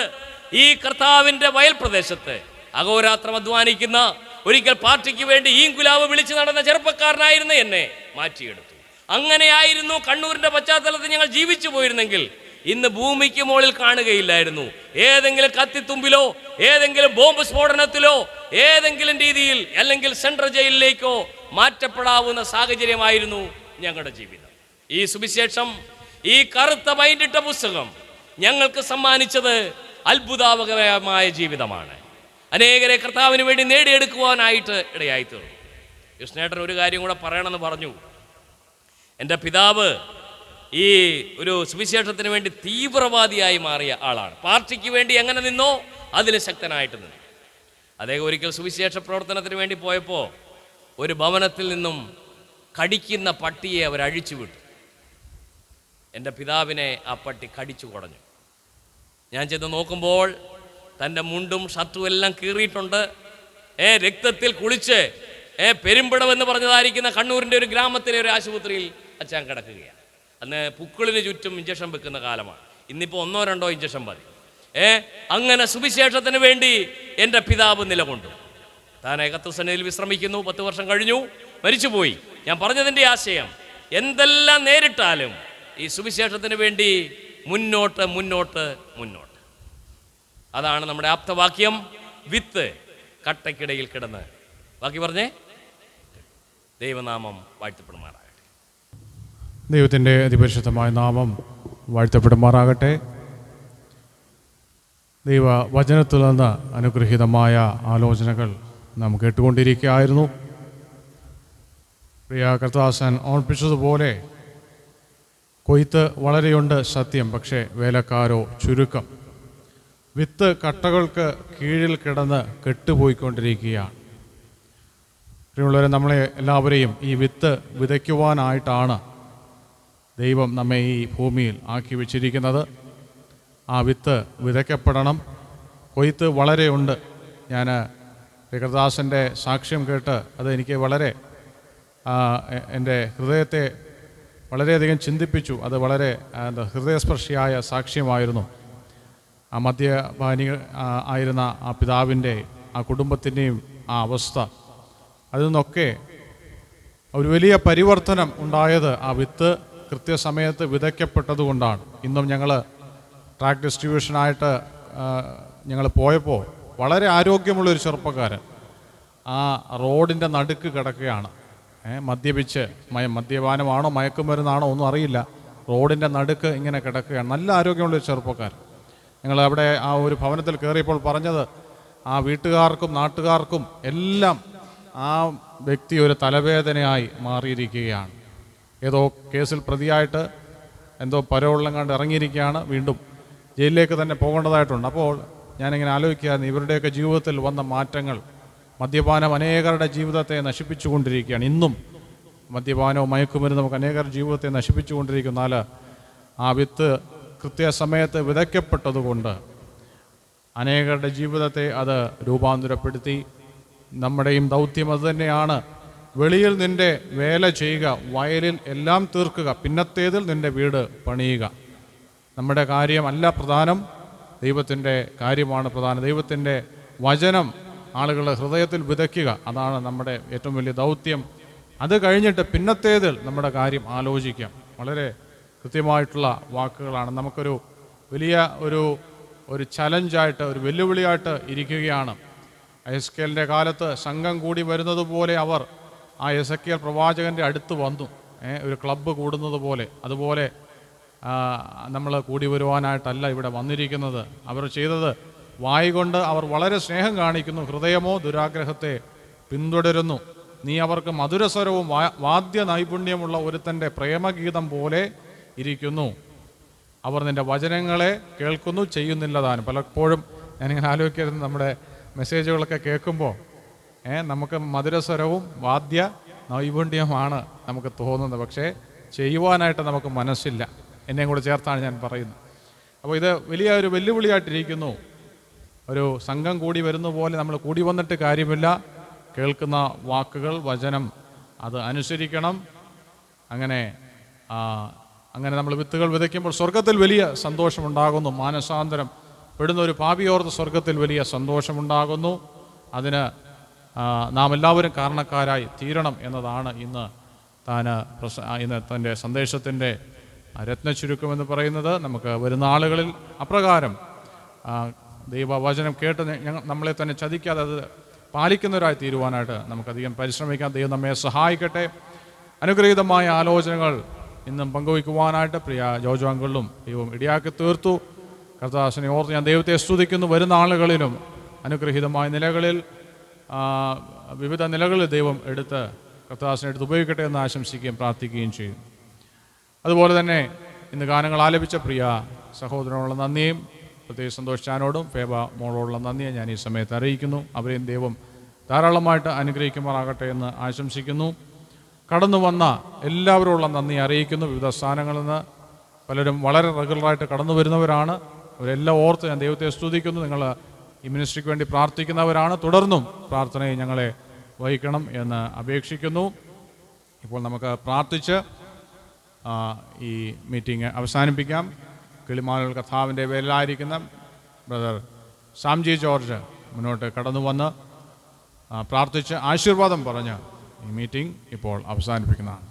ഈ കർത്താവിൻ്റെ വയൽ പ്രദേശത്ത് അഹോരാത്രം അധ്വാനിക്കുന്ന, ഒരിക്കൽ പാർട്ടിക്ക് വേണ്ടി ഈങ്കുലാവ് വിളിച്ചു നടന്ന ചെറുപ്പക്കാരനായിരുന്ന എന്നെ മാറ്റിയെടുത്തു. അങ്ങനെയായിരുന്നു കണ്ണൂരിൻ്റെ പശ്ചാത്തലത്തിൽ ഞങ്ങൾ ജീവിച്ചു പോയിരുന്നെങ്കിൽ ഇന്ന് ഭൂമിക്ക് മുകളിൽ കാണുകയില്ലായിരുന്നു. ഏതെങ്കിലും കത്തിത്തുമ്പിലോ ഏതെങ്കിലും ബോംബ് സ്ഫോടനത്തിലോ ഏതെങ്കിലും രീതിയിൽ അല്ലെങ്കിൽ സെൻട്രൽ ജയിലിലേക്കോ മാറ്റപ്പെടാവുന്ന സാഹചര്യമായിരുന്നു ഞങ്ങളുടെ ജീവിതം. ഈ സുവിശേഷം, ഈ കറുത്ത ബൈൻഡിട്ട പുസ്തകം ഞങ്ങൾക്ക് സമ്മാനിച്ചത് അത്ഭുതാവകരമായ ജീവിതമാണ്. അനേകരെ കർത്താവിന് വേണ്ടി നേടിയെടുക്കുവാനായിട്ട് ഇടയായി തീർന്നു. കൃഷ്ണേട്ടൻ ഒരു കാര്യം കൂടെ പറയണമെന്ന് പറഞ്ഞു. എൻ്റെ പിതാവ് ഈ ഒരു സുവിശേഷത്തിന് വേണ്ടി തീവ്രവാദിയായി മാറിയ ആളാണ്. പാർട്ടിക്ക് വേണ്ടി എങ്ങനെ നിന്നോ അതിന് ശക്തനായിട്ട് നിന്നു. അദ്ദേഹം ഒരിക്കൽ സുവിശേഷ പ്രവർത്തനത്തിന് വേണ്ടി പോയപ്പോൾ ഒരു ഭവനത്തിൽ നിന്നും കടിക്കുന്ന പട്ടിയെ അവർ അഴിച്ചു വിട്ടു. എൻ്റെ പിതാവിനെ ആ പട്ടി കടിച്ചു കുടഞ്ഞു. ഞാൻ ചെന്ന് നോക്കുമ്പോൾ തൻ്റെ മുണ്ടും ഷർട്ടും എല്ലാം കീറിയിട്ടുണ്ട്. രക്തത്തിൽ കുളിച്ച് പെരുമ്പടം എന്ന് പറഞ്ഞതായിരിക്കുന്ന കണ്ണൂരിൻ്റെ ഒരു ഗ്രാമത്തിലെ ഒരു ആശുപത്രിയിൽ അച്ഛൻ കിടക്കുകയാണ്. അന്ന് പുക്കിളിന് ചുറ്റും ഇഞ്ചക്ഷൻ വെക്കുന്ന കാലമാണ്. ഇന്നിപ്പോൾ 1-2 ഇഞ്ചക്ഷൻ മതി. അങ്ങനെ സുവിശേഷത്തിന് വേണ്ടി എൻ്റെ പിതാവ് നിലകൊണ്ടു. താൻ ഏകത്വസനയിൽ വിശ്രമിക്കുന്നു. 10 വർഷം കഴിഞ്ഞു, മരിച്ചുപോയി. ഞാൻ പറഞ്ഞതിൻ്റെ ആശയം, എന്തെല്ലാം നേരിട്ടാലും ഈ സുവിശേഷത്തിന് വേണ്ടി മുന്നോട്ട് മുന്നോട്ട് മുന്നോട്ട്. അതാണ് നമ്മുടെ ആപ്തവാക്യം. വിത്ത് കട്ടയ്ക്കിടയിൽ കിടന്ന്. ബാക്കി പറഞ്ഞേ. ദൈവനാമം വാഴ്ത്തപ്പെടുമാറാകട്ടെ.
ദൈവത്തിൻ്റെ അതിപരിശുദ്ധമായ നാമം വാഴ്ത്തപ്പെടുമാറാകട്ടെ. ദൈവ വചനത്തിൽ നിന്ന് അനുഗ്രഹീതമായ ആലോചനകൾ നാം കേട്ടുകൊണ്ടിരിക്കുകയായിരുന്നു. പ്രിയ കർത്താസൻ ഓർപ്പിച്ചതുപോലെ കൊയ്ത്ത് വളരെയുണ്ട് സത്യം, പക്ഷേ വേലക്കാരോ ചുരുക്കം. വിത്ത് കട്ടകൾക്ക് കീഴിൽ കിടന്ന് കെട്ടുപോയിക്കൊണ്ടിരിക്കുകയാണ്. പ്രിയമുള്ളവരെ, നമ്മളെ എല്ലാവരെയും ഈ വിത്ത് വിതയ്ക്കുവാനായിട്ടാണ് ദൈവം നമ്മെ ഈ ഭൂമിയിൽ ആക്കി വെച്ചിരിക്കുന്നത്. ആ വിത്ത് വിതയ്ക്കപ്പെടണം. കൊയ്ത്ത് വളരെയുണ്ട്. ഞാൻ കർത്താസൻ്റെ സാക്ഷ്യം കേട്ട് അത് എനിക്ക് വളരെ എൻ്റെ ഹൃദയത്തെ വളരെയധികം ചിന്തിപ്പിച്ചു. അത് വളരെ ഹൃദയസ്പർശിയായ സാക്ഷ്യമായിരുന്നു. ആ മദ്യപാനി ആയിരുന്ന ആ പിതാവിൻ്റെ, ആ കുടുംബത്തിൻ്റെയും ആ അവസ്ഥ, അതിൽ നിന്നൊക്കെ ഒരു വലിയ പരിവർത്തനം ഉണ്ടായത് ആ വിത്ത് കൃത്യസമയത്ത് വിതയ്ക്കപ്പെട്ടതുകൊണ്ടാണ്. ഇന്നും ഞങ്ങൾ ട്രാക്ക് ഡിസ്ട്രിബ്യൂഷനായിട്ട് ഞങ്ങൾ പോയപ്പോൾ വളരെ ആരോഗ്യമുള്ളൊരു ചെറുപ്പക്കാരൻ ആ റോഡിൻ്റെ നടുക്ക് കിടക്കുകയാണ്. മദ്യപിച്ച്, മദ്യപാനമാണോ മയക്കുമരുന്നാണോ ഒന്നും അറിയില്ല, റോഡിൻ്റെ നടുക്ക് ഇങ്ങനെ കിടക്കുകയാണ്. നല്ല ആരോഗ്യമുള്ളൊരു ചെറുപ്പക്കാരൻ. ഞങ്ങൾ അവിടെ ആ ഒരു ഭവനത്തിൽ കയറിയപ്പോൾ പറഞ്ഞത്, ആ വീട്ടുകാർക്കും നാട്ടുകാർക്കും എല്ലാം ആ വ്യക്തി ഒരു തലവേദനയായി മാറിയിരിക്കുകയാണ്. ഏതോ കേസിൽ പ്രതിയായിട്ട് എന്തോ പരോളെല്ലാം കണ്ട് ഇറങ്ങിയിരിക്കുകയാണ്. വീണ്ടും ജയിലിലേക്ക് തന്നെ പോകേണ്ടതായിട്ടുണ്ട്. അപ്പോൾ ഞാനിങ്ങനെ ആലോചിക്കുകയായിരുന്നു, ഇവരുടെയൊക്കെ ജീവിതത്തിൽ വന്ന മാറ്റങ്ങൾ. മദ്യപാനം അനേകരുടെ ജീവിതത്തെ നശിപ്പിച്ചുകൊണ്ടിരിക്കുകയാണ്. ഇന്നും മദ്യപാനവും മയക്കുമരുന്നും നമുക്ക് അനേകരുടെ ജീവിതത്തെ നശിപ്പിച്ചുകൊണ്ടിരിക്കുന്നാൽ ആ വിത്ത് കൃത്യസമയത്ത് വിതയ്ക്കപ്പെട്ടതുകൊണ്ട് അനേകരുടെ ജീവിതത്തെ അത് രൂപാന്തരപ്പെടുത്തി. നമ്മുടെയും ദൗത്യം അത് തന്നെയാണ്. വെളിയിൽ നിൻ്റെ വേല ചെയ്യുക, വയലിൽ എല്ലാം തീർക്കുക, പിന്നത്തേതിൽ നിൻ്റെ വീട് പണിയുക. നമ്മുടെ കാര്യമല്ല പ്രധാനം, ദൈവത്തിൻ്റെ കാര്യമാണ് പ്രധാനം. ദൈവത്തിൻ്റെ വചനം ആളുകളുടെ ഹൃദയത്തിൽ വിതയ്ക്കുക, അതാണ് നമ്മുടെ ഏറ്റവും വലിയ ദൗത്യം. അത് കഴിഞ്ഞിട്ട് പിന്നത്തേതിൽ നമ്മുടെ കാര്യം ആലോചിക്കാം. വളരെ കൃത്യമായിട്ടുള്ള വാക്കുകളാണ്. നമുക്കൊരു വലിയ ഒരു ചലഞ്ചായിട്ട്, ഒരു വെല്ലുവിളിയായിട്ട് ഇരിക്കുകയാണ്. എസ്കേലിൻ്റെ കാലത്ത് സംഘം കൂടി വരുന്നത് പോലെ അവർ ആ എസെക്കിയേൽ പ്രവാചകൻ്റെ അടുത്ത് വന്നു. ഒരു ക്ലബ്ബ് കൂടുന്നത് പോലെ, അതുപോലെ നമ്മൾ കൂടി വരുവാനായിട്ടല്ല ഇവിടെ വന്നിരിക്കുന്നത്. അവർ ചെയ്തത് വായ് കൊണ്ട് അവർ വളരെ സ്നേഹം കാണിക്കുന്നു, ഹൃദയമോ ദുരാഗ്രഹത്തെ പിന്തുടരുന്നു. നീ അവർക്ക് മധുരസ്വരവും വാദ്യ നൈപുണ്യമുള്ള ഒരുത്തൻ്റെ പ്രേമഗീതം പോലെ ഇരിക്കുന്നു. അവർ നിൻ്റെ വചനങ്ങളെ കേൾക്കുന്നു, ചെയ്യുന്നില്ല താനും. പലപ്പോഴും ഞാനിങ്ങനെ ആലോചിക്കരുത്, നമ്മുടെ മെസ്സേജുകളൊക്കെ കേൾക്കുമ്പോൾ നമുക്ക് മധുരസ്വരവും വാദ്യ നൈപുണ്യമാണ് നമുക്ക് തോന്നുന്നത്, പക്ഷേ ചെയ്യുവാനായിട്ട് നമുക്ക് മനസ്സില്ല. എന്നെയും കൂടെ ചേർത്താണ് ഞാൻ പറയുന്നത്. അപ്പോൾ ഇത് വലിയ ഒരു വെല്ലുവിളിയായിട്ടിരിക്കുന്നു. ഒരു സംഘം കൂടി വരുന്ന പോലെ നമ്മൾ കൂടി വന്നിട്ട് കാര്യമില്ല. കേൾക്കുന്ന വാക്കുകൾ, വചനം അത് അനുസരിക്കണം. അങ്ങനെ നമ്മൾ വിത്തുകൾ വിതയ്ക്കുമ്പോൾ സ്വർഗത്തിൽ വലിയ സന്തോഷമുണ്ടാകുന്നു. മാനസാന്തരം പെടുന്ന ഒരു പാപിയോർത്ത് സ്വർഗത്തിൽ വലിയ സന്തോഷമുണ്ടാകുന്നു. അതിന് നാം എല്ലാവരും കാരണക്കാരായി തീരണം എന്നതാണ് ഇന്ന് തൻ്റെ സന്ദേശത്തിൻ്റെ രത്നചുരുക്കമെന്ന് പറയുന്നത്. നമുക്ക് വരുന്ന ആളുകളിൽ അപ്രകാരം ദൈവവചനം കേട്ട് നമ്മളെ തന്നെ ചതിക്കാതെ അത് പാലിക്കുന്നവരായി തീരുവാനായിട്ട് നമുക്കധികം പരിശ്രമിക്കാം. ദൈവം നമ്മെ സഹായിക്കട്ടെ. അനുഗ്രഹീതമായ ആലോചനകൾ ഇന്നും പങ്കുവയ്ക്കുവാനായിട്ട് പ്രിയ ജോജോ അങ്കിളിലും ദൈവം ഇടയാക്കി തീർത്തു. കർത്താവിനെ ഓർത്ത് ഞാൻ ദൈവത്തെ സ്തുതിക്കുന്നു. വരുന്ന ആളുകളിലും അനുഗ്രഹീതമായ നിലകളിൽ, വിവിധ നിലകളിൽ ദൈവം എടുത്ത് കർത്താവിനെ എടുത്ത് ഉപയോഗിക്കട്ടെ എന്ന് ആശംസിക്കുകയും പ്രാർത്ഥിക്കുകയും ചെയ്യും. അതുപോലെ തന്നെ ഇന്ന് ഗാനങ്ങൾ ആലപിച്ച പ്രിയ സഹോദരനോടുള്ള നന്ദിയും പ്രത്യേകിച്ച് സന്തോഷിച്ചാനോടും ഫേബ മോളോടുള്ള നന്ദിയെ ഞാൻ ഈ സമയത്ത് അറിയിക്കുന്നു. അവരെയും ദൈവം ധാരാളമായിട്ട് അനുഗ്രഹിക്കുമാറാകട്ടെ എന്ന് ആശംസിക്കുന്നു. കടന്നു വന്ന എല്ലാവരോടുള്ള നന്ദി അറിയിക്കുന്നു. വിവിധ സ്ഥാനങ്ങളിൽ നിന്ന് പലരും വളരെ റെഗുലറായിട്ട് കടന്നു വരുന്നവരാണ്. അവരെല്ലാം ഓർത്ത് ഞാൻ ദൈവത്തെ സ്തുതിക്കുന്നു. നിങ്ങൾ ഈ മിനിസ്ട്രിക്ക് വേണ്ടി പ്രാർത്ഥിക്കുന്നവരാണ്. തുടർന്നും പ്രാർത്ഥനയെ ഞങ്ങളെ വഹിക്കണം എന്ന് അപേക്ഷിക്കുന്നു. ഇപ്പോൾ നമുക്ക് പ്രാർത്ഥിച്ച് ഈ മീറ്റിംഗ് അവസാനിപ്പിക്കാം. കിളിമാനൂർ കർത്താവിൻ്റെ പേരിലായിരിക്കുന്ന ബ്രദർ സാംജി ജോർജ് മുന്നോട്ട് കടന്നു വന്ന് പ്രാർത്ഥിച്ച് ആശീർവാദം പറഞ്ഞ് ഈ മീറ്റിംഗ് ഇപ്പോൾ അവസാനിപ്പിക്കുന്നതാണ്.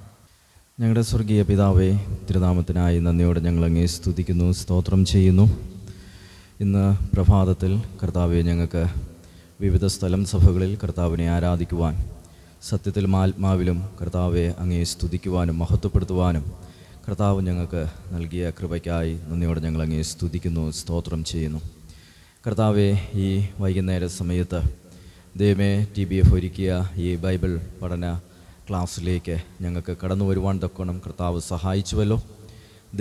ഞങ്ങളുടെ സ്വർഗീയ പിതാവേ, തിരുനാമത്തിനായി നന്ദിയോടെ ഞങ്ങൾ അങ്ങേ സ്തുതിക്കുന്നു, സ്തോത്രം ചെയ്യുന്നു. ഇന്ന് പ്രഭാതത്തിൽ കർത്താവെ ഞങ്ങൾക്ക് വിവിധ സ്ഥലം സഭകളിൽ കർത്താവിനെ ആരാധിക്കുവാൻ, സത്യത്തിലും ആത്മാവിലും കർത്താവെ അങ്ങേ സ്തുതിക്കുവാനും മഹത്വപ്പെടുത്തുവാനും കർത്താവ് ഞങ്ങൾക്ക് നൽകിയ കൃപയ്ക്കായി നന്ദിയോടെ ഞങ്ങൾ അങ്ങേ സ്തുതിക്കുന്നു, സ്തോത്രം ചെയ്യുന്നു. കർത്താവെ, ഈ വൈകുന്നേര സമയത്ത് ദൈവമേ TBF ഒരുക്കിയ ഈ ബൈബിൾ പഠന ക്ലാസ്സിലേക്ക് ഞങ്ങൾക്ക് കടന്നു വരുവാൻ തക്കോണം കർത്താവ് സഹായിച്ചുവല്ലോ.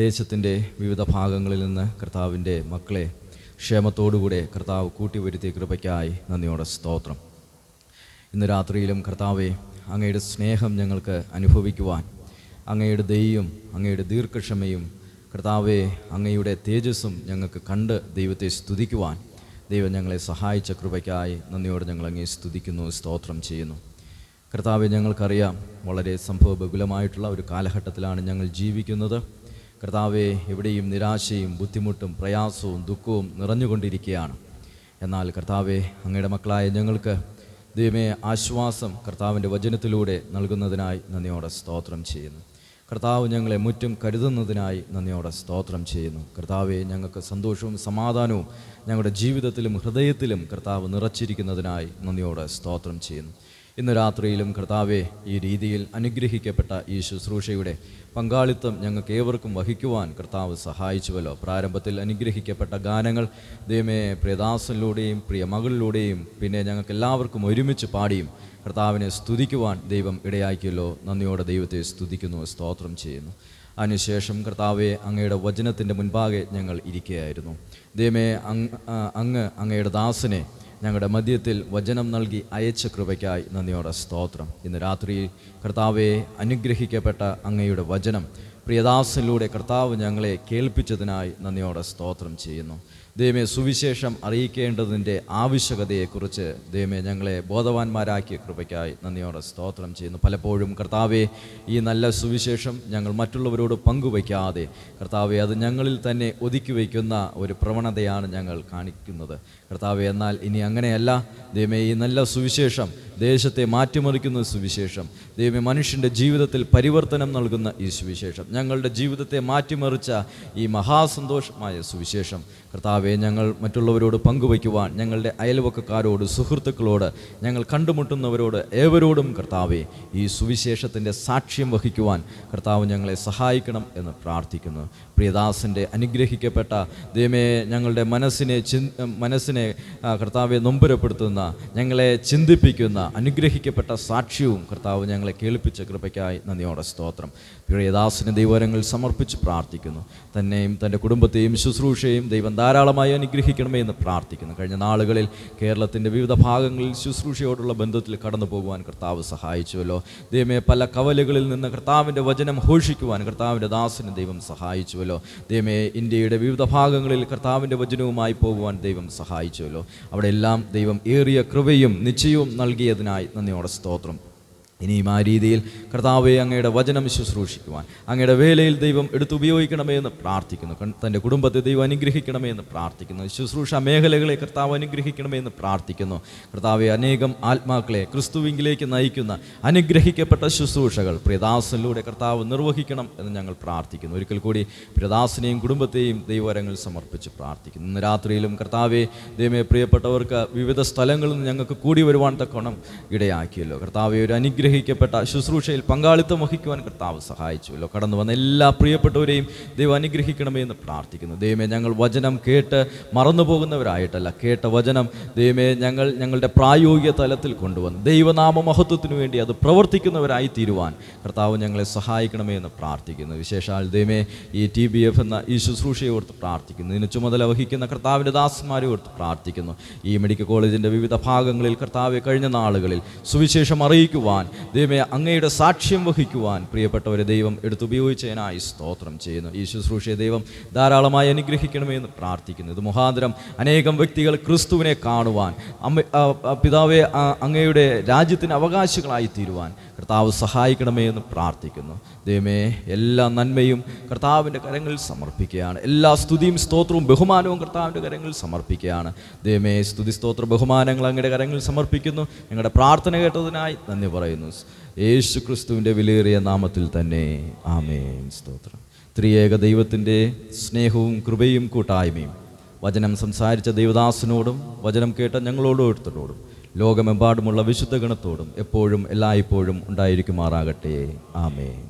ദേശത്തിൻ്റെ വിവിധ ഭാഗങ്ങളിൽ നിന്ന് കർത്താവിൻ്റെ മക്കളെ ക്ഷേമത്തോടുകൂടെ കർത്താവ് കൂട്ടിവരുത്തിയ കൃപയ്ക്കായി നന്ദിയോടെ സ്തോത്രം. ഇന്ന് രാത്രിയിലും കർത്താവെ, അങ്ങയുടെ സ്നേഹം ഞങ്ങൾക്ക് അനുഭവിക്കുവാൻ, അങ്ങയുടെ ദയയും അങ്ങയുടെ ദീർഘക്ഷമയും കർത്താവെ അങ്ങയുടെ തേജസ്സും ഞങ്ങൾക്ക് കണ്ട് ദൈവത്തെ സ്തുതിക്കുവാൻ ദൈവം ഞങ്ങളെ സഹായിച്ച കൃപയ്ക്കായി നന്ദിയോടെ ഞങ്ങൾ അങ്ങേ സ്തുതിക്കുന്നു, സ്തോത്രം ചെയ്യുന്നു. കർത്താവെ, ഞങ്ങൾക്കറിയാം വളരെ സംഭവബഹുലമായിട്ടുള്ള ഒരു കാലഘട്ടത്തിലാണ് ഞങ്ങൾ ജീവിക്കുന്നത്. കർത്താവെ, എവിടെയും നിരാശയും ബുദ്ധിമുട്ടും പ്രയാസവും ദുഃഖവും നിറഞ്ഞുകൊണ്ടിരിക്കുകയാണ്. എന്നാൽ കർത്താവെ, അങ്ങയുടെ മക്കളായ ഞങ്ങൾക്ക് ദൈവമേ ആശ്വാസം കർത്താവിൻ്റെ വചനത്തിലൂടെ നൽകുന്നതിനായി നന്ദിയോടെ സ്തോത്രം ചെയ്യുന്നു. കർത്താവ് ഞങ്ങളെ മുറ്റും കരുതുന്നതിനായി നന്ദിയോടെ സ്തോത്രം ചെയ്യുന്നു. കർത്താവെ, ഞങ്ങൾക്ക് സന്തോഷവും സമാധാനവും ഞങ്ങളുടെ ജീവിതത്തിലും ഹൃദയത്തിലും കർത്താവ് നിറച്ചിരിക്കുന്നതിനായി നന്ദിയോടെ സ്തോത്രം ചെയ്യുന്നു. ഇന്ന് രാത്രിയിലും കർത്താവെ, ഈ രീതിയിൽ അനുഗ്രഹിക്കപ്പെട്ട ഈ ശുശ്രൂഷയുടെ പങ്കാളിത്തം ഞങ്ങൾക്ക് ഏവർക്കും വഹിക്കുവാൻ കർത്താവ് സഹായിച്ചുവല്ലോ. പ്രാരംഭത്തിൽ അനുഗ്രഹിക്കപ്പെട്ട ഗാനങ്ങൾ ദൈവമേ പ്രിയദാസനിലൂടെയും പ്രിയ മകളിലൂടെയും പിന്നെ ഞങ്ങൾക്ക് എല്ലാവർക്കും ഒരുമിച്ച് പാടിയും കർത്താവിനെ സ്തുതിക്കുവാൻ ദൈവം ഇടയാക്കിയല്ലോ. നന്ദിയോടെ ദൈവത്തെ സ്തുതിക്കുന്നു, സ്തോത്രം ചെയ്യുന്നു. അതിനുശേഷം കർത്താവെ, അങ്ങയുടെ വചനത്തിൻ്റെ മുൻപാകെ ഞങ്ങൾ ഇരിക്കുകയായിരുന്നു. ദൈവമേ, അങ്ങയുടെ ദാസനെ ഞങ്ങളുടെ മധ്യത്തിൽ വചനം നൽകി അയച്ച കൃപയ്ക്കായി നന്ദിയോടെ സ്തോത്രം. ഇന്ന് രാത്രി കർത്താവെ, അനുഗ്രഹിക്കപ്പെട്ട അങ്ങയുടെ വചനം പ്രിയദാസനിലൂടെ കർത്താവ് ഞങ്ങളെ കേൾപ്പിച്ചതിനായി നന്ദിയോടെ സ്തോത്രം ചെയ്യുന്നു. ദൈവമേ, സുവിശേഷം അറിയിക്കേണ്ടതിൻ്റെ ആവശ്യകതയെക്കുറിച്ച് ദൈവമേ ഞങ്ങളെ ബോധവാന്മാരാക്കിയ കൃപയ്ക്കായി നന്ദിയോടെ സ്തോത്രം ചെയ്യുന്നു. പലപ്പോഴും കർത്താവെ, ഈ നല്ല സുവിശേഷം ഞങ്ങൾ മറ്റുള്ളവരോട് പങ്കുവയ്ക്കാതെ കർത്താവെ അത് ഞങ്ങളിൽ തന്നെ ഒതുക്കി വയ്ക്കുന്ന ഒരു പ്രവണതയാണ് ഞങ്ങൾ കാണിക്കുന്നത് കർത്താവെ. എന്നാൽ ഇനി അങ്ങനെയല്ല ദൈവമേ, ഈ നല്ല സുവിശേഷം ദേശത്തെ മാറ്റിമറിക്കുന്ന സുവിശേഷം, ദൈവമേ മനുഷ്യൻ്റെ ജീവിതത്തിൽ പരിവർത്തനം നൽകുന്ന ഈ സുവിശേഷം, ഞങ്ങളുടെ ജീവിതത്തെ മാറ്റിമറിച്ച ഈ മഹാസന്തോഷമായ സുവിശേഷം കർത്താവെ, ഞങ്ങൾ മറ്റുള്ളവരോട് പങ്കുവയ്ക്കുവാൻ, ഞങ്ങളുടെ അയൽവക്കക്കാരോട്, സുഹൃത്തുക്കളോട്, ഞങ്ങൾ കണ്ടുമുട്ടുന്നവരോട് ഏവരോടും കർത്താവെ ഈ സുവിശേഷത്തിൻ്റെ സാക്ഷ്യം വഹിക്കുവാൻ കർത്താവ് ഞങ്ങളെ സഹായിക്കണം എന്ന് പ്രാർത്ഥിക്കുന്നു. പ്രിയദാസൻ്റെ അനുഗ്രഹിക്കപ്പെട്ട ദൈവമേ, ഞങ്ങളുടെ മനസ്സിനെ കർത്താവെ നൊമ്പരപ്പെടുത്തുന്ന, ഞങ്ങളെ ചിന്തിപ്പിക്കുന്ന അനുഗ്രഹിക്കപ്പെട്ട സാക്ഷ്യവും കർത്താവ് ഞങ്ങളെ കേൾപ്പിച്ച കൃപയ്ക്കായി നന്ദിയോടെ സ്തോത്രം. പ്രിയദാസന് ദൈവവരങ്ങൾ സമർപ്പിച്ച് പ്രാർത്ഥിക്കുന്നു. തന്നെയും തൻ്റെ കുടുംബത്തെയും ശുശ്രൂഷയും ദൈവം ധാരാളമായി അനുഗ്രഹിക്കണമേ എന്ന് പ്രാർത്ഥിക്കുന്നു. കഴിഞ്ഞ നാളുകളിൽ കേരളത്തിൻ്റെ വിവിധ ഭാഗങ്ങളിൽ ശുശ്രൂഷയോടുള്ള ബന്ധത്തിൽ കടന്നു പോകുവാൻ കർത്താവ് സഹായിച്ചുവല്ലോ. ദൈവമേ, പല കവലകളിൽ നിന്ന് കർത്താവിൻ്റെ വചനം ഘോഷിക്കുവാൻ കർത്താവിൻ്റെ ദാസന് ദൈവം സഹായിച്ചുവല്ലോ. ദൈവമേ, ഇന്ത്യയുടെ വിവിധ ഭാഗങ്ങളിൽ കർത്താവിൻ്റെ വചനവുമായി പോകുവാൻ ദൈവം സഹായിച്ചുവല്ലോ. അവിടെ എല്ലാം ദൈവം ഏറിയ കൃപയും നിശ്ചയവും നൽകിയതിനായി നന്ദിയോടെ സ്തോത്രം. ഇനിയും ആ രീതിയിൽ കർത്താവെ അങ്ങയുടെ വചനം ശുശ്രൂഷിക്കുവാൻ അങ്ങയുടെ വേലയിൽ ദൈവം എടുത്തുപയോഗിക്കണമേ എന്ന് പ്രാർത്ഥിക്കുന്നു. തൻ്റെ കുടുംബത്തെ ദൈവം അനുഗ്രഹിക്കണമേ എന്ന് പ്രാർത്ഥിക്കുന്നു. ശുശ്രൂഷ മേഖലകളെ കർത്താവ് അനുഗ്രഹിക്കണമേ എന്ന് പ്രാർത്ഥിക്കുന്നു. കർത്താവെ, അനേകം ആത്മാക്കളെ ക്രിസ്തുവിങ്കിലേക്ക് നയിക്കുന്ന അനുഗ്രഹിക്കപ്പെട്ട ശുശ്രൂഷകൾ പ്രിയദാസനിലൂടെ കർത്താവ് നിർവഹിക്കണം എന്ന് ഞങ്ങൾ പ്രാർത്ഥിക്കുന്നു. ഒരിക്കൽ കൂടി പ്രിയദാസനെയും കുടുംബത്തെയും ദൈവവരങ്ങൾ സമർപ്പിച്ച് പ്രാർത്ഥിക്കുന്നു. ഇന്ന് രാത്രിയിലും കർത്താവെ ദൈവമേ, പ്രിയപ്പെട്ടവർക്ക് വിവിധ സ്ഥലങ്ങളിൽ നിന്ന് ഞങ്ങൾക്ക് കൂടി വരുവാൻ തക്കോണം ഇടയാക്കിയല്ലോ. കർത്താവെ, ഒരു അനുഗ്രഹിക്കപ്പെട്ട ശുശ്രൂഷയിൽ പങ്കാളിത്തം വഹിക്കുവാൻ കർത്താവ് സഹായിച്ചുവല്ലോ. കടന്നു വന്ന എല്ലാ പ്രിയപ്പെട്ടവരെയും ദൈവം അനുഗ്രഹിക്കണമേ എന്ന് പ്രാർത്ഥിക്കുന്നു. ദൈവമേ, ഞങ്ങൾ വചനം കേട്ട് മറന്നു പോകുന്നവരായിട്ടല്ല, കേട്ട വചനം ദൈവമേ ഞങ്ങളുടെ പ്രായോഗിക തലത്തിൽ കൊണ്ടുവന്ന് ദൈവനാമ മഹത്വത്തിനു വേണ്ടി അത് പ്രവർത്തിക്കുന്നവരായി തീരുവാൻ കർത്താവ് ഞങ്ങളെ സഹായിക്കണമേ എന്ന് പ്രാർത്ഥിക്കുന്നു. വിശേഷാൽ ദൈവമേ, ഈ TBF എന്ന ഈ ശുശ്രൂഷയെ ഓർത്ത് പ്രാർത്ഥിക്കുന്നു. ഇതിന് ചുമതല വഹിക്കുന്ന കർത്താവിൻ്റെ ദാസന്മാരെ ഓർത്ത് പ്രാർത്ഥിക്കുന്നു. ഈ മെഡിക്കൽ കോളേജിൻ്റെ വിവിധ ഭാഗങ്ങളിൽ കർത്താവെ കഴിഞ്ഞ നാളുകളിൽ സുവിശേഷം അറിയിക്കുവാൻ ദൈവമേ, അങ്ങയുടെ സാക്ഷ്യം വഹിക്കുവാൻ പ്രിയപ്പെട്ടവരെ ദൈവം എടുത്തുപയോഗിച്ചതിനായി സ്തോത്രം ചെയ്യുന്നു. ഈ ശുശ്രൂഷയെ ദൈവം ധാരാളമായി അനുഗ്രഹിക്കണമേ എന്ന് പ്രാർത്ഥിക്കുന്നു. ഇത് മുഖാന്തരം അനേകം വ്യക്തികൾ ക്രിസ്തുവിനെ കാണുവാൻ, പിതാവെ അങ്ങയുടെ രാജ്യത്തിന് അവകാശികളായി തീരുവാൻ കർത്താവ് സഹായിക്കണമേ എന്ന് പ്രാർത്ഥിക്കുന്നു. ദൈവമേ, എല്ലാ നന്മയും കർത്താവിൻ്റെ കരങ്ങളിൽ സമർപ്പിക്കുകയാണ്. എല്ലാ സ്തുതിയും സ്തോത്രവും ബഹുമാനവും കർത്താവിൻ്റെ കരങ്ങളിൽ സമർപ്പിക്കുകയാണ്. ദൈവമേ, സ്തുതി സ്തോത്ര ബഹുമാനങ്ങൾ അങ്ങയുടെ കരങ്ങളിൽ സമർപ്പിക്കുന്നു. ഞങ്ങളുടെ പ്രാർത്ഥന കേട്ടതിനായി നന്ദി പറയുന്നു. യേശു ക്രിസ്തുവിൻ്റെ വിലയേറിയ നാമത്തിൽ തന്നെ ആമേൻ. സ്തോത്രം. ത്രിയേക ദൈവത്തിൻ്റെ സ്നേഹവും കൃപയും കൂട്ടായ്മയും വചനം സംസാരിച്ച ദൈവദാസനോടും വചനം കേട്ട ഞങ്ങളോടോരുത്തരോടും ലോകമെമ്പാടുമുള്ള വിശുദ്ധ ഗണത്തോടും എപ്പോഴും എല്ലായ്പ്പോഴും ഉണ്ടായിരിക്കുമാറാകട്ടെ. ആമേൻ.